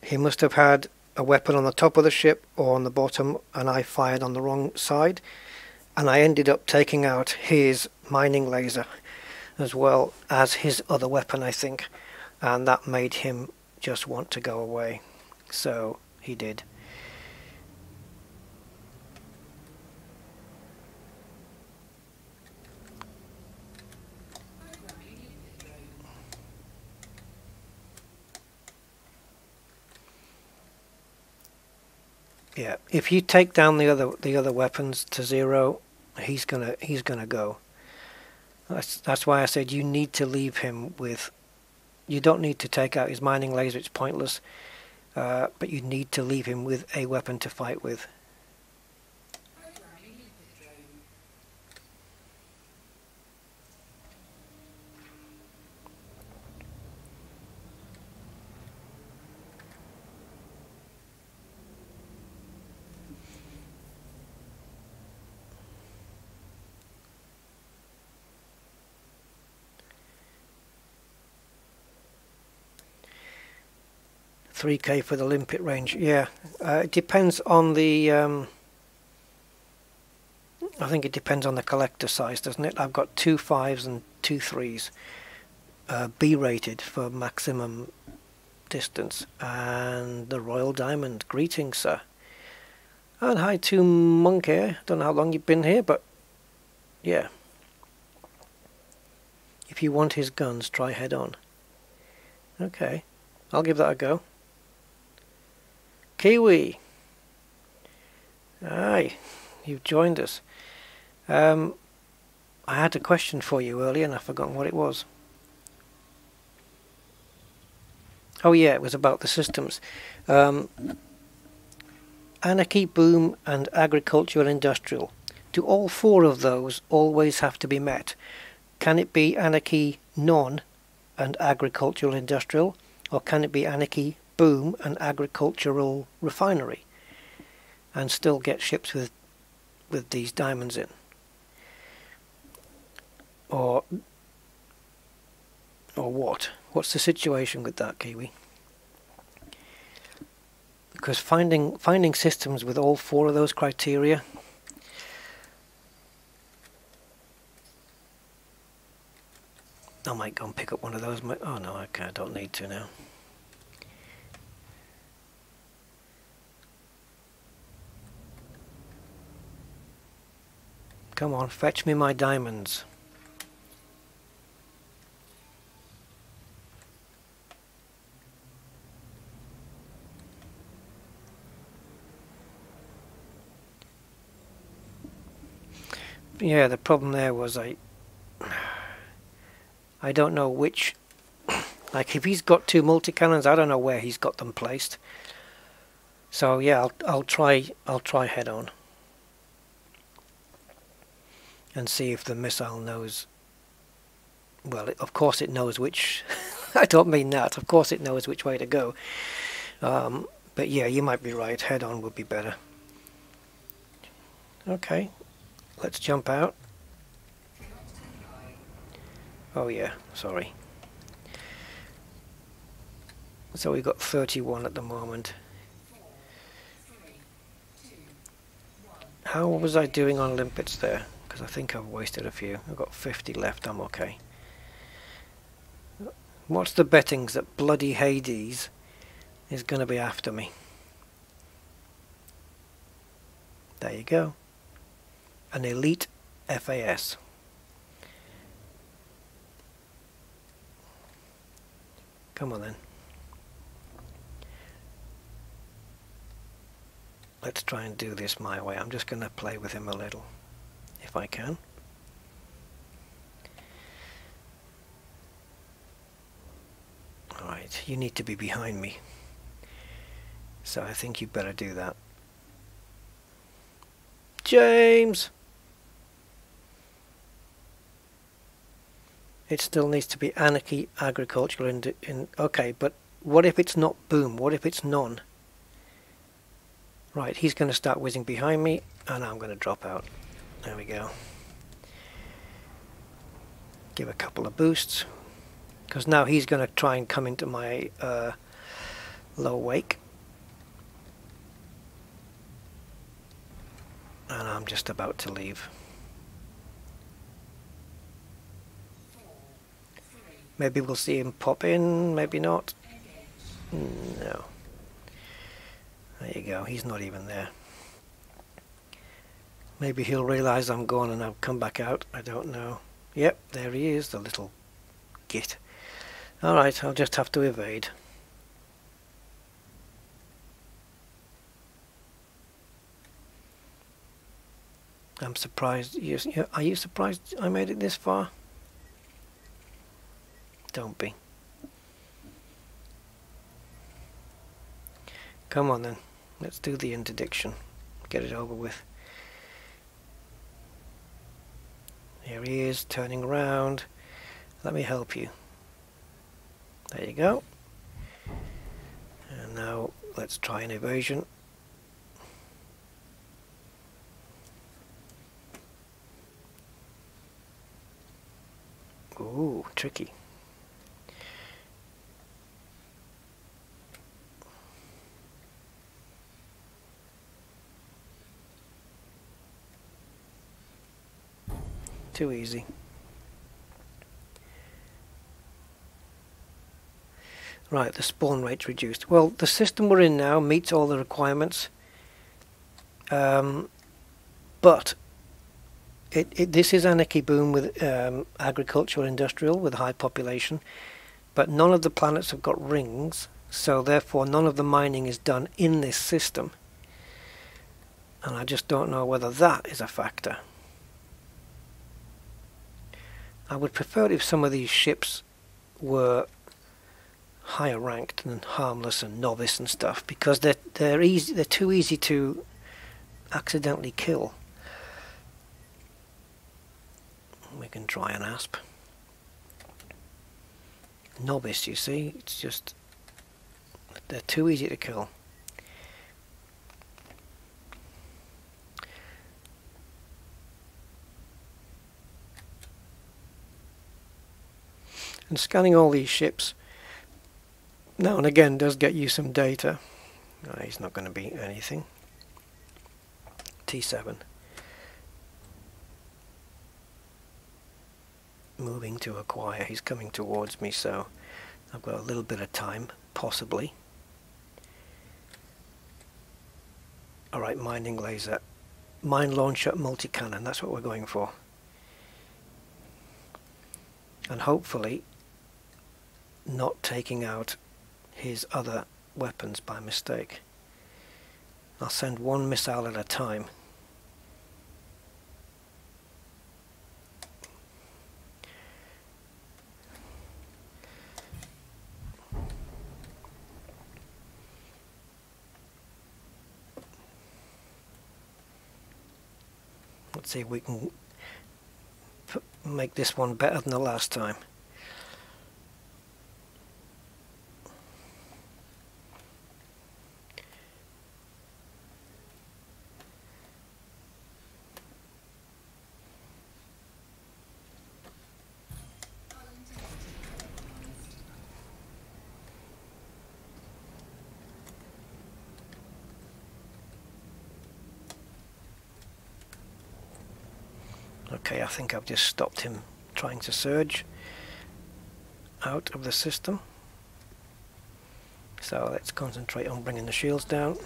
He must have had a weapon on the top of the ship or on the bottom, and I fired on the wrong side, and I ended up taking out his mining laser as well as his other weapon, I think, and that made him just want to go away. So he did. Yeah, if you take down the other weapons to 0, he's gonna go. That's why I said you need to leave him with. You don't need to take out his mining laser; it's pointless. But you need to leave him with a weapon to fight with. $3K for the limpet range. Yeah, it depends on the. I think it depends on the collector size, doesn't it? I've got 2 5s and 2 3s, B rated for maximum distance, and the Royal Diamond. Greetings, sir. And hi to Monkey. Don't know how long you've been here, but yeah. If you want his guns, try head on. Okay, I'll give that a go. Kiwi! Aye, you've joined us. I had a question for you earlier and I've forgotten what it was. Oh yeah, it was about the systems. Anarchy, boom and agricultural industrial. Do all four of those always have to be met? Can it be anarchy, non and agricultural industrial? Or can it be anarchy, boom and agricultural refinery? And still get ships with these diamonds in? Or what? What's the situation with that, Kiwi? Because finding systems with all four of those criteria, I might go and pick up one of those. Oh no, okay, I don't need to now. Come on, fetch me my diamonds. Yeah, the problem there was I don't know which, like if he's got two multi-cannons, I don't know where he's got them placed. So yeah, I'll try head on and see if the missile knows. Well, of course it knows which. I don't mean that. Of course it knows which way to go. But yeah, you might be right. Head on would be better. Okay, let's jump out. Oh yeah, sorry. So we've got 31 at the moment. How was I doing on limpets there? Because I think I've wasted a few. I've got 50 left, I'm okay. What's the bettings that bloody Hades is going to be after me? There you go. An elite FAS. Come on then. Let's try and do this my way. I'm just going to play with him a little, if I can. Alright, you need to be behind me. So I think you better do that. James! It still needs to be anarchy, agricultural, okay, but what if it's not boom? What if it's non? Right, he's going to start whizzing behind me, and I'm going to drop out. There we go. Give a couple of boosts, because now he's going to try and come into my low wake. And I'm just about to leave. Maybe we'll see him pop in, maybe not. No. There you go, he's not even there. Maybe he'll realise I'm gone and I'll come back out, I don't know. Yep, there he is, the little git. Alright, I'll just have to evade. I'm surprised. Are you surprised I made it this far? Don't be. Come on then, let's do the interdiction. Get it over with. Here he is, turning around. Let me help you. There you go. And now let's try an evasion. Ooh, tricky. Too easy. Right, the spawn rate's reduced. Well, the system we're in now meets all the requirements, but this is anarchy boom with agricultural industrial with high population. but none of the planets have got rings, so therefore none of the mining is done in this system. And I just don't know whether that is a factor. I would prefer it if some of these ships were higher ranked than harmless and novice and stuff, because they're too easy to accidentally kill. We can try an asp. Novice, you see, it's just they're too easy to kill. And scanning all these ships now and again does get you some data. He's not going to be anything. T7. Moving to acquire. He's coming towards me, so I've got a little bit of time, possibly. Alright, mining laser. Mine launcher multi-cannon, that's what we're going for. And hopefully not taking out his other weapons by mistake. I'll send one missile at a time. Let's see if we can make this one better than the last time. Okay, I think I've just stopped him trying to surge out of the system. So let's concentrate on bringing the shields down.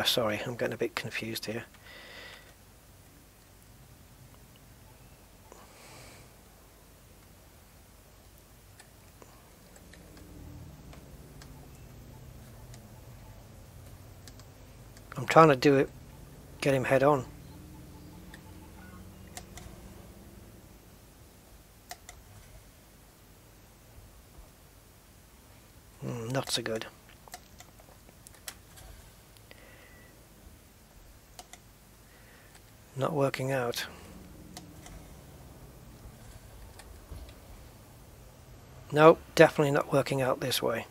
Sorry, I'm getting a bit confused here. I'm trying to do it, get him head on. Not so good. Not working out. No, definitely not working out this way.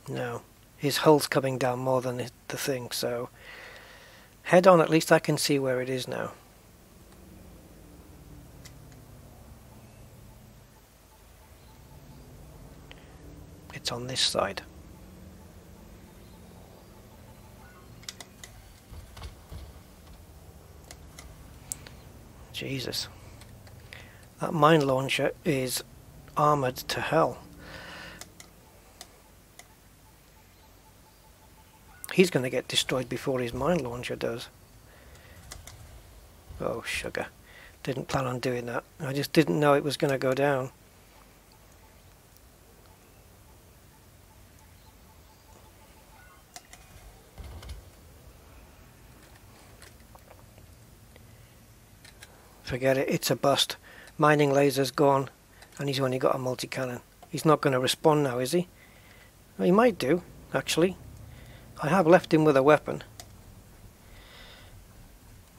No, his hull's coming down more than the thing, so head on, at least I can see where it is now. It's on this side. Jesus. That mine launcher is armoured to hell. He's going to get destroyed before his mine launcher does. Oh, sugar. Didn't plan on doing that. I just didn't know it was going to go down. Forget it, it's a bust. Mining laser's gone, and he's only got a multi-cannon. He's not going to respond now, is he? Well, he might do, actually. I have left him with a weapon.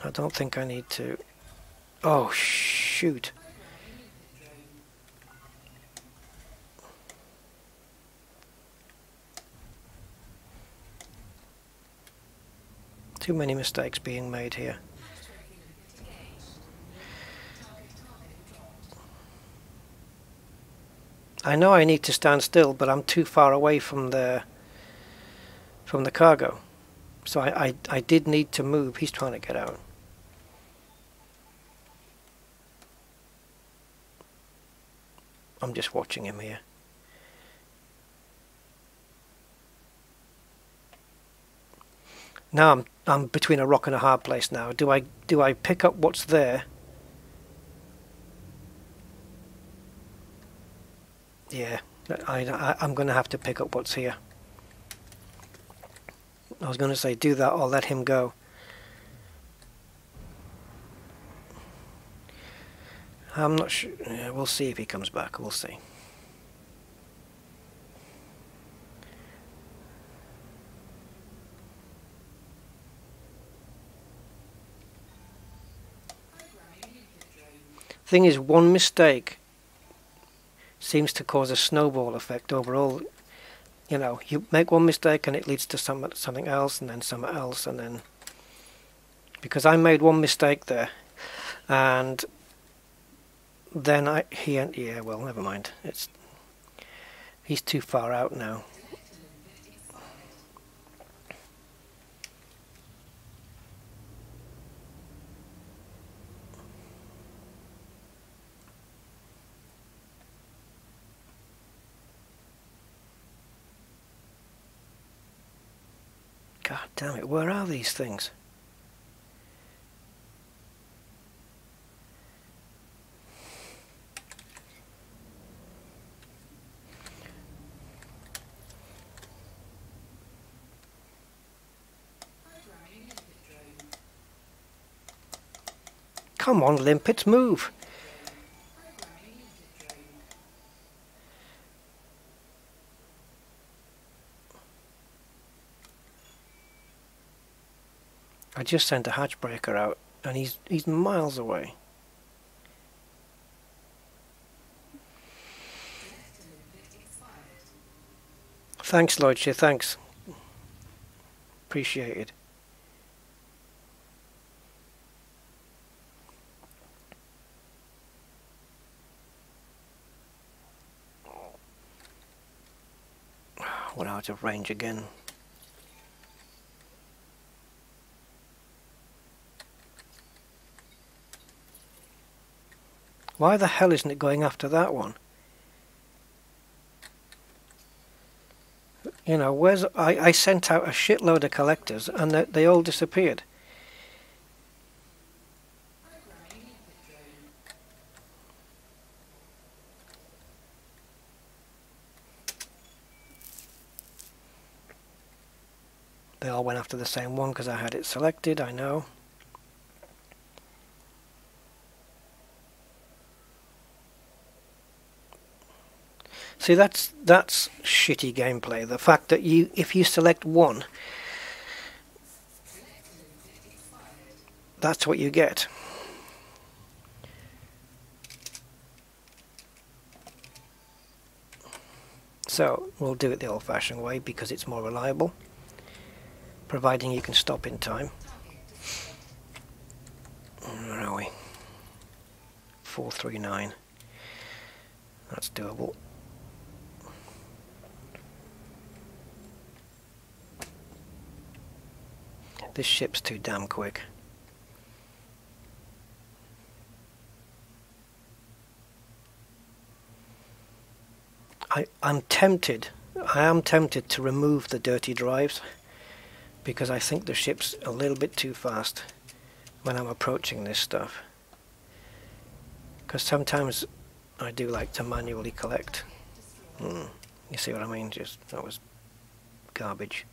I don't think I need to... Oh, shoot. Too many mistakes being made here. I know I need to stand still, but I'm too far away from the cargo. So I did need to move. He's trying to get out. I'm just watching him here. Now I'm between a rock and a hard place now. Do I pick up what's there? Yeah, I'm going to have to pick up what's here. I was going to say do that or let him go. I'm not sure. Yeah, we'll see if he comes back. We'll see. Thing is, one mistake seems to cause a snowball effect overall. You know, you make one mistake and it leads to something else, and then something else, and then... Because I made one mistake there, and then yeah, well, never mind. He's too far out now. God damn it, where are these things? Come on, limpets, move! I just sent a hatch breaker out, and he's miles away. Thanks, Lloydshire, thanks. Appreciated. We're out of range again. Why the hell isn't it going after that one? You know, I sent out a shitload of collectors and they all disappeared. They all went after the same one because I had it selected, I know. See, that's shitty gameplay. The fact that if you select one, that's what you get. So we'll do it the old-fashioned way because it's more reliable, providing you can stop in time. Where are we? 439. That's doable. This ship's too damn quick. I am tempted to remove the dirty drives because I think the ship's a little bit too fast when I'm approaching this stuff. Because sometimes I do like to manually collect. You see what I mean? That was garbage.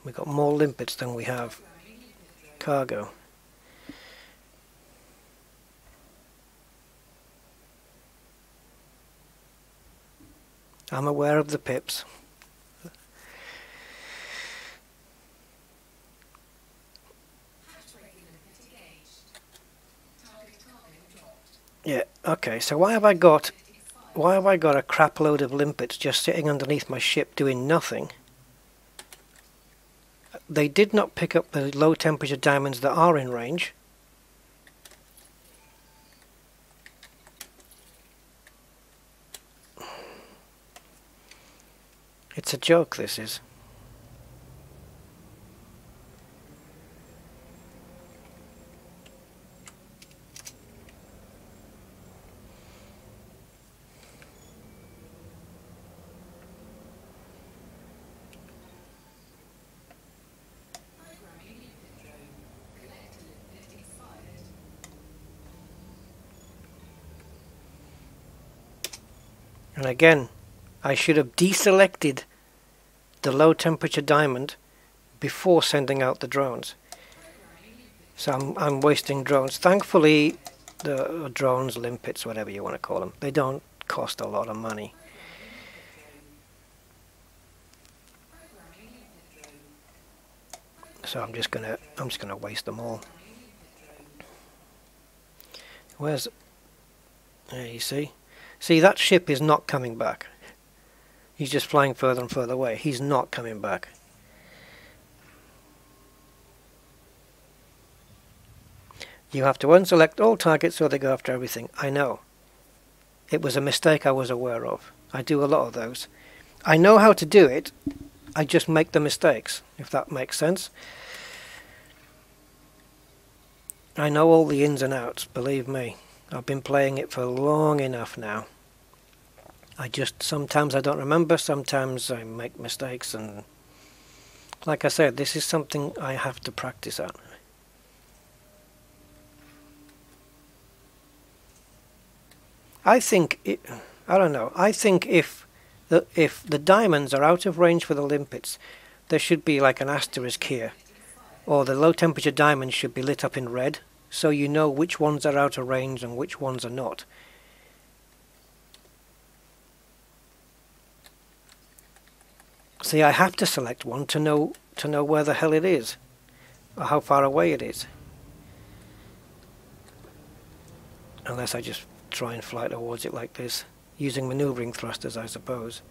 We've got more limpets than we have cargo. I'm aware of the pips. Yeah, okay, so why have I got a crap load of limpets just sitting underneath my ship doing nothing? They did not pick up the low temperature diamonds that are in range. It's a joke, this is. And again, I should have deselected the low temperature diamond before sending out the drones. So I'm wasting drones. Thankfully, the drones, limpets, whatever you want to call them, they don't cost a lot of money. So I'm just gonna waste them all. Where's... There you see. See, that ship is not coming back. He's just flying further and further away. He's not coming back. You have to unselect all targets so they go after everything. I know. It was a mistake I was aware of. I do a lot of those. I know how to do it. I just make the mistakes, if that makes sense. I know all the ins and outs, believe me. I've been playing it for long enough now. Sometimes I don't remember, sometimes I make mistakes, and like I said, this is something I have to practice at. I think if the diamonds are out of range for the limpets, there should be like an asterisk here, or the low temperature diamonds should be lit up in red, so you know which ones are out of range and which ones are not. See, I have to select one to know where the hell it is, or how far away it is. Unless I just try and fly towards it like this, using maneuvering thrusters, I suppose.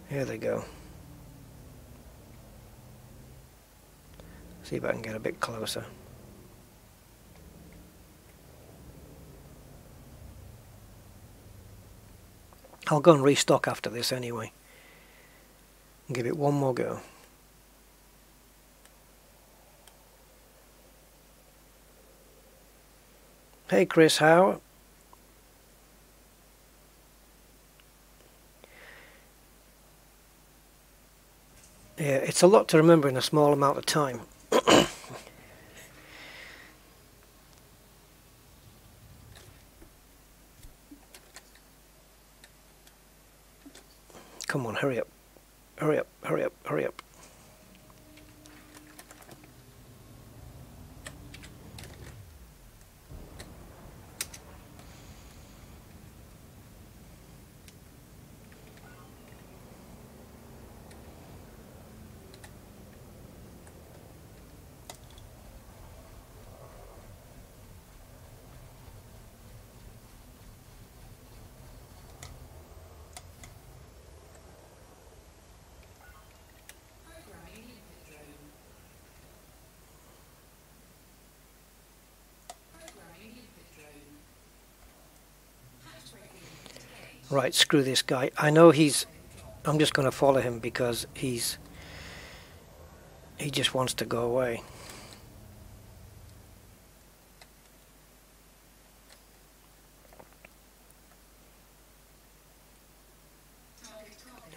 Here they go. See if I can get a bit closer. I'll go and restock after this anyway. And give it one more go. Hey Chris, how? Yeah, it's a lot to remember in a small amount of time. Come on, hurry up. Hurry up, hurry up, hurry up. Right, screw this guy. I know I'm just going to follow him because he just wants to go away.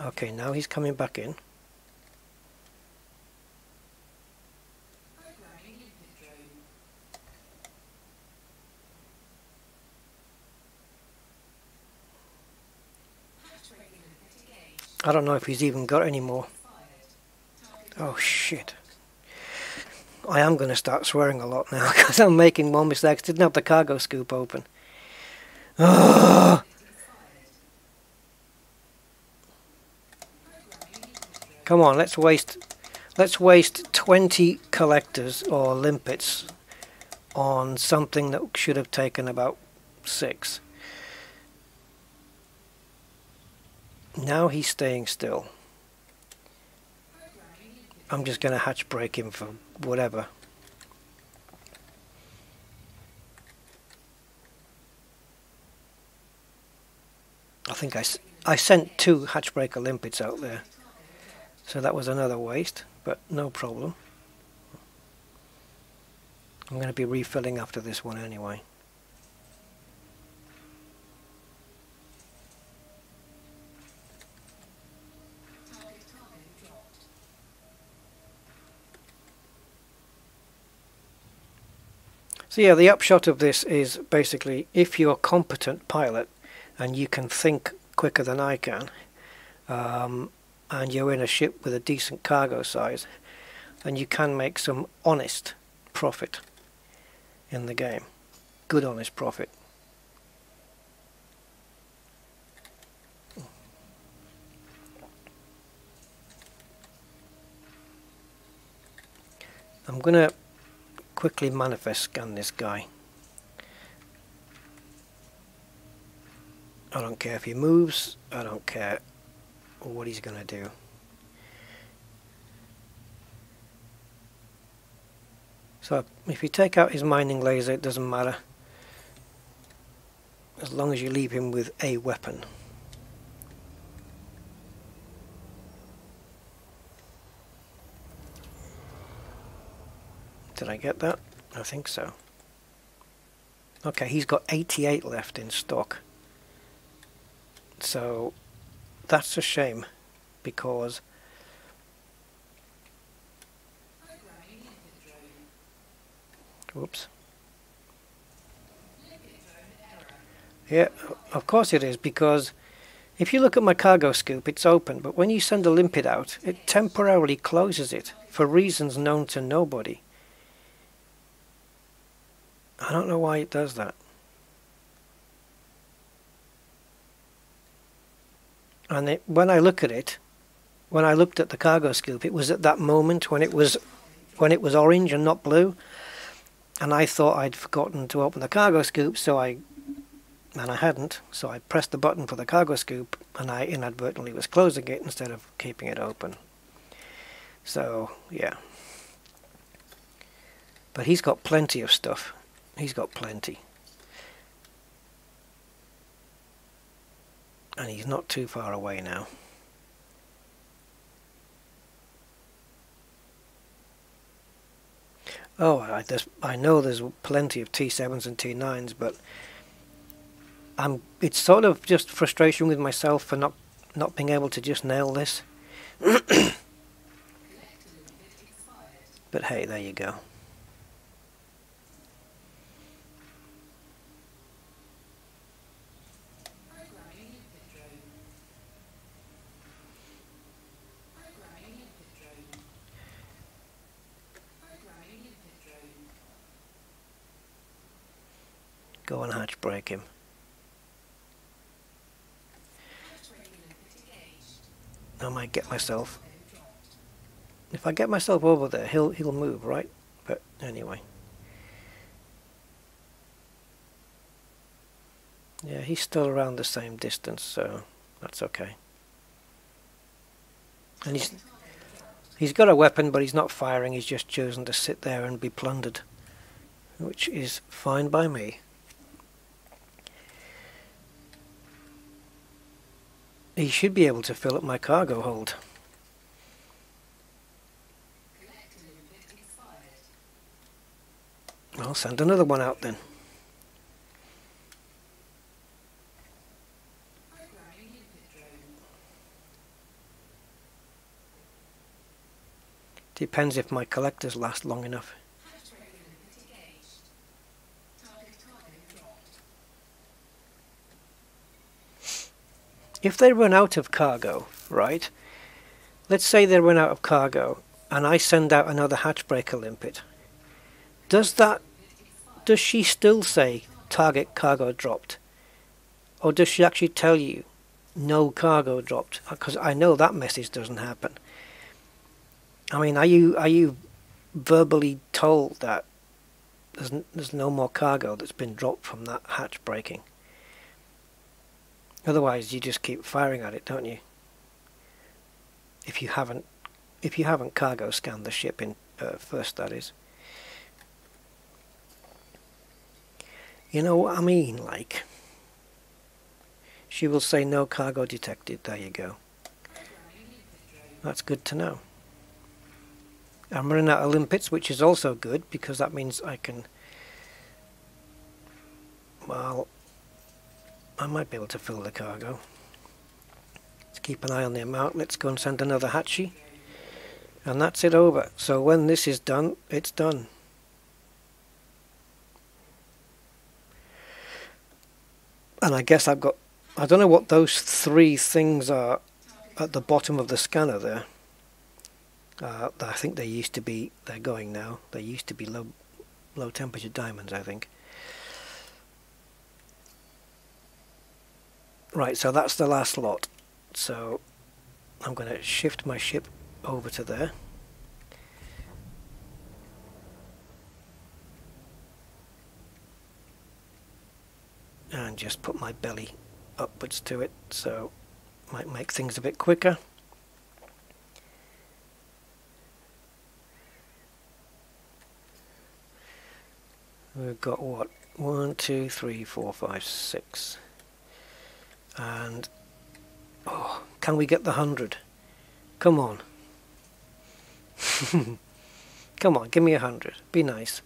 Okay, now he's coming back in. I don't know if he's even got any more. Oh shit. I am going to start swearing a lot now because I'm making more mistakes. Didn't have the cargo scoop open. Oh! Come on, let's waste 20 collectors or limpets on something that should have taken about 6. Now he's staying still. I'm just going to hatch break him for whatever. I think I sent 2 hatch breaker limpets out there. So that was another waste, but no problem. I'm going to be refilling after this one anyway. So yeah, the upshot of this is basically if you're a competent pilot and you can think quicker than I can, and you're in a ship with a decent cargo size, then you can make some honest profit in the game. Good honest profit. I'm going to quickly manifest scan this guy. I don't care if he moves, I don't care what he's going to do. So if you take out his mining laser, it doesn't matter, as long as you leave him with a weapon. Did I get that? I think so. Okay, he's got 88 left in stock. So that's a shame, because whoops. Yeah, of course it is, because if you look at my cargo scoop, it's open, but when you send a limpet out, it temporarily closes it for reasons known to nobody. I don't know why it does that. And when I look at it, when I looked at the cargo scoop, it was at that moment when it was orange and not blue, and I thought I'd forgotten to open the cargo scoop, and I hadn't, so I pressed the button for the cargo scoop, and I inadvertently was closing it instead of keeping it open. So yeah, but he's got plenty of stuff. He's got plenty. And he's not too far away now. Oh, I know there's plenty of T7s and T9s, but it's sort of just frustration with myself for not being able to just nail this. But hey, there you go. Go and hatch break him. I might get myself. If I get myself over there, he'll move, right? But anyway. Yeah, he's still around the same distance, so that's okay. And he's got a weapon, but he's not firing. He's just chosen to sit there and be plundered, which is fine by me. He should be able to fill up my cargo hold. I'll send another one out then. Depends if my collectors last long enough. If they run out of cargo, right? Let's say they run out of cargo and I send out another hatch breaker limpet, does she still say target cargo dropped, or does she actually tell you no cargo dropped? Because I know that message doesn't happen. I mean, are you verbally told that there's no more cargo that's been dropped from that hatch breaking? Otherwise, you just keep firing at it, don't you? If you haven't cargo scanned the ship in first, that is. You know what I mean? Like, she will say no cargo detected. There you go. That's good to know. I'm running out of limpets, which is also good because that means I can. Well, I might be able to fill the cargo. Let's keep an eye on the amount. Let's go and send another hatchie. And that's it over. So when this is done, it's done. And I guess I've got, I don't know what those three things are at the bottom of the scanner there. I think they used to be, they're going now. They used to be low temperature diamonds, I think. Right, so that's the last lot. So I'm going to shift my ship over to there. And just put my belly upwards to it, so might make things a bit quicker. We've got what? 1, 2, 3, 4, 5, 6. And oh, can we get the 100? Come on. Come on, give me 100. Be nice.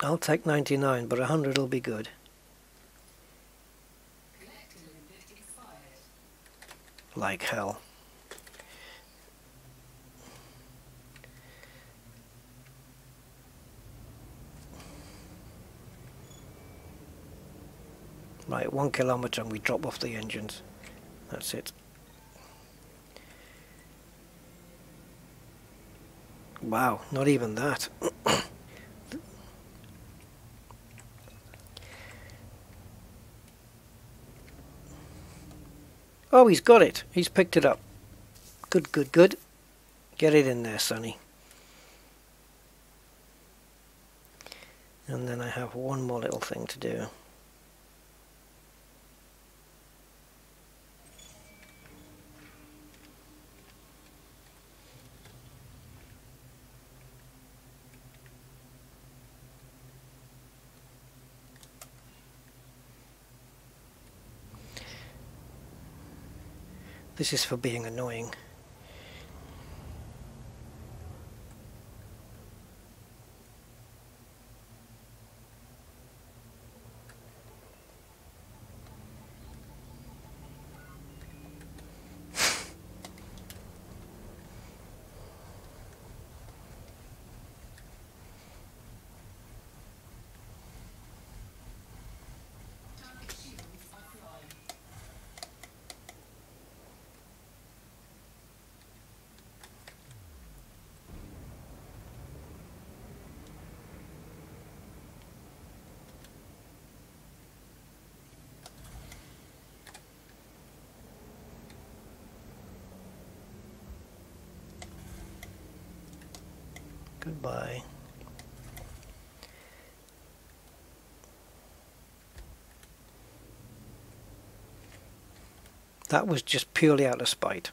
I'll take 99, but 100 will be good. Like hell. Right, 1 kilometre and we drop off the engines. That's it. Wow, not even that. Oh, he's got it. He's picked it up. Good, good, good. Get it in there, Sonny. And then I have one more little thing to do. This is for being annoying. Goodbye. That was just purely out of spite.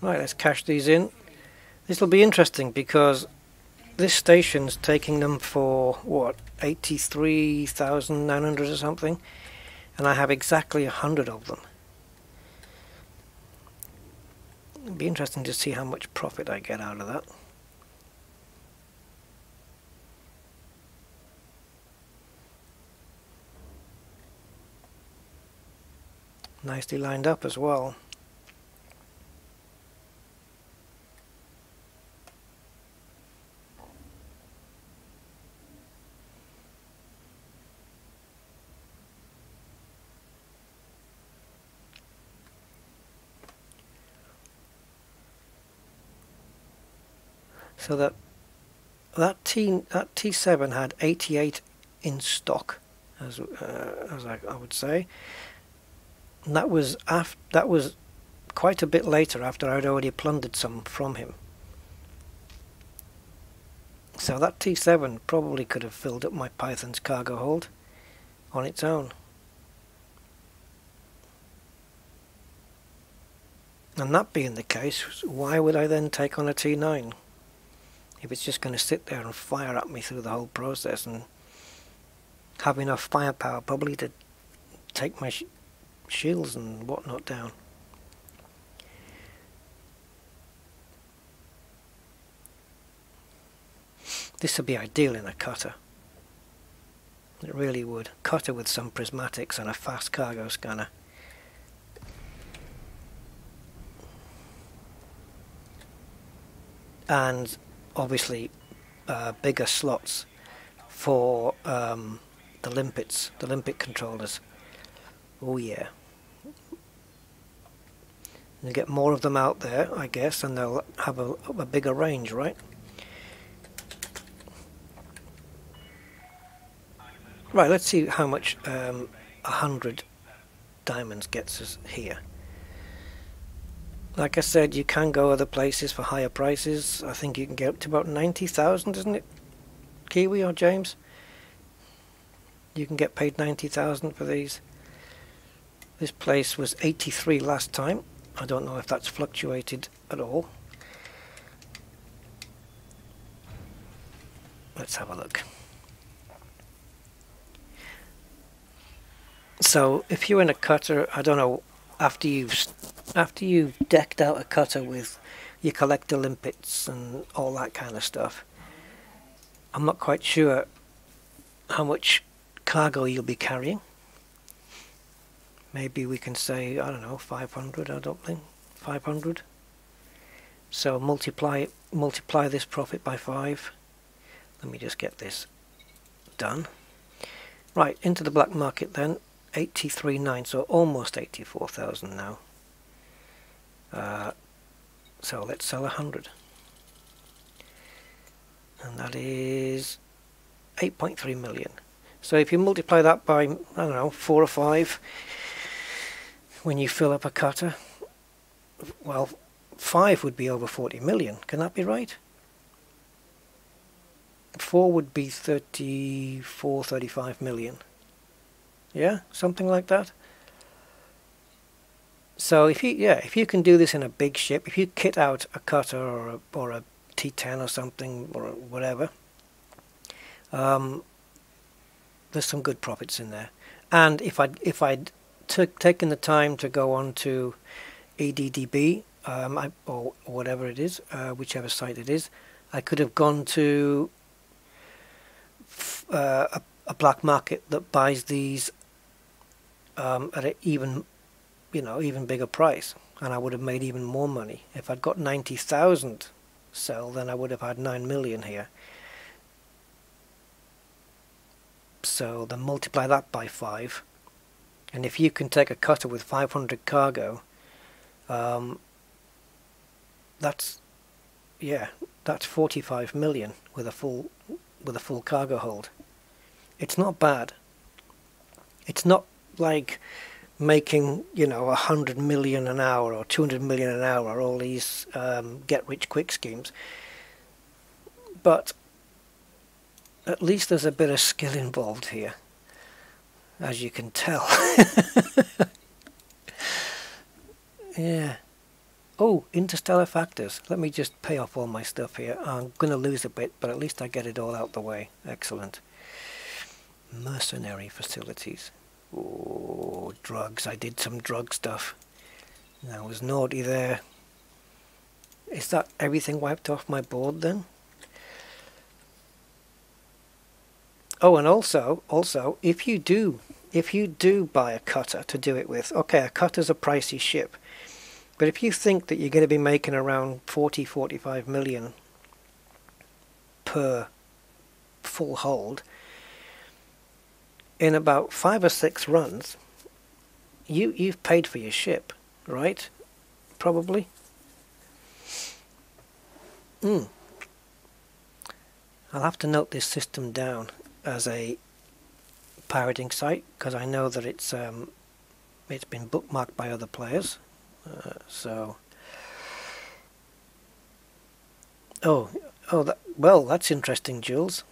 Right, let's cash these in. This will be interesting because this station's taking them for, what, 83,900 or something? And I have exactly 100 of them. It'll be interesting to see how much profit I get out of that. Nicely lined up as well. So that T7 had 88 in stock, as I would say. And that was quite a bit later, after I'd already plundered some from him. So that T7 probably could have filled up my Python's cargo hold on its own. And that being the case, why would I then take on a T9? If it's just going to sit there and fire at me through the whole process and have enough firepower probably to take my shields and whatnot down. This would be ideal in a cutter. It really would. Cutter with some prismatics and a fast cargo scanner. And obviously bigger slots for the limpets, the limpet controllers. Oh yeah. You get more of them out there, I guess, and they'll have a bigger range, right? Right, let's see how much 100 diamonds gets us here. Like I said, you can go other places for higher prices. I think you can get up to about 90,000, isn't it? Kiwi or James? You can get paid 90,000 for these. This place was 83 last time. I don't know if that's fluctuated at all. Let's have a look. So if you're in a cutter, I don't know, after you've decked out a cutter with your collector limpets and all that kind of stuff, I'm not quite sure how much cargo you'll be carrying. Maybe we can say, I don't know, 500, I don't think, 500. So multiply this profit by 5. Let me just get this done. Right, into the black market then. 83.9, so almost 84,000 now. So let's sell 100. And that is 8.3 million. So if you multiply that by, I don't know, 4 or 5, when you fill up a cutter, well, 5 would be over 40 million. Can that be right? 4 would be 34, 35 million. Yeah, something like that. So if you can do this in a big ship, if you kit out a cutter or a T10 or something or whatever, there's some good profits in there. And if I'd taken the time to go on to EDDB or whatever it is, whichever site it is, I could have gone to a black market that buys these at an even bigger price, and I would have made even more money. If I'd got 90,000 sell, then I would have had 9 million here. So then multiply that by 5, and if you can take a cutter with 500 cargo, that's 45 million with a full cargo hold. It's not bad. It's not like making 100 million an hour or 200 million an hour, all these get rich quick schemes, but at least there's a bit of skill involved here, as you can tell. Yeah. Oh, interstellar factors. Let me just pay off all my stuff here. I'm going to lose a bit, but at least I get it all out the way. Excellent. Mercenary facilities. Oh, drugs. I did some drug stuff. I was naughty there. Is that everything wiped off my board then? Oh, and also, if you do buy a cutter to do it with, okay, a cutter's a pricey ship, but if you think that you're going to be making around 40-45 million per full hold, in about 5 or 6 runs, you've paid for your ship, right? Probably. I'll have to note this system down as a pirating site, because I know that it's been bookmarked by other players. Well, that's interesting, Jules.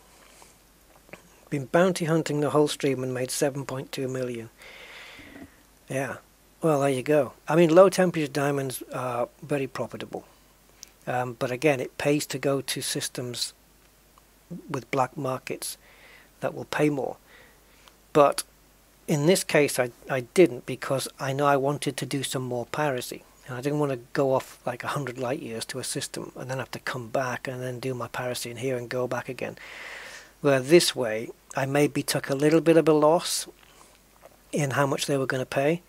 Been bounty hunting the whole stream and made 7.2 million. Yeah, well, there you go. I mean, low temperature diamonds are very profitable, but again, it pays to go to systems with black markets that will pay more. But in this case, I didn't, because I know I wanted to do some more piracy, and I didn't want to go off like 100 light years to a system and then have to come back and then do my piracy in here and go back again. Where this way, I maybe took a little bit of a loss in how much they were going to pay,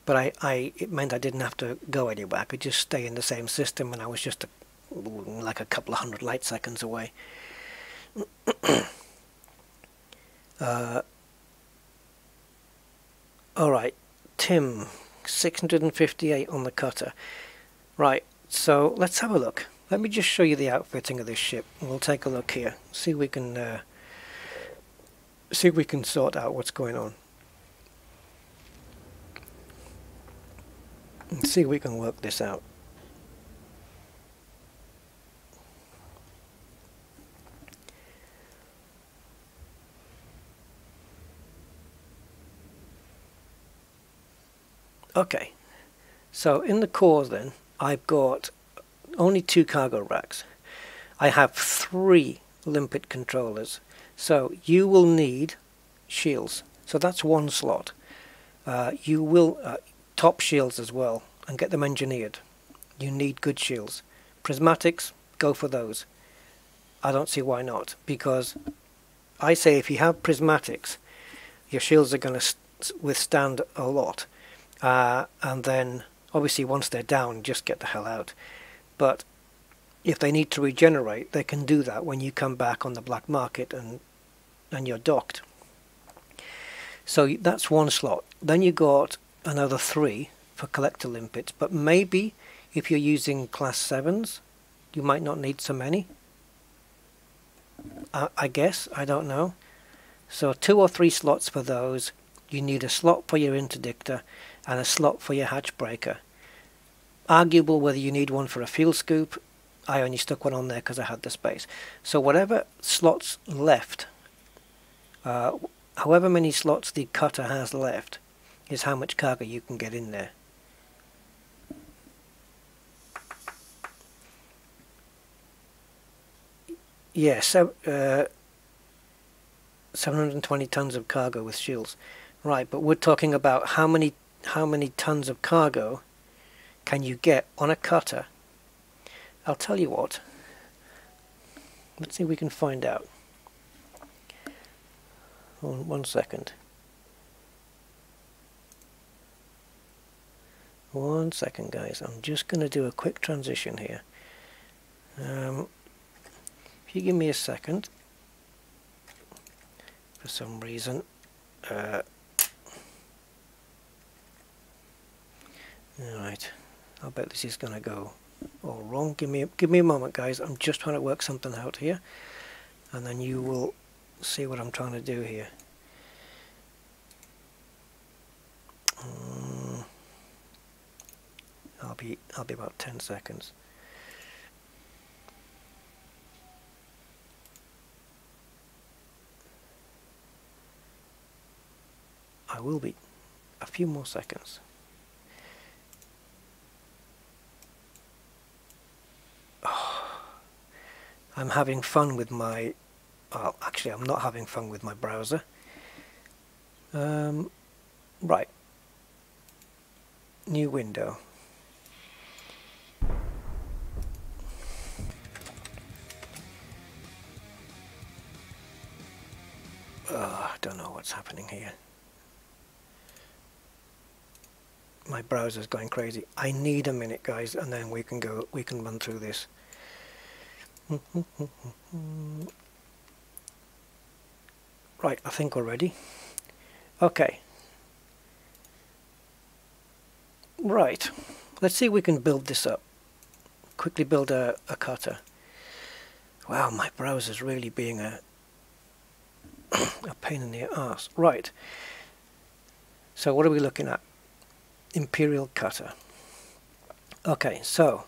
but it meant I didn't have to go anywhere. I could just stay in the same system, and I was just like a couple of hundred light seconds away. Alright, Tim, 658 on the cutter. Right, so let's have a look. Let me just show you the outfitting of this ship. We'll take a look here. See if we can sort out what's going on. And see if we can work this out. Okay, so in the core then, I've got only 2 cargo racks. I have 3 limpet controllers, so you will need shields. So that's 1 slot. You will top shields as well, and get them engineered. You need good shields. Prismatics, go for those. I don't see why not, because I say if you have prismatics, your shields are going to withstand a lot. And then obviously once they're down, just get the hell out. But if they need to regenerate, they can do that when you come back on the black market and you're docked. So that's 1 slot. Then you got another 3 for collector limpets, but maybe if you're using class 7s, you might not need so many. I guess, I don't know. So 2 or 3 slots for those. You need a slot for your interdictor and a slot for your hatch breaker. Arguable whether you need one for a fuel scoop. I only stuck one on there because I had the space. So whatever slots left, however many slots the cutter has left, is how much cargo you can get in there. Yeah, so 720 tons of cargo with shields. Right, but we're talking about how many tons of cargo can you get on a cutter. I'll tell you what. Let's see if we can find out. One second. 1 second, guys. I'm just going to do a quick transition here. If you give me a second, for some reason, alright, I bet this is going to go all wrong. Give me a moment, guys. I'm just trying to work something out here, and then you will see what I'm trying to do here. I'll be about 10 seconds. I will be a few more seconds. Oh, I'm having fun with my... Well, actually, I'm not having fun with my browser. Right. New window. I don't know what's happening here. My browser's going crazy. I need a minute, guys, and then we can run through this. Right, I think we're ready. Okay. Right, let's see if we can build this up. Quickly build a cutter. Wow, my browser's really being a pain in the arse. Right. So what are we looking at? Imperial cutter. Okay, so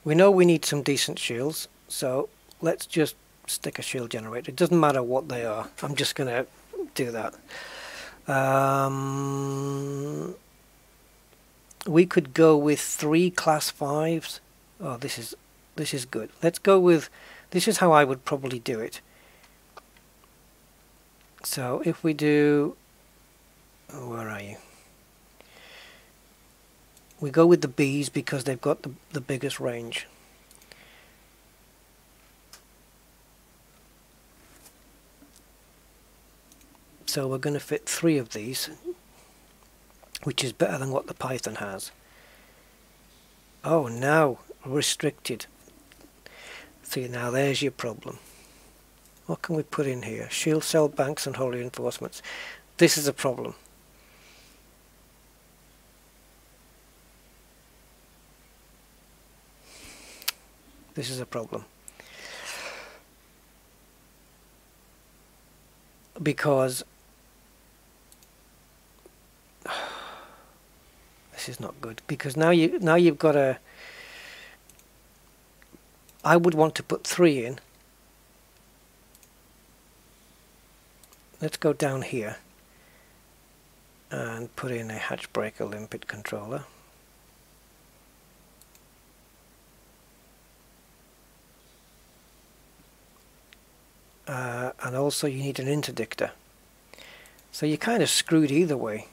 we know we need some decent shields, so let's just stick a shield generator. It doesn't matter what they are. I'm just going to do that. We could go with 3 class 5s. Oh, this is good. Let's go with, this is how I would probably do it. So if we do, oh, where are you? We go with the Bs because they've got the biggest range. So we're going to fit 3 of these, which is better than what the Python has. Oh, now restricted. See, now there's your problem. What can we put in here? Shield cell banks and hull reinforcements. This is a problem. This is a problem. Because this is not good. Because now you've got a, I would want to put 3 in. Let's go down here and put in a hatch breaker limpet controller. And also you need an interdictor. So you're kind of screwed either way.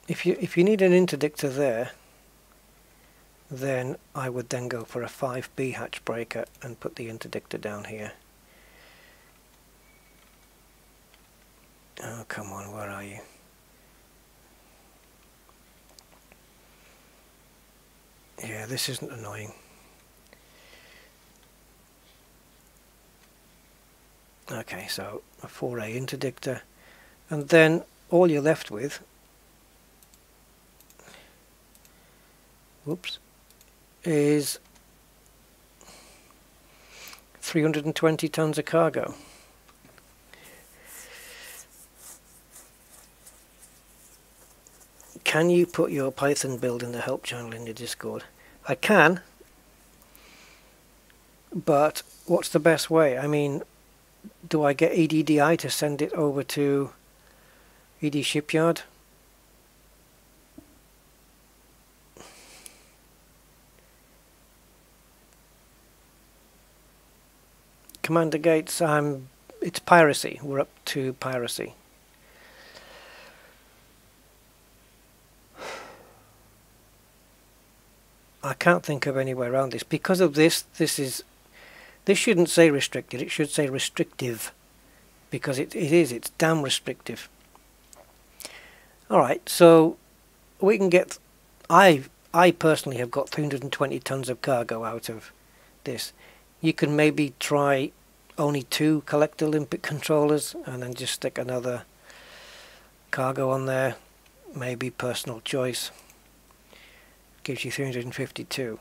If you need an interdictor there, then I would then go for a 5B hatch breaker and put the interdictor down here. Oh, come on, where are you? Yeah, this isn't annoying. Okay, so a 4A interdictor, and then all you're left with, whoops, is 320 tons of cargo. Can you put your Python build in the help channel in your Discord? I can, but what's the best way? I mean, do I get EDDI to send it over to ED Shipyard? Commander Gates, it's piracy. We're up to piracy. I can't think of any way around this. Because of this, this shouldn't say restricted, it should say restrictive, because it's damn restrictive. Alright, so we can get, I personally have got 320 tons of cargo out of this. You can maybe try only 2 collector limpet controllers and then just stick another cargo on there, maybe personal choice. Gives you 352.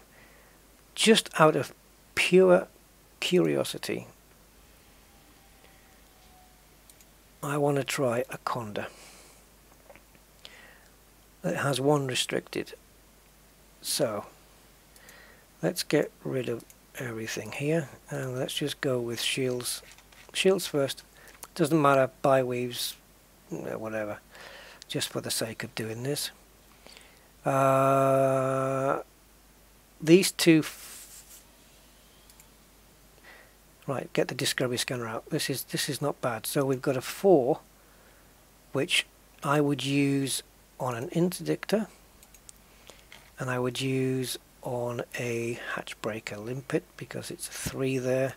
Just out of pure curiosity, I want to try a Conda. It has 1 restricted. So let's get rid of everything here and let's just go with shields. Shields first. Doesn't matter, bi-weaves, whatever. Just for the sake of doing this. These 2 right, get the Discovery scanner out. This is not bad. So we've got a 4 which I would use on an interdictor and I would use on a hatch breaker limpet because it's a 3 there.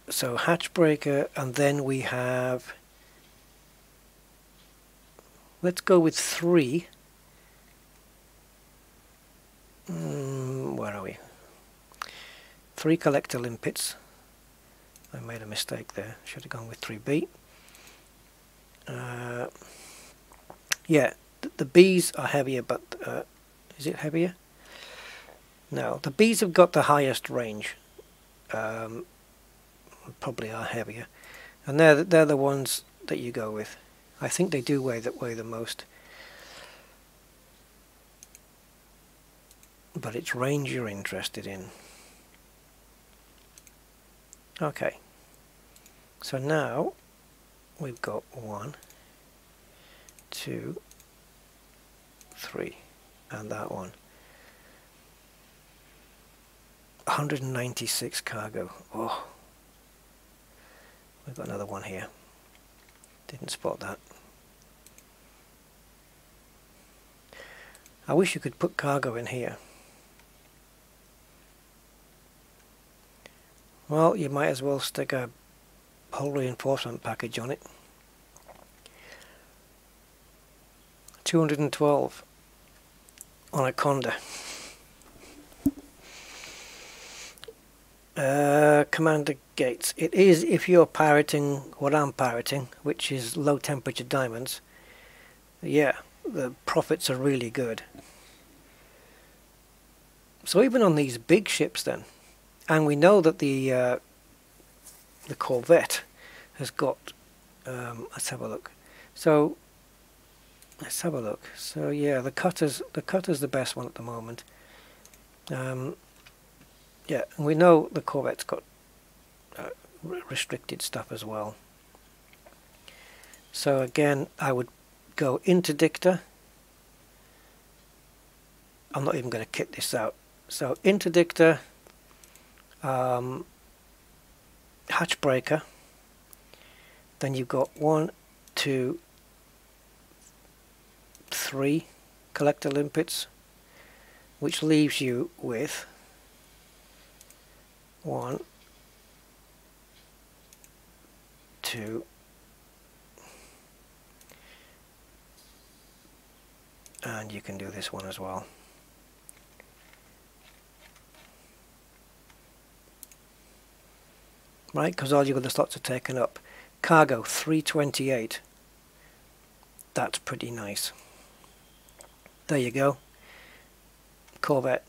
So hatch breaker, and then we have, let's go with 3. Where are we? 3 collector limpets. I made a mistake there. Should have gone with 3B. Yeah, the Bs are heavier, but is it heavier? No, the Bs have got the highest range. Probably are heavier, and they're the ones that you go with. I think they do weigh the most, but it's range you're interested in. Okay, so now we've got 1, 2, 3, and that one. 196 cargo. Oh, we've got another one here. Didn't spot that. I wish you could put cargo in here. Well, you might as well stick a hull reinforcement package on it. 212 on a Conda. Commander Gates. It is if you're pirating what I'm pirating, which is low temperature diamonds. Yeah, the profits are really good. So even on these big ships then, and we know that the Corvette has got, let's have a look. So let's have a look. So yeah, the cutter's the best one at the moment. Yeah, and we know the Corvette's got restricted stuff as well. So again, I would go interdictor. I'm not even going to kit this out. So interdictor, hatch breaker. Then you've got 1, 2, 3 collector limpets, which leaves you with 1, 2, and you can do this one as well. Right, because all your other slots are taken up. Cargo 328. That's pretty nice. There you go. Corvette.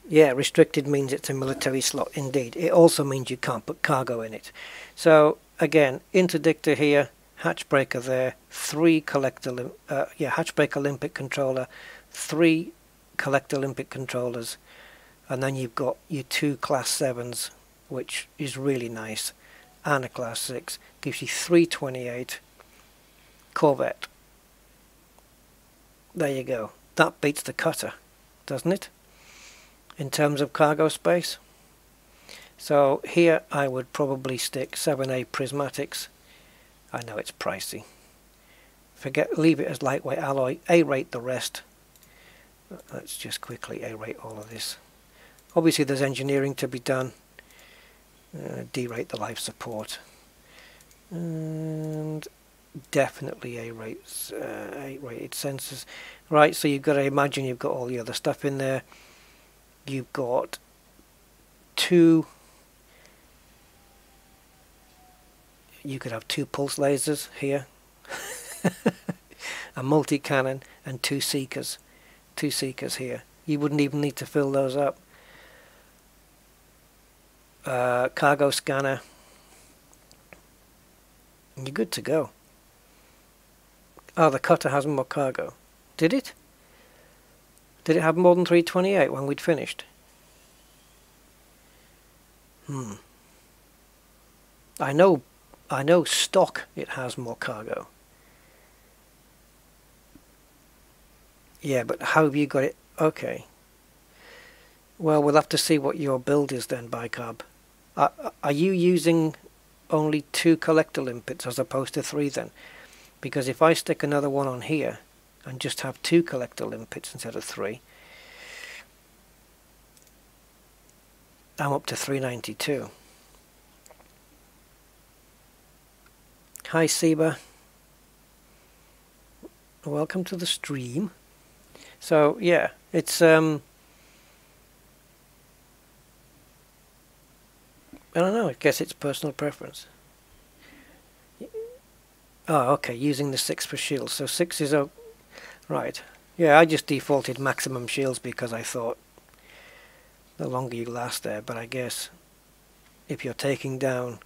Yeah, restricted means it's a military slot indeed. It also means you can't put cargo in it. So again, interdictor here, hatch breaker there, 3 collector hatch breaker limpet controller, 3 collector limpet controllers, and then you've got your 2 class 7s, which is really nice, and a class 6. Gives you 328 Corvette. There you go. That beats the cutter, doesn't it? In terms of cargo space. So here I would probably stick 7A prismatics. I know it's pricey. Leave it as lightweight alloy. A-rate the rest. Let's just quickly A-rate all of this. Obviously there's engineering to be done. D-rate the life support. And definitely A-rated sensors. Right, so you've got to imagine you've got all the other stuff in there. You've got 2, you could have 2 pulse lasers here, a multi-cannon and 2 seekers. 2 seekers here. You wouldn't even need to fill those up. Cargo scanner. You're good to go. Oh, the cutter has more cargo. Did it? Did it have more than 328 when we'd finished? I know stock it has more cargo. Yeah, but how have you got it? Okay. Well, we'll have to see what your build is then, Bicarb. Are you using only 2 collector limpets as opposed to 3 then? Because if I stick another one on here and just have 2 collector limpets instead of 3, I'm up to 392. Hi Seba, welcome to the stream. So yeah, it's I don't know, I guess it's personal preference. Oh, okay, using the 6 for shields. So 6 is a... Right. Yeah, I just defaulted maximum shields because I thought the longer you last there, but I guess if you're taking down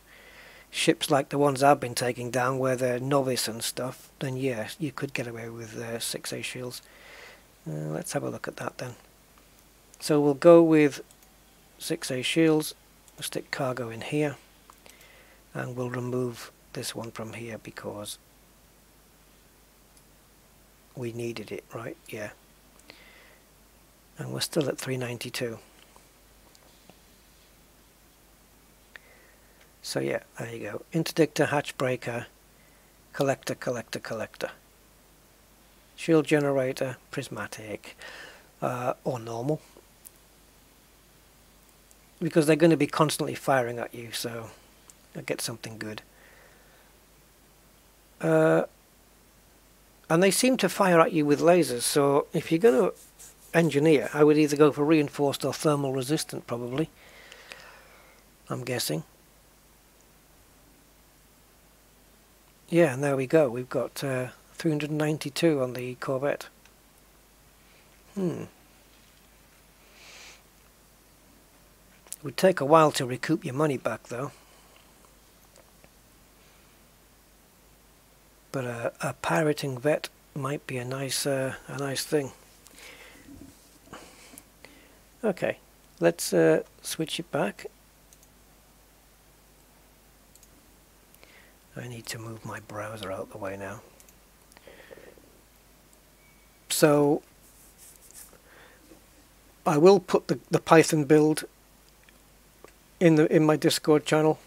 ships like the ones I've been taking down where they're novice and stuff, then yeah, you could get away with 6A shields. Let's have a look at that then. So we'll go with 6A shields, we'll stick cargo in here, and we'll remove this one from here because we needed it, right? Yeah. And we're still at 392. So yeah, there you go. Interdictor, hatch breaker, collector, collector, collector. Shield generator, prismatic, or normal. Because they're going to be constantly firing at you, so I'll get something good. And they seem to fire at you with lasers, so if you're going to engineer, I would either go for reinforced or thermal resistant, probably. I'm guessing. Yeah, and there we go. We've got 392 on the Corvette. It would take a while to recoup your money back, though. But a pirating vet might be a nice thing. Okay, let's switch it back. I need to move my browser out the way now. So I will put the Python build in my Discord channel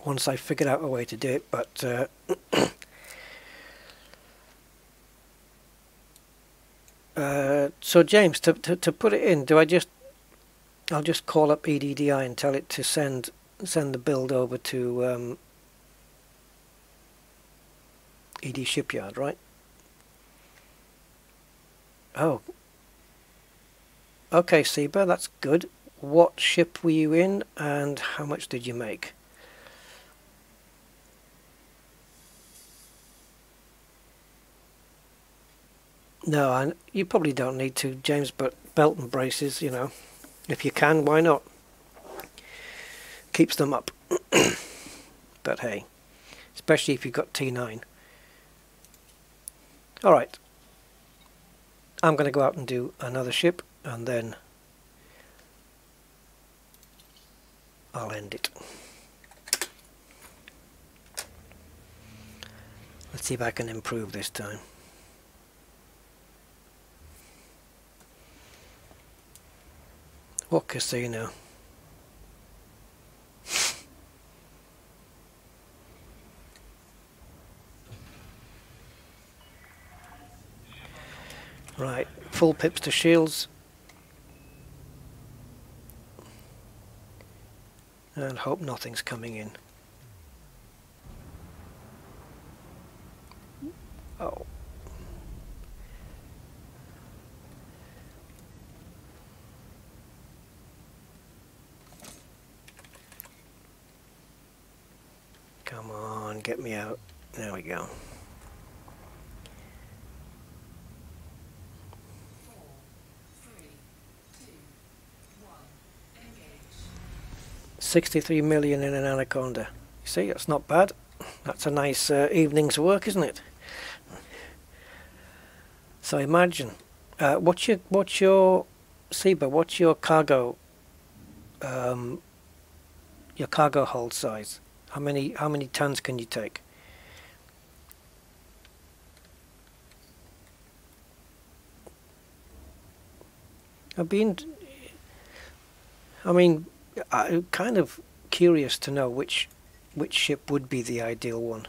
once I figured out a way to do it, but so James, to put it in, I'll just call up EDDI and tell it to send the build over to ED Shipyard, right? Oh, okay, Seba, that's good. What ship were you in and how much did you make? No, you probably don't need to, James, but belt and braces, you know, if you can, why not? Keeps them up. But hey, especially if you've got T9. Alright, I'm going to go out and do another ship and then I'll end it. Let's see if I can improve this time. What casino? Right, full pips to shields. And hope nothing's coming in. Oh. Come on, get me out. There we go. 63 million in an Anaconda. You see, that's not bad. That's a nice evening's work, isn't it? So imagine, what's your Seba? What's your cargo hold size? How many tons can you take? I'm kind of curious to know which ship would be the ideal one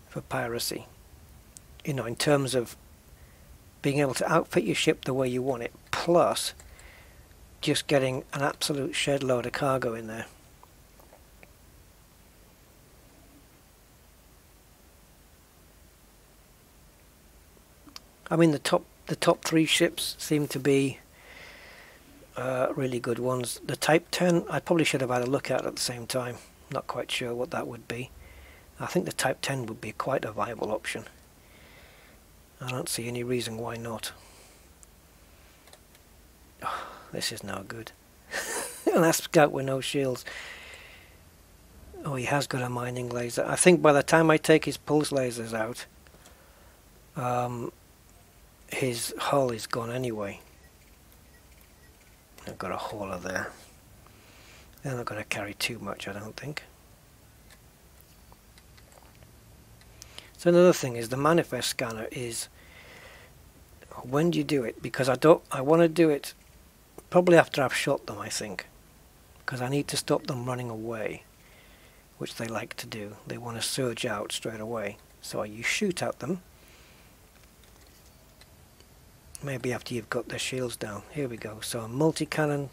for piracy. You know, in terms of being able to outfit your ship the way you want it, plus just getting an absolute shed load of cargo in there. I mean, the top 3 ships seem to be really good ones. The Type 10, I probably should have had a look at the same time. Not quite sure what that would be. I think the Type 10 would be quite a viable option. I don't see any reason why not. Oh, this is no good. An scout with no shields. Oh, he has got a mining laser. I think by the time I take his pulse lasers out, his hull is gone anyway. I've got a hauler there. They're not going to carry too much, I don't think. So another thing is the manifest scanner is, when do you do it? Because I want to do it probably after I've shot them, I think. Because I need to stop them running away, which they like to do. They want to surge out straight away. So you shoot at them. Maybe after you've got their shields down. Here we go. So a multi-cannon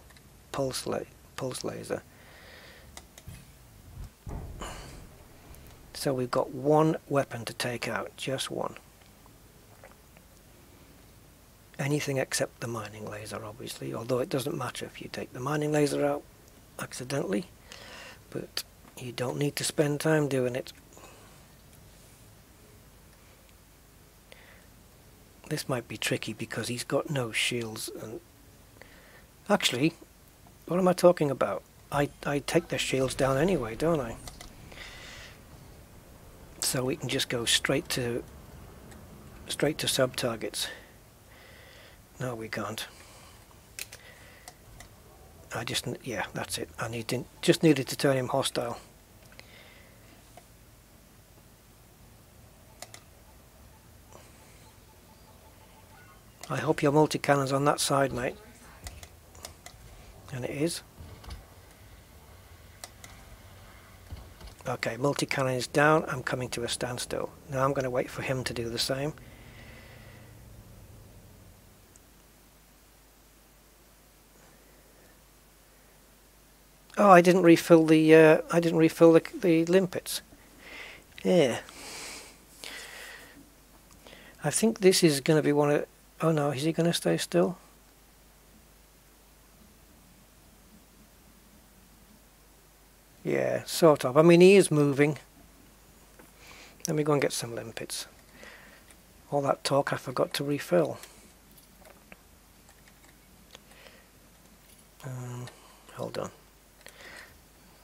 pulse laser. So we've got one weapon to take out, just one. Anything except the mining laser, obviously, although it doesn't matter if you take the mining laser out accidentally, but you don't need to spend time doing it. This might be tricky because he's got no shields, and actually, what am I talking about? I take their shields down anyway, don't I? So we can just go straight to sub targets. No, we can't. Yeah, that's it. Just needed to turn him hostile. I hope your multi-cannon's on that side, mate. And it is. Okay, multi-cannon is down. I'm coming to a standstill. Now I'm going to wait for him to do the same. Oh, I didn't refill the limpets. Yeah. I think this is going to be one of... Oh no, is he going to stay still? Yeah, sort of. I mean, he is moving. Let me go and get some limpets. All that talk, I forgot to refill. Hold on.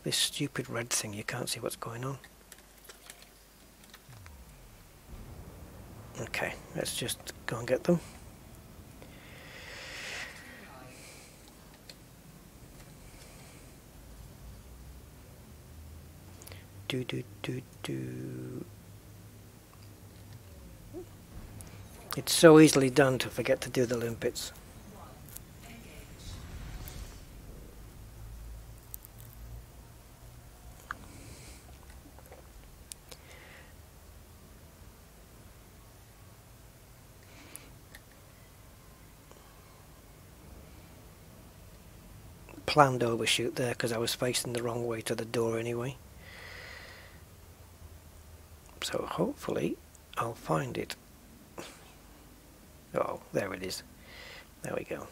This stupid red thing, you can't see what's going on. Okay, let's just go and get them. It's so easily done to forget to do the limpets. Planned overshoot there because I was facing the wrong way to the door anyway. So hopefully I'll find it. Oh, there it is. There we go.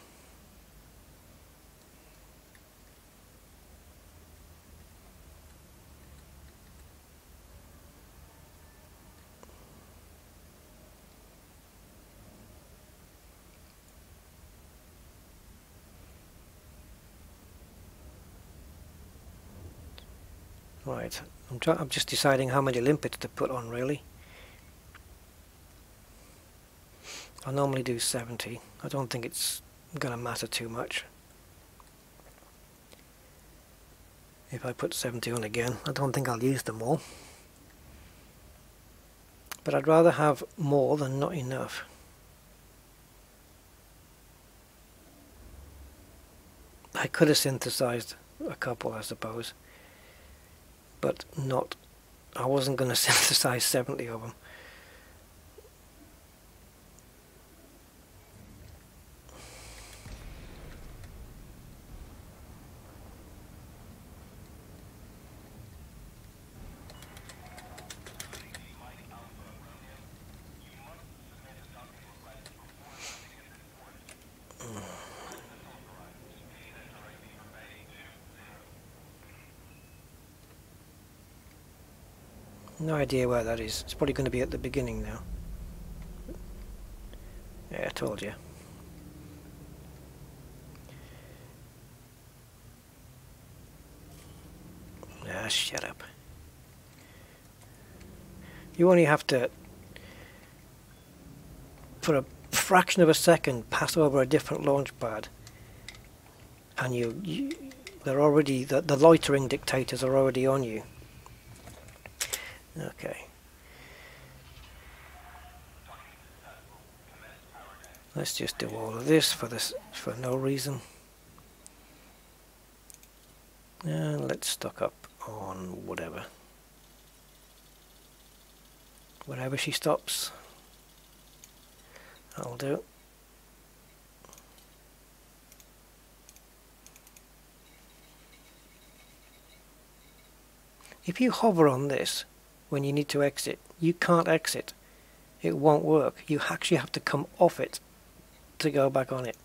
Right, I'm just deciding how many limpets to put on, really. I normally do 70. I don't think it's gonna matter too much. If I put 70 on again, I don't think I'll use them all. But I'd rather have more than not enough. I could have synthesized a couple, I suppose. But not, I wasn't going to synthesize 70 of them. No idea where that is. It's probably going to be at the beginning now. Yeah, I told you. Ah, shut up. You only have to, for a fraction of a second, pass over a different launch pad, and they're already, the loitering dictators are already on you. Okay. Let's just do all of this for no reason. And let's stock up on whatever. Wherever she stops, that'll do. If you hover on this when you need to exit, you can't exit. It won't work. You actually have to come off it to go back on it.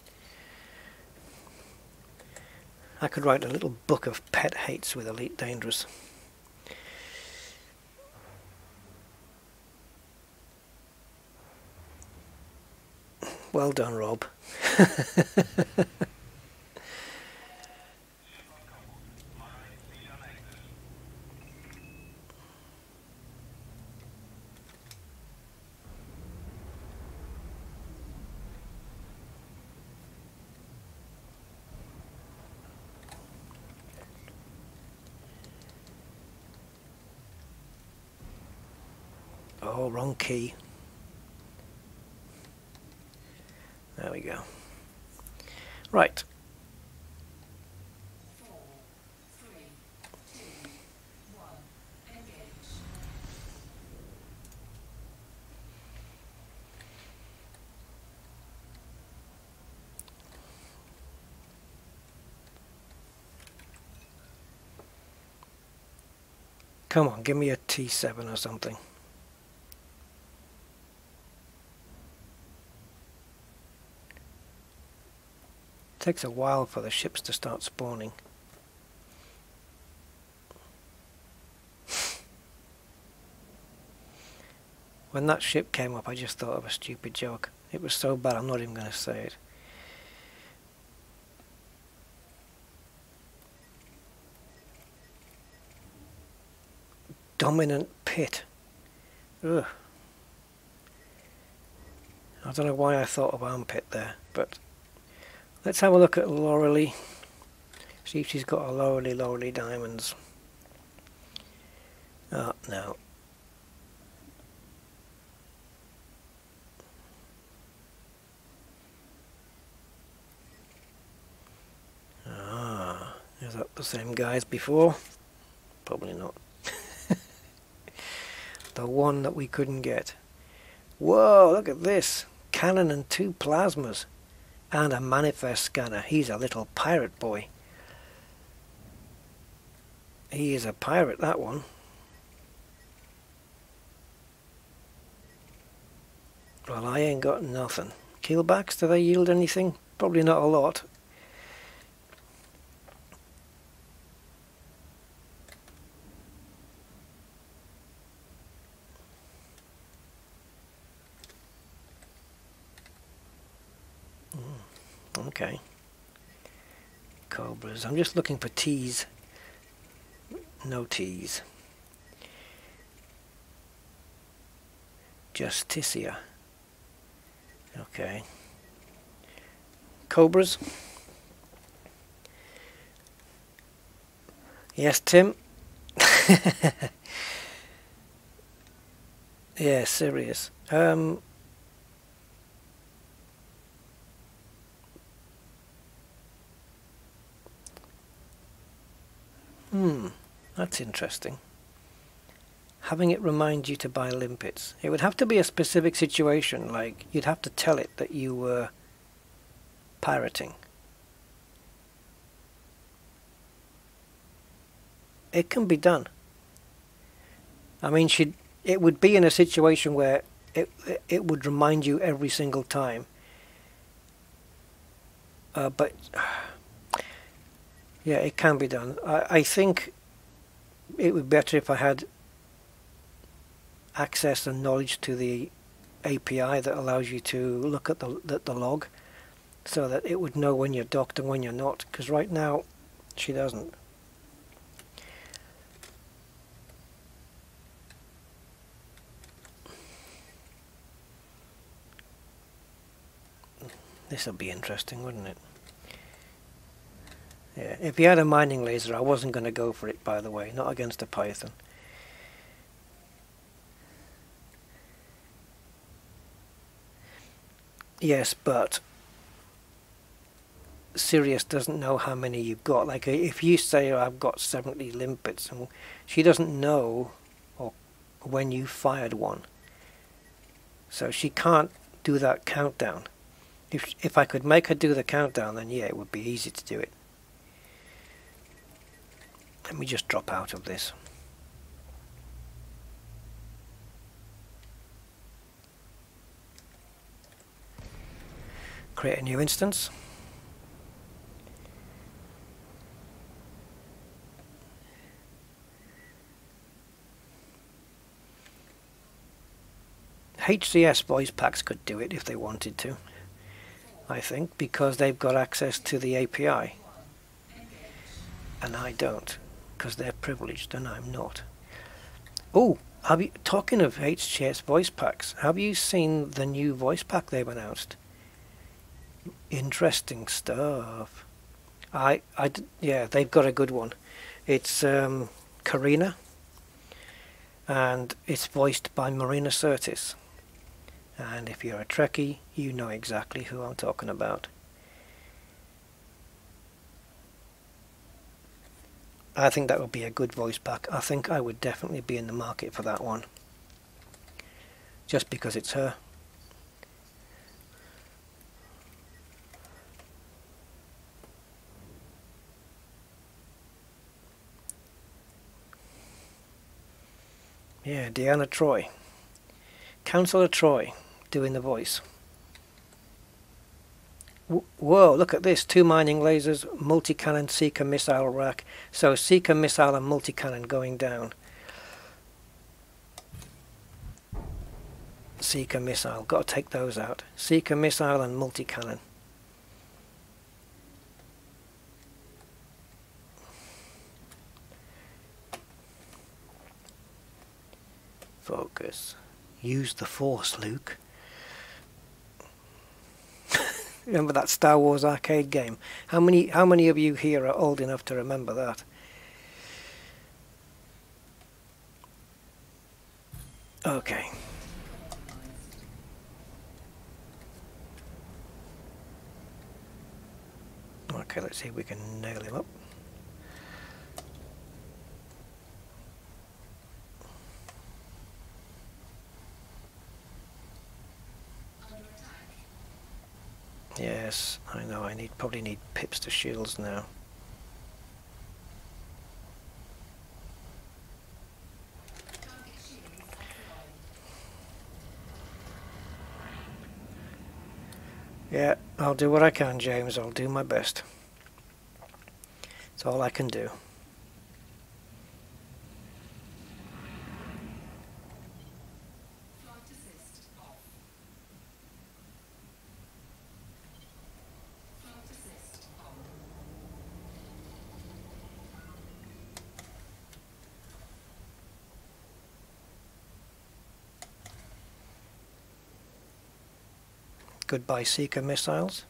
I could write a little book of pet hates with Elite Dangerous. Well done, Rob. Oh, wrong key. There we go. Right. 4, 3, 2, 1, engage. Come on, give me a T7 or something. Takes a while for the ships to start spawning. When that ship came up, I just thought of a stupid joke. It was so bad, I'm not even going to say it. Dominant pit. Ugh. I don't know why I thought of armpit there, but let's have a look at Loralee. See if she's got a Loralee diamonds. Oh, no. Ah, is that the same guy as before? Probably not. The one that we couldn't get. Whoa, look at this. Cannon and 2 plasmas. And a manifest scanner. He's a little pirate boy. He is a pirate, that one. Well, I ain't got nothing. Keelbacks, do they yield anything? Probably not a lot. Okay. Cobras. I'm just looking for T's. No T's. Justicia. Okay. Cobras. Yes, Tim. Yeah, serious. That's interesting. Having it remind you to buy limpets. It would have to be a specific situation, like you'd have to tell it that you were pirating. It can be done. I mean, it would be in a situation where it would remind you every single time. But yeah, it can be done. I think it would be better if I had access and knowledge to the API that allows you to look at the log, so that it would know when you're docked and when you're not, because right now she doesn't. This will be interesting, wouldn't it? Yeah, if you had a mining laser, I wasn't going to go for it, by the way, not against a Python. Yes, but Sirius doesn't know how many you've got. Like if you say, oh, I've got 70 limpets, and she doesn't know or when you fired one, so she can't do that countdown. If I could make her do the countdown, then yeah, it would be easy to do it. Let me just drop out of this. Create a new instance. HCS voice packs could do it if they wanted to, I think, because they've got access to the API. And I don't, because they're privileged and I'm not. Oh, talking of HCS voice packs, have you seen the new voice pack they've announced? Interesting stuff. Yeah, they've got a good one. It's Karina, and it's voiced by Marina Sirtis. And if you're a Trekkie, you know exactly who I'm talking about. I think that would be a good voice pack. I think I would definitely be in the market for that one, just because it's her. Yeah, Deanna Troy. Councillor Troy doing the voice. Whoa, look at this. 2 mining lasers, multi-cannon seeker missile rack. So seeker missile and multi-cannon going down. Seeker missile, got to take those out. Seeker missile and multi-cannon. Focus. Use the Force, Luke. Remember that Star Wars arcade game? How many of you here are old enough to remember that? Okay. Okay, let's see if we can nail him up. Yes, I know. I probably need pips to shields now. Yeah, I'll do what I can, James. I'll do my best. It's all I can do. Goodbye, Seeker missiles.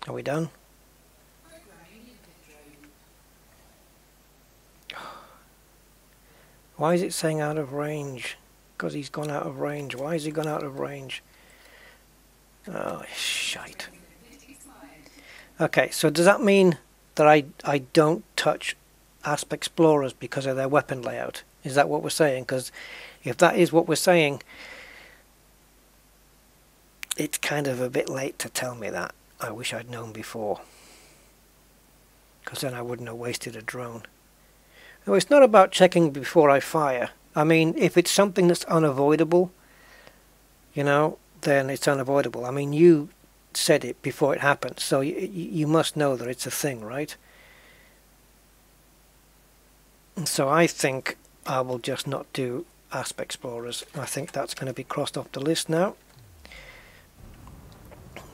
Are we done? Why is it saying out of range? Because he's gone out of range. Why has he gone out of range? Oh, shite. Okay, so does that mean that I don't touch Asp Explorers because of their weapon layout? Is that what we're saying? Because if that is what we're saying, it's kind of a bit late to tell me that. I wish I'd known before, because then I wouldn't have wasted a drone. No, it's not about checking before I fire. I mean, if it's something that's unavoidable, you know, then it's unavoidable. I mean, you said it before it happened, so you must know that it's a thing, right? And so I think I will just not do Asp Explorers. I think that's going to be crossed off the list now.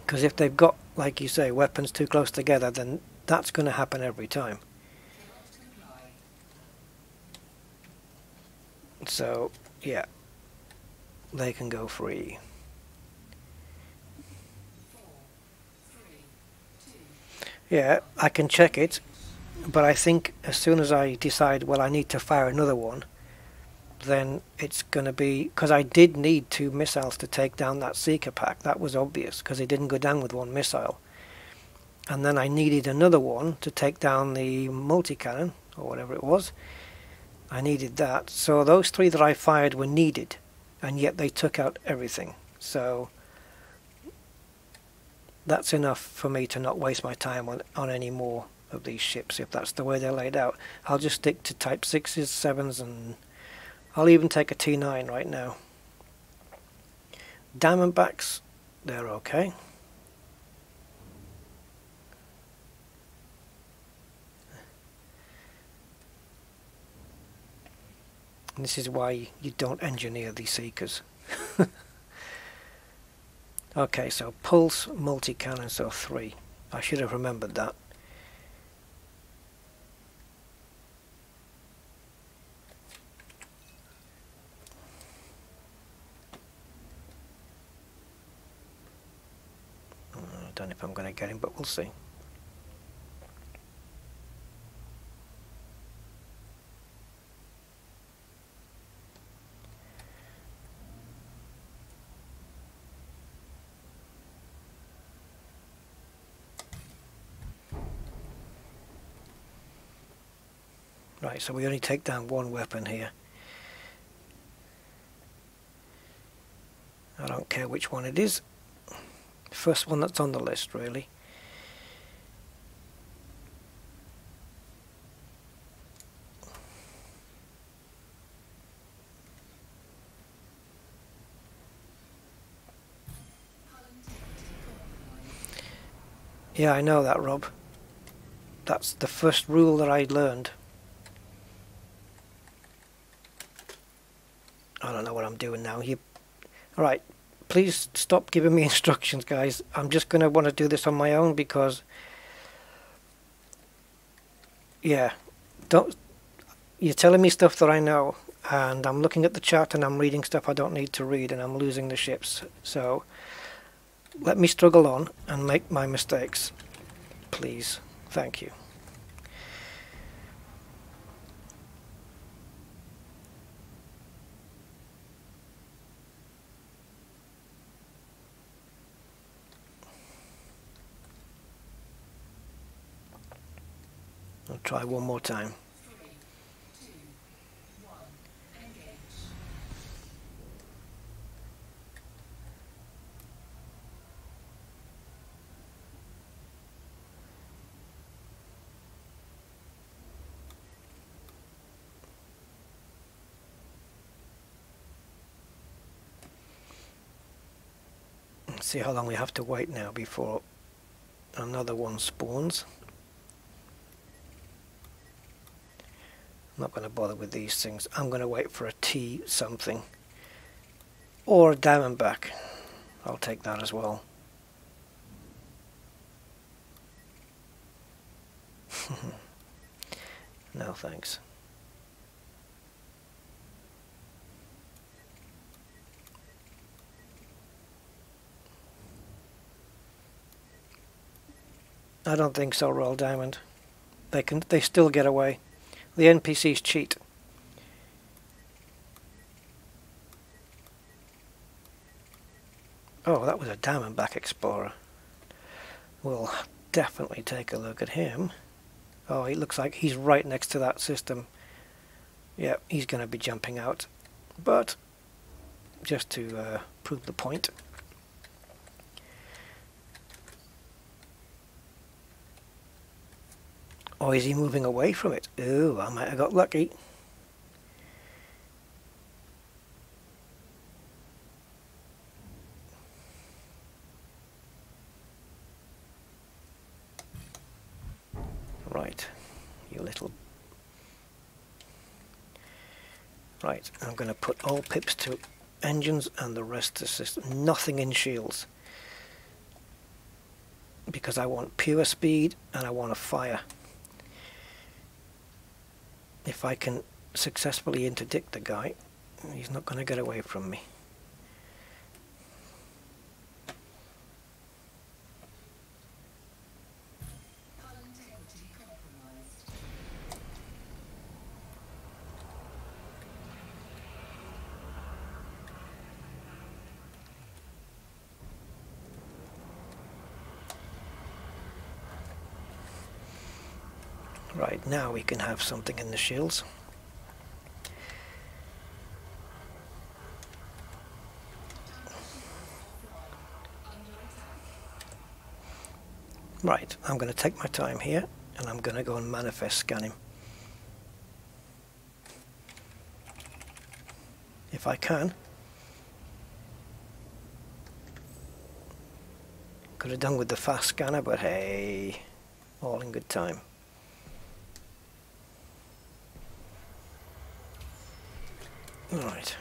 Because if they've got, like you say, weapons too close together, then that's going to happen every time. So, yeah, they can go free. 4, 3, 2. Yeah, I can check it, but I think as soon as I decide, well, I need to fire another one, then it's going to be, because I did need 2 missiles to take down that Seeker pack. That was obvious, because it didn't go down with 1 missile. And then I needed another one to take down the multi-cannon, or whatever it was. I needed that. So those 3 that I fired were needed, and yet they took out everything. So that's enough for me to not waste my time on any more of these ships, if that's the way they're laid out. I'll just stick to Type 6s, 7s, and I'll even take a T9 right now. Diamondbacks, they're okay. And this is why you don't engineer these Seekers. Okay, so pulse, multi-cannon, so 3. I should have remembered that. I don't know if I'm going to get him, but we'll see. Right, so we only take down 1 weapon here. I don't care which one it is. First one that's on the list, really. Yeah, I know that, Rob. That's the first rule that I learned. I don't know what I'm doing now. Alright, please stop giving me instructions, guys. I'm just going to want to do this on my own because... Yeah, you're telling me stuff that I know, and I'm looking at the chat and I'm reading stuff I don't need to read, and I'm losing the ships. So, let me struggle on and make my mistakes. Please. Thank you. I'll try one more time. 3, 2, 1. Engage. Let's see how long we have to wait now before another one spawns. I'm not going to bother with these things. I'm going to wait for a T something. Or a Diamondback. I'll take that as well. No thanks. I don't think so, Royal Diamond. They still get away. The NPCs cheat. Oh, that was a Diamondback Explorer. We'll definitely take a look at him. Oh, it looks like he's right next to that system. Yeah, he's going to be jumping out. But, just to prove the point. Or is he moving away from it? Ooh, I might have got lucky. Right, you little... Right, I'm going to put all pips to engines and the rest to system. Nothing in shields. Because I want pure speed and I want a fire. If I can successfully interdict the guy, he's not going to get away from me. Right, now we can have something in the shields. Right, I'm going to take my time here and I'm going to go and manifest scan him. If I can. Could have done with the fast scanner, but hey, all in good time. Right.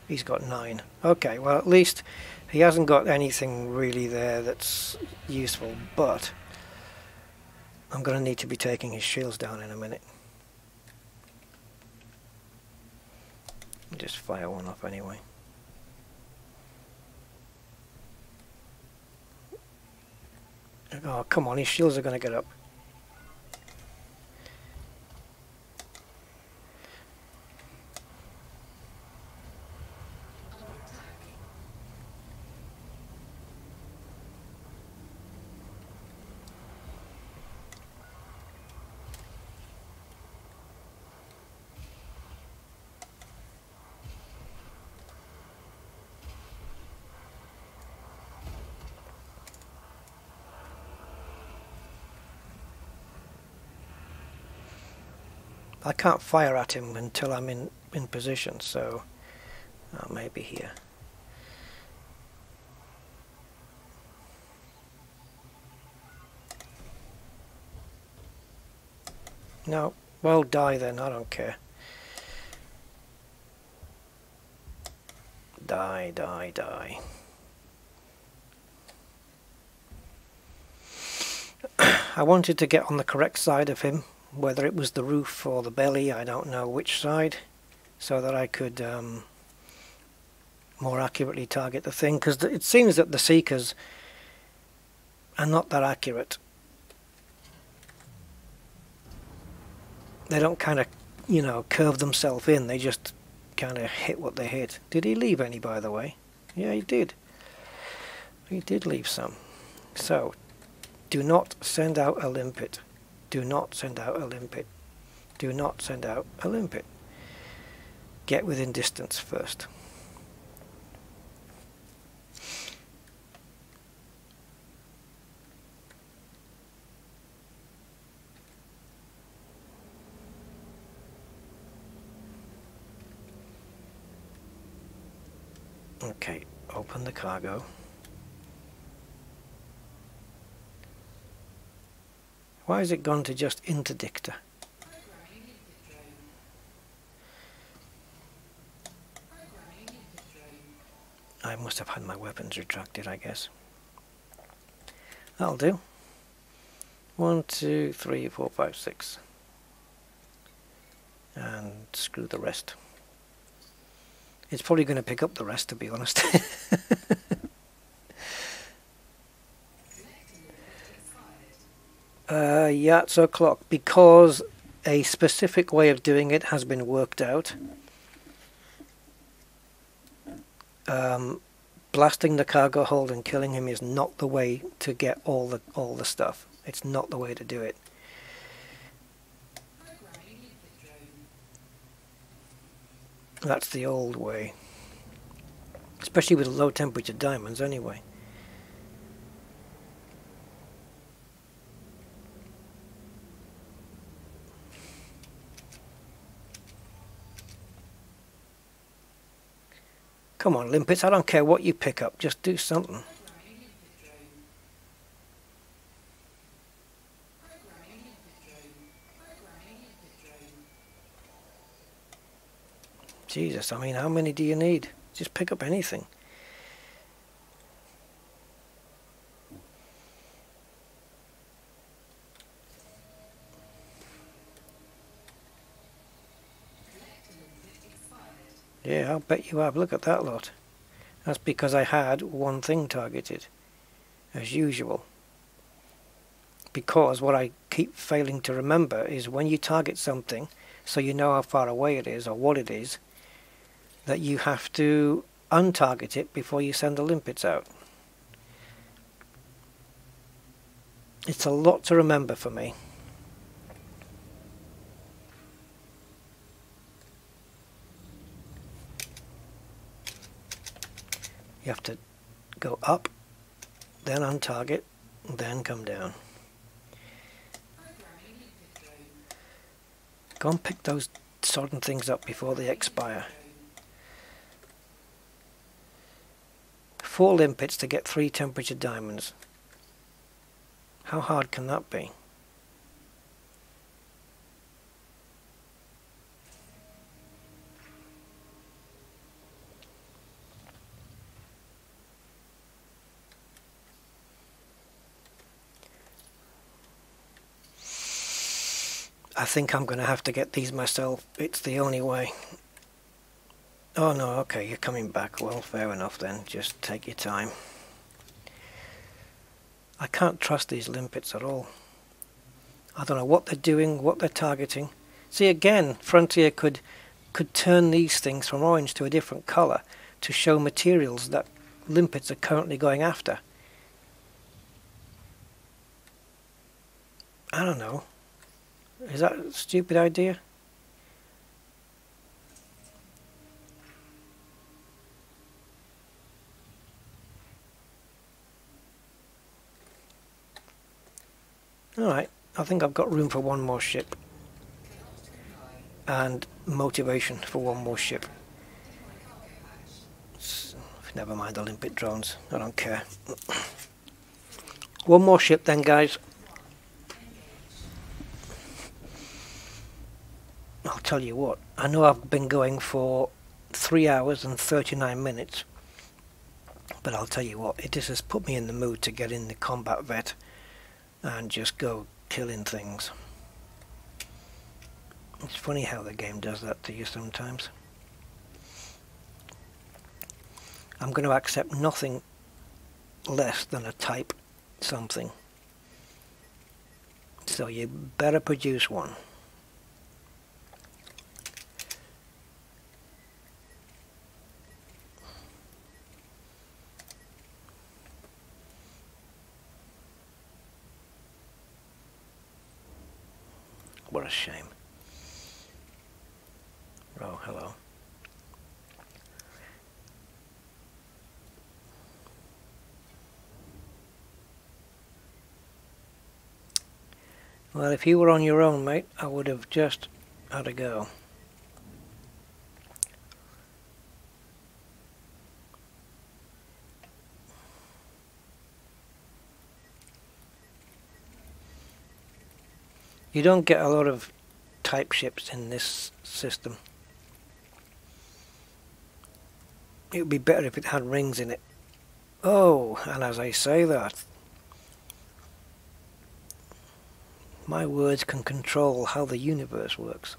He's got 9. Okay, well at least he hasn't got anything really there that's useful, but I'm going to need to be taking his shields down in a minute. Just fire one off anyway. Oh, come on, his shields are going to get up. I can't fire at him until I'm in position, so maybe here. No, well die then, I don't care. Die, die, die. I wanted to get on the correct side of him, whether it was the roof or the belly, I don't know which side, so that I could more accurately target the thing, because it seems that the Seekers are not that accurate. They don't kind of, you know, curve themselves in, they just kind of hit what they hit. Did he leave any, by the way? Yeah, he did. He did leave some. So, do not send out a limpet. Do not send out a limpet. Do not send out a limpet. Get within distance first. Okay, open the cargo. Why has it gone to just interdictor? I must have had my weapons retracted, I guess. That'll do. 1, 2, 3, 4, 5, 6. And screw the rest. It's probably going to pick up the rest, to be honest. Yeah, it's o'clock, because a specific way of doing it has been worked out. Blasting the cargo hold and killing him is not the way to get all the stuff. It's not the way to do it. That's the old way, especially with low temperature diamonds anyway. Come on, limpets, I don't care what you pick up, just do something. Jesus, I mean, how many do you need? Just pick up anything. Yeah, I'll bet you have. Look at that lot. That's because I had one thing targeted, as usual. Because what I keep failing to remember is when you target something, so you know how far away it is or what it is, that you have to untarget it before you send the limpets out. It's a lot to remember for me. You have to go up, then untarget, then come down. Go and pick those sodden things up before they expire. 4 limpets to get 3 temperature diamonds. How hard can that be? I think I'm going to have to get these myself. It's the only way. Oh no, okay, you're coming back. Well, fair enough then. Just take your time. I can't trust these limpets at all. I don't know what they're doing, what they're targeting. See, again, Frontier could turn these things from orange to a different colour to show materials that limpets are currently going after. I don't know. Is that a stupid idea? Alright, I think I've got room for one more ship. And motivation for one more ship. Never mind the limpet drones, I don't care. One more ship then, guys. I'll tell you what, I know I've been going for 3 hours and 39 minutes, but I'll tell you what, it just has put me in the mood to get in the combat vet and just go killing things. It's funny how the game does that to you sometimes. I'm going to accept nothing less than a type something. So you better produce one. What a shame. Oh, hello. Well, if you were on your own, mate, I would have just had a go. You don't get a lot of type ships in this system. It would be better if it had rings in it. Oh, and as I say that, my words can control how the universe works.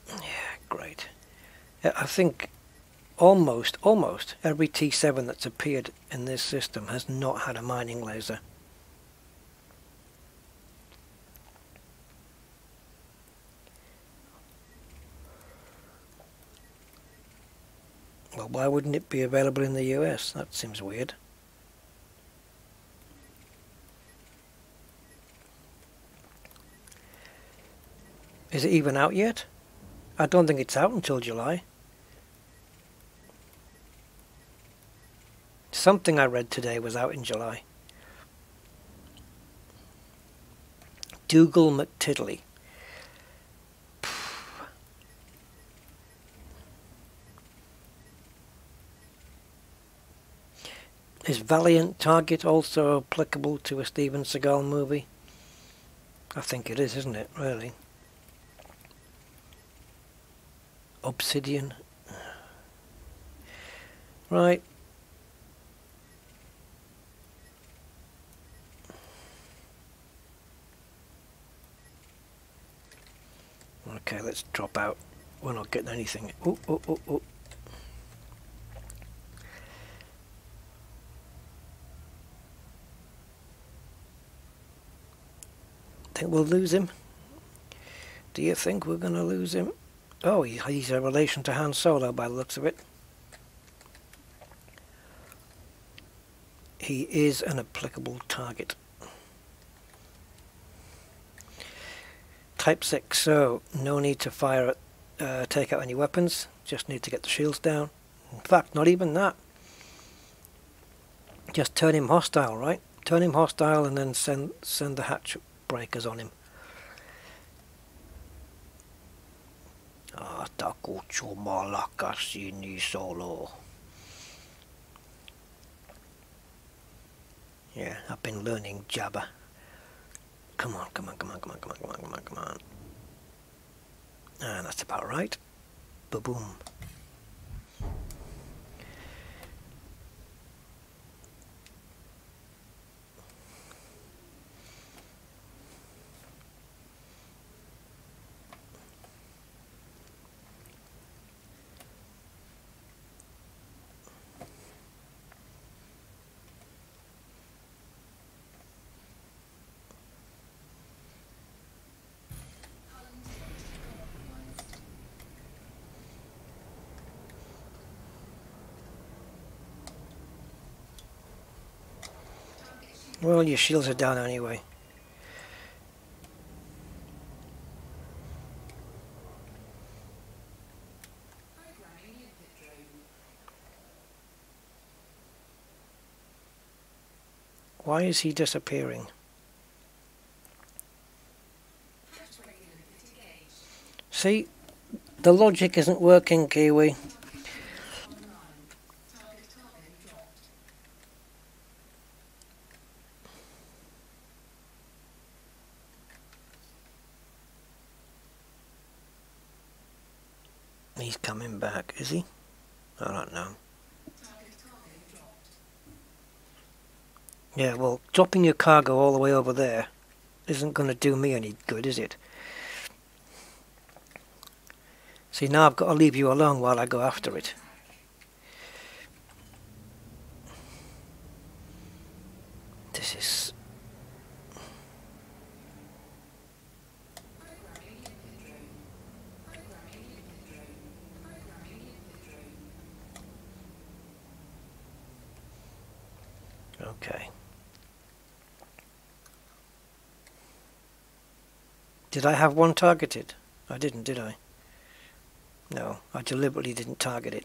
Yeah, great. Yeah, I think almost every T7 that's appeared in this system has not had a mining laser. Well, why wouldn't it be available in the US? That seems weird. Is it even out yet? I don't think it's out until July. Something I read today was out in July. Dougal McTiddley. Is Valiant Target also applicable to a Steven Seagal movie? I think it is, isn't it, really? Obsidian. Right. Okay, let's drop out. We're not getting anything. Oh, oh, oh, oh. Think we'll lose him? Do you think we're going to lose him? Oh, he's a relation to Han Solo by the looks of it. He is an applicable target. Type 6, so no need to fire, take out any weapons, just need to get the shields down. In fact, not even that. Just turn him hostile, right? Turn him hostile and then send the hatch breakers on him. Taku chumalaka sini solo. Yeah, I've been learning Jabba. Come on, come on, come on, come on, come on, come on, come on, come on. And that's about right. Ba-boom. Well, your shields are down anyway. Why is he disappearing? See, the logic isn't working, Kiwi. He's coming back, is he? I don't know. Yeah, well, dropping your cargo all the way over there isn't going to do me any good, is it? See, now I've got to leave you alone while I go after it. This is... Okay. Did I have one targeted? I didn't, did I? No, I deliberately didn't target it.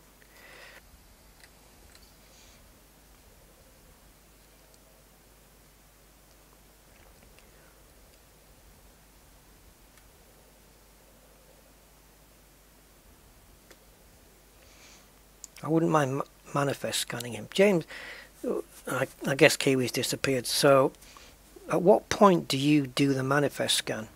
I wouldn't mind manifest scanning him. James, I guess Kiwi's disappeared, so at what point do you do the manifest scan?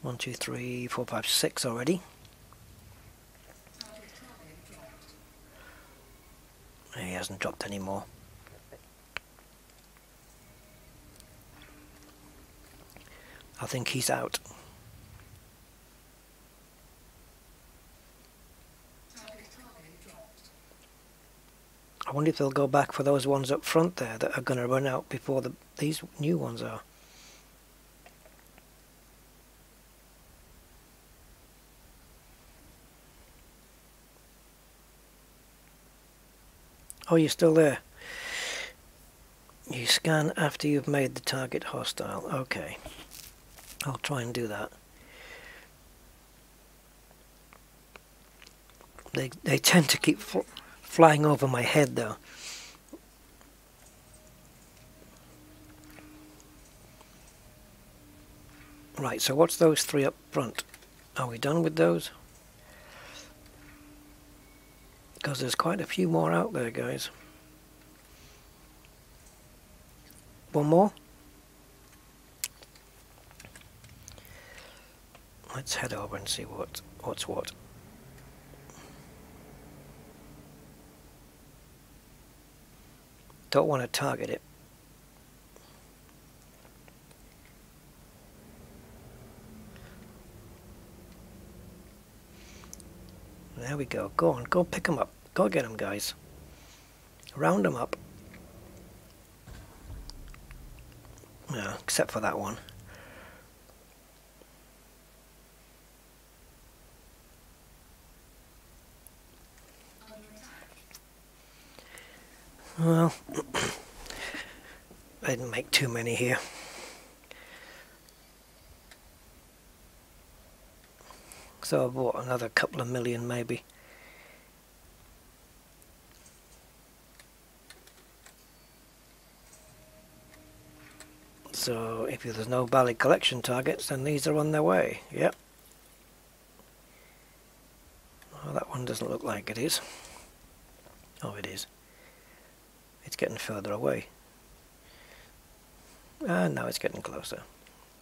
One, two, three, four, five, six already. He hasn't dropped any more. I think he's out. I wonder if they'll go back for those ones up front there that are going to run out before these new ones are. Oh, you're still there. You scan after you've made the target hostile. Okay. I'll try and do that. They tend to keep flying over my head though. Right, so what's those three up front? Are we done with those? Because there's quite a few more out there, guys. One more? Let's head over and see what's what. Don't want to target it. There we go. Go on, go pick them up. Go get them, guys. Round them up. No, except for that one. Well, I didn't make too many here. So I bought another couple of million maybe. So if there's no valid collection targets, then these are on their way. Yep. Oh, that one doesn't look like it is. Oh, it is. It's getting further away. And now it's getting closer.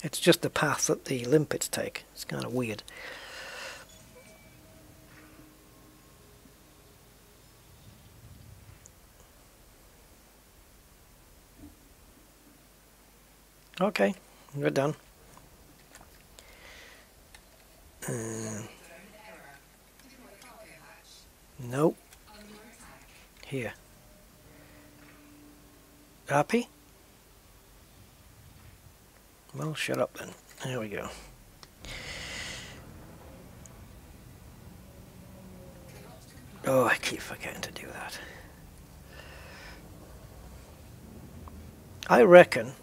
It's just the path that the limpets take. It's kind of weird. Okay, we're done. Nope. Here. Happy? Well, shut up then. There we go. Oh, I keep forgetting to do that. I reckon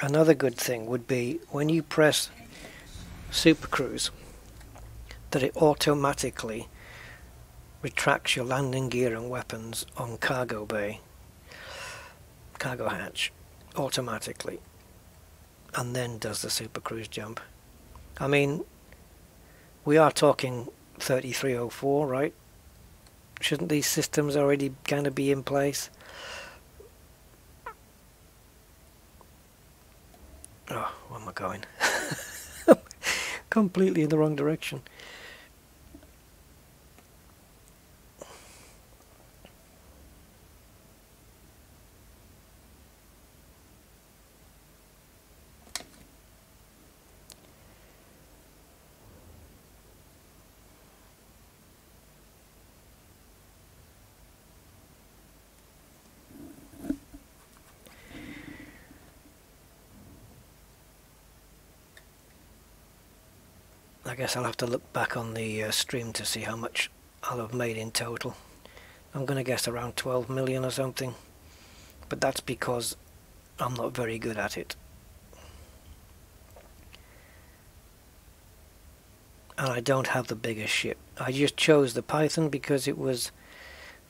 another good thing would be when you press Super Cruise that it automatically retracts your landing gear and weapons on cargo bay, cargo hatch, automatically, and then does the Super Cruise jump. I mean, we are talking 3304, right? Shouldn't these systems already kind of be in place? Oh, where am I going? Completely in the wrong direction. I guess I'll have to look back on the stream to see how much I'll have made in total. I'm going to guess around 12 million or something, but that's because I'm not very good at it. And I don't have the biggest ship. I just chose the Python because it was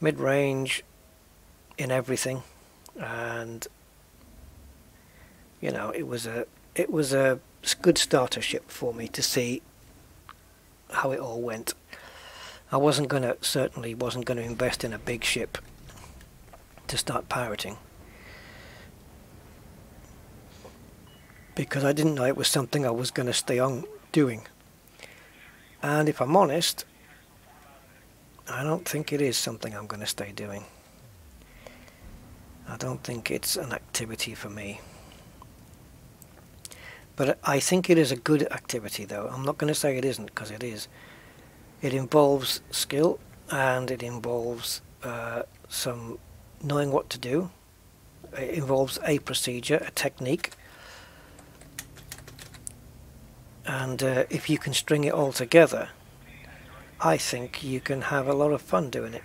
mid-range in everything, and you know, it was a good starter ship for me to see how it all went. I certainly wasn't going to invest in a big ship to start pirating, because I didn't know it was something I was going to stay on doing. And if I'm honest, I don't think it is something I'm going to stay doing. I don't think it's an activity for me. But I think it is a good activity, though. I'm not going to say it isn't, because it is. It involves skill, and it involves some knowing what to do. It involves a procedure, a technique. And if you can string it all together, I think you can have a lot of fun doing it.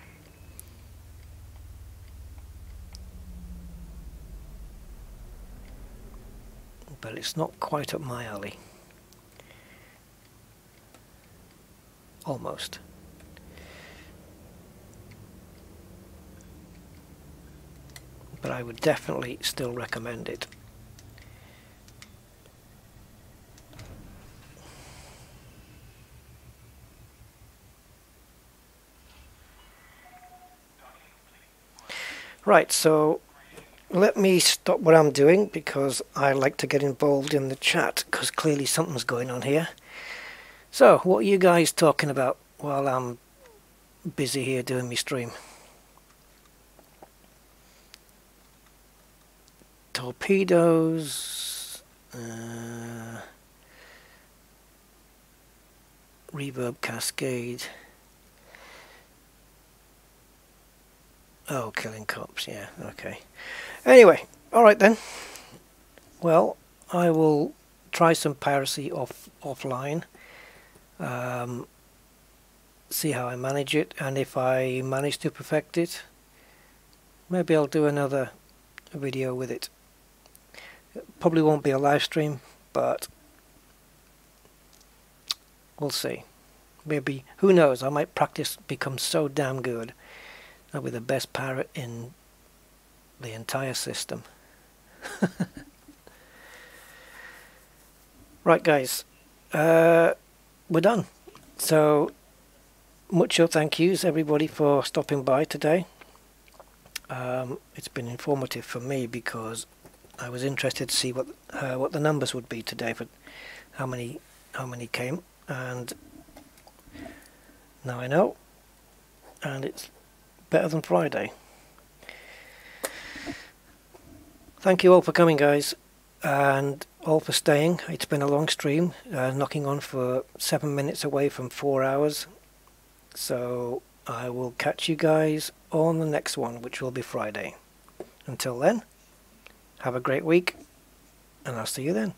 But it's not quite up my alley. Almost. But I would definitely still recommend it. Right, so let me stop what I'm doing because I like to get involved in the chat because clearly something's going on here. So, what are you guys talking about while I'm busy here doing my stream? Torpedoes, reverb cascade. Oh, killing cops, yeah, okay. Anyway, alright then. Well, I will try some piracy offline. See how I manage it, and if I manage to perfect it, maybe I'll do another video with it. Probably won't be a live stream, but we'll see. Maybe, who knows, I might practice, become so damn good. I'll be the best pirate in the entire system. Right guys, we're done. So, mucho thank yous everybody for stopping by today. It's been informative for me because I was interested to see what the numbers would be today for how many came, and now I know, and it's better than Friday. Thank you all for coming, guys, and all for staying. It's been a long stream, knocking on for 7 minutes away from 4 hours. So I will catch you guys on the next one, which will be Friday. Until then, have a great week, and I'll see you then.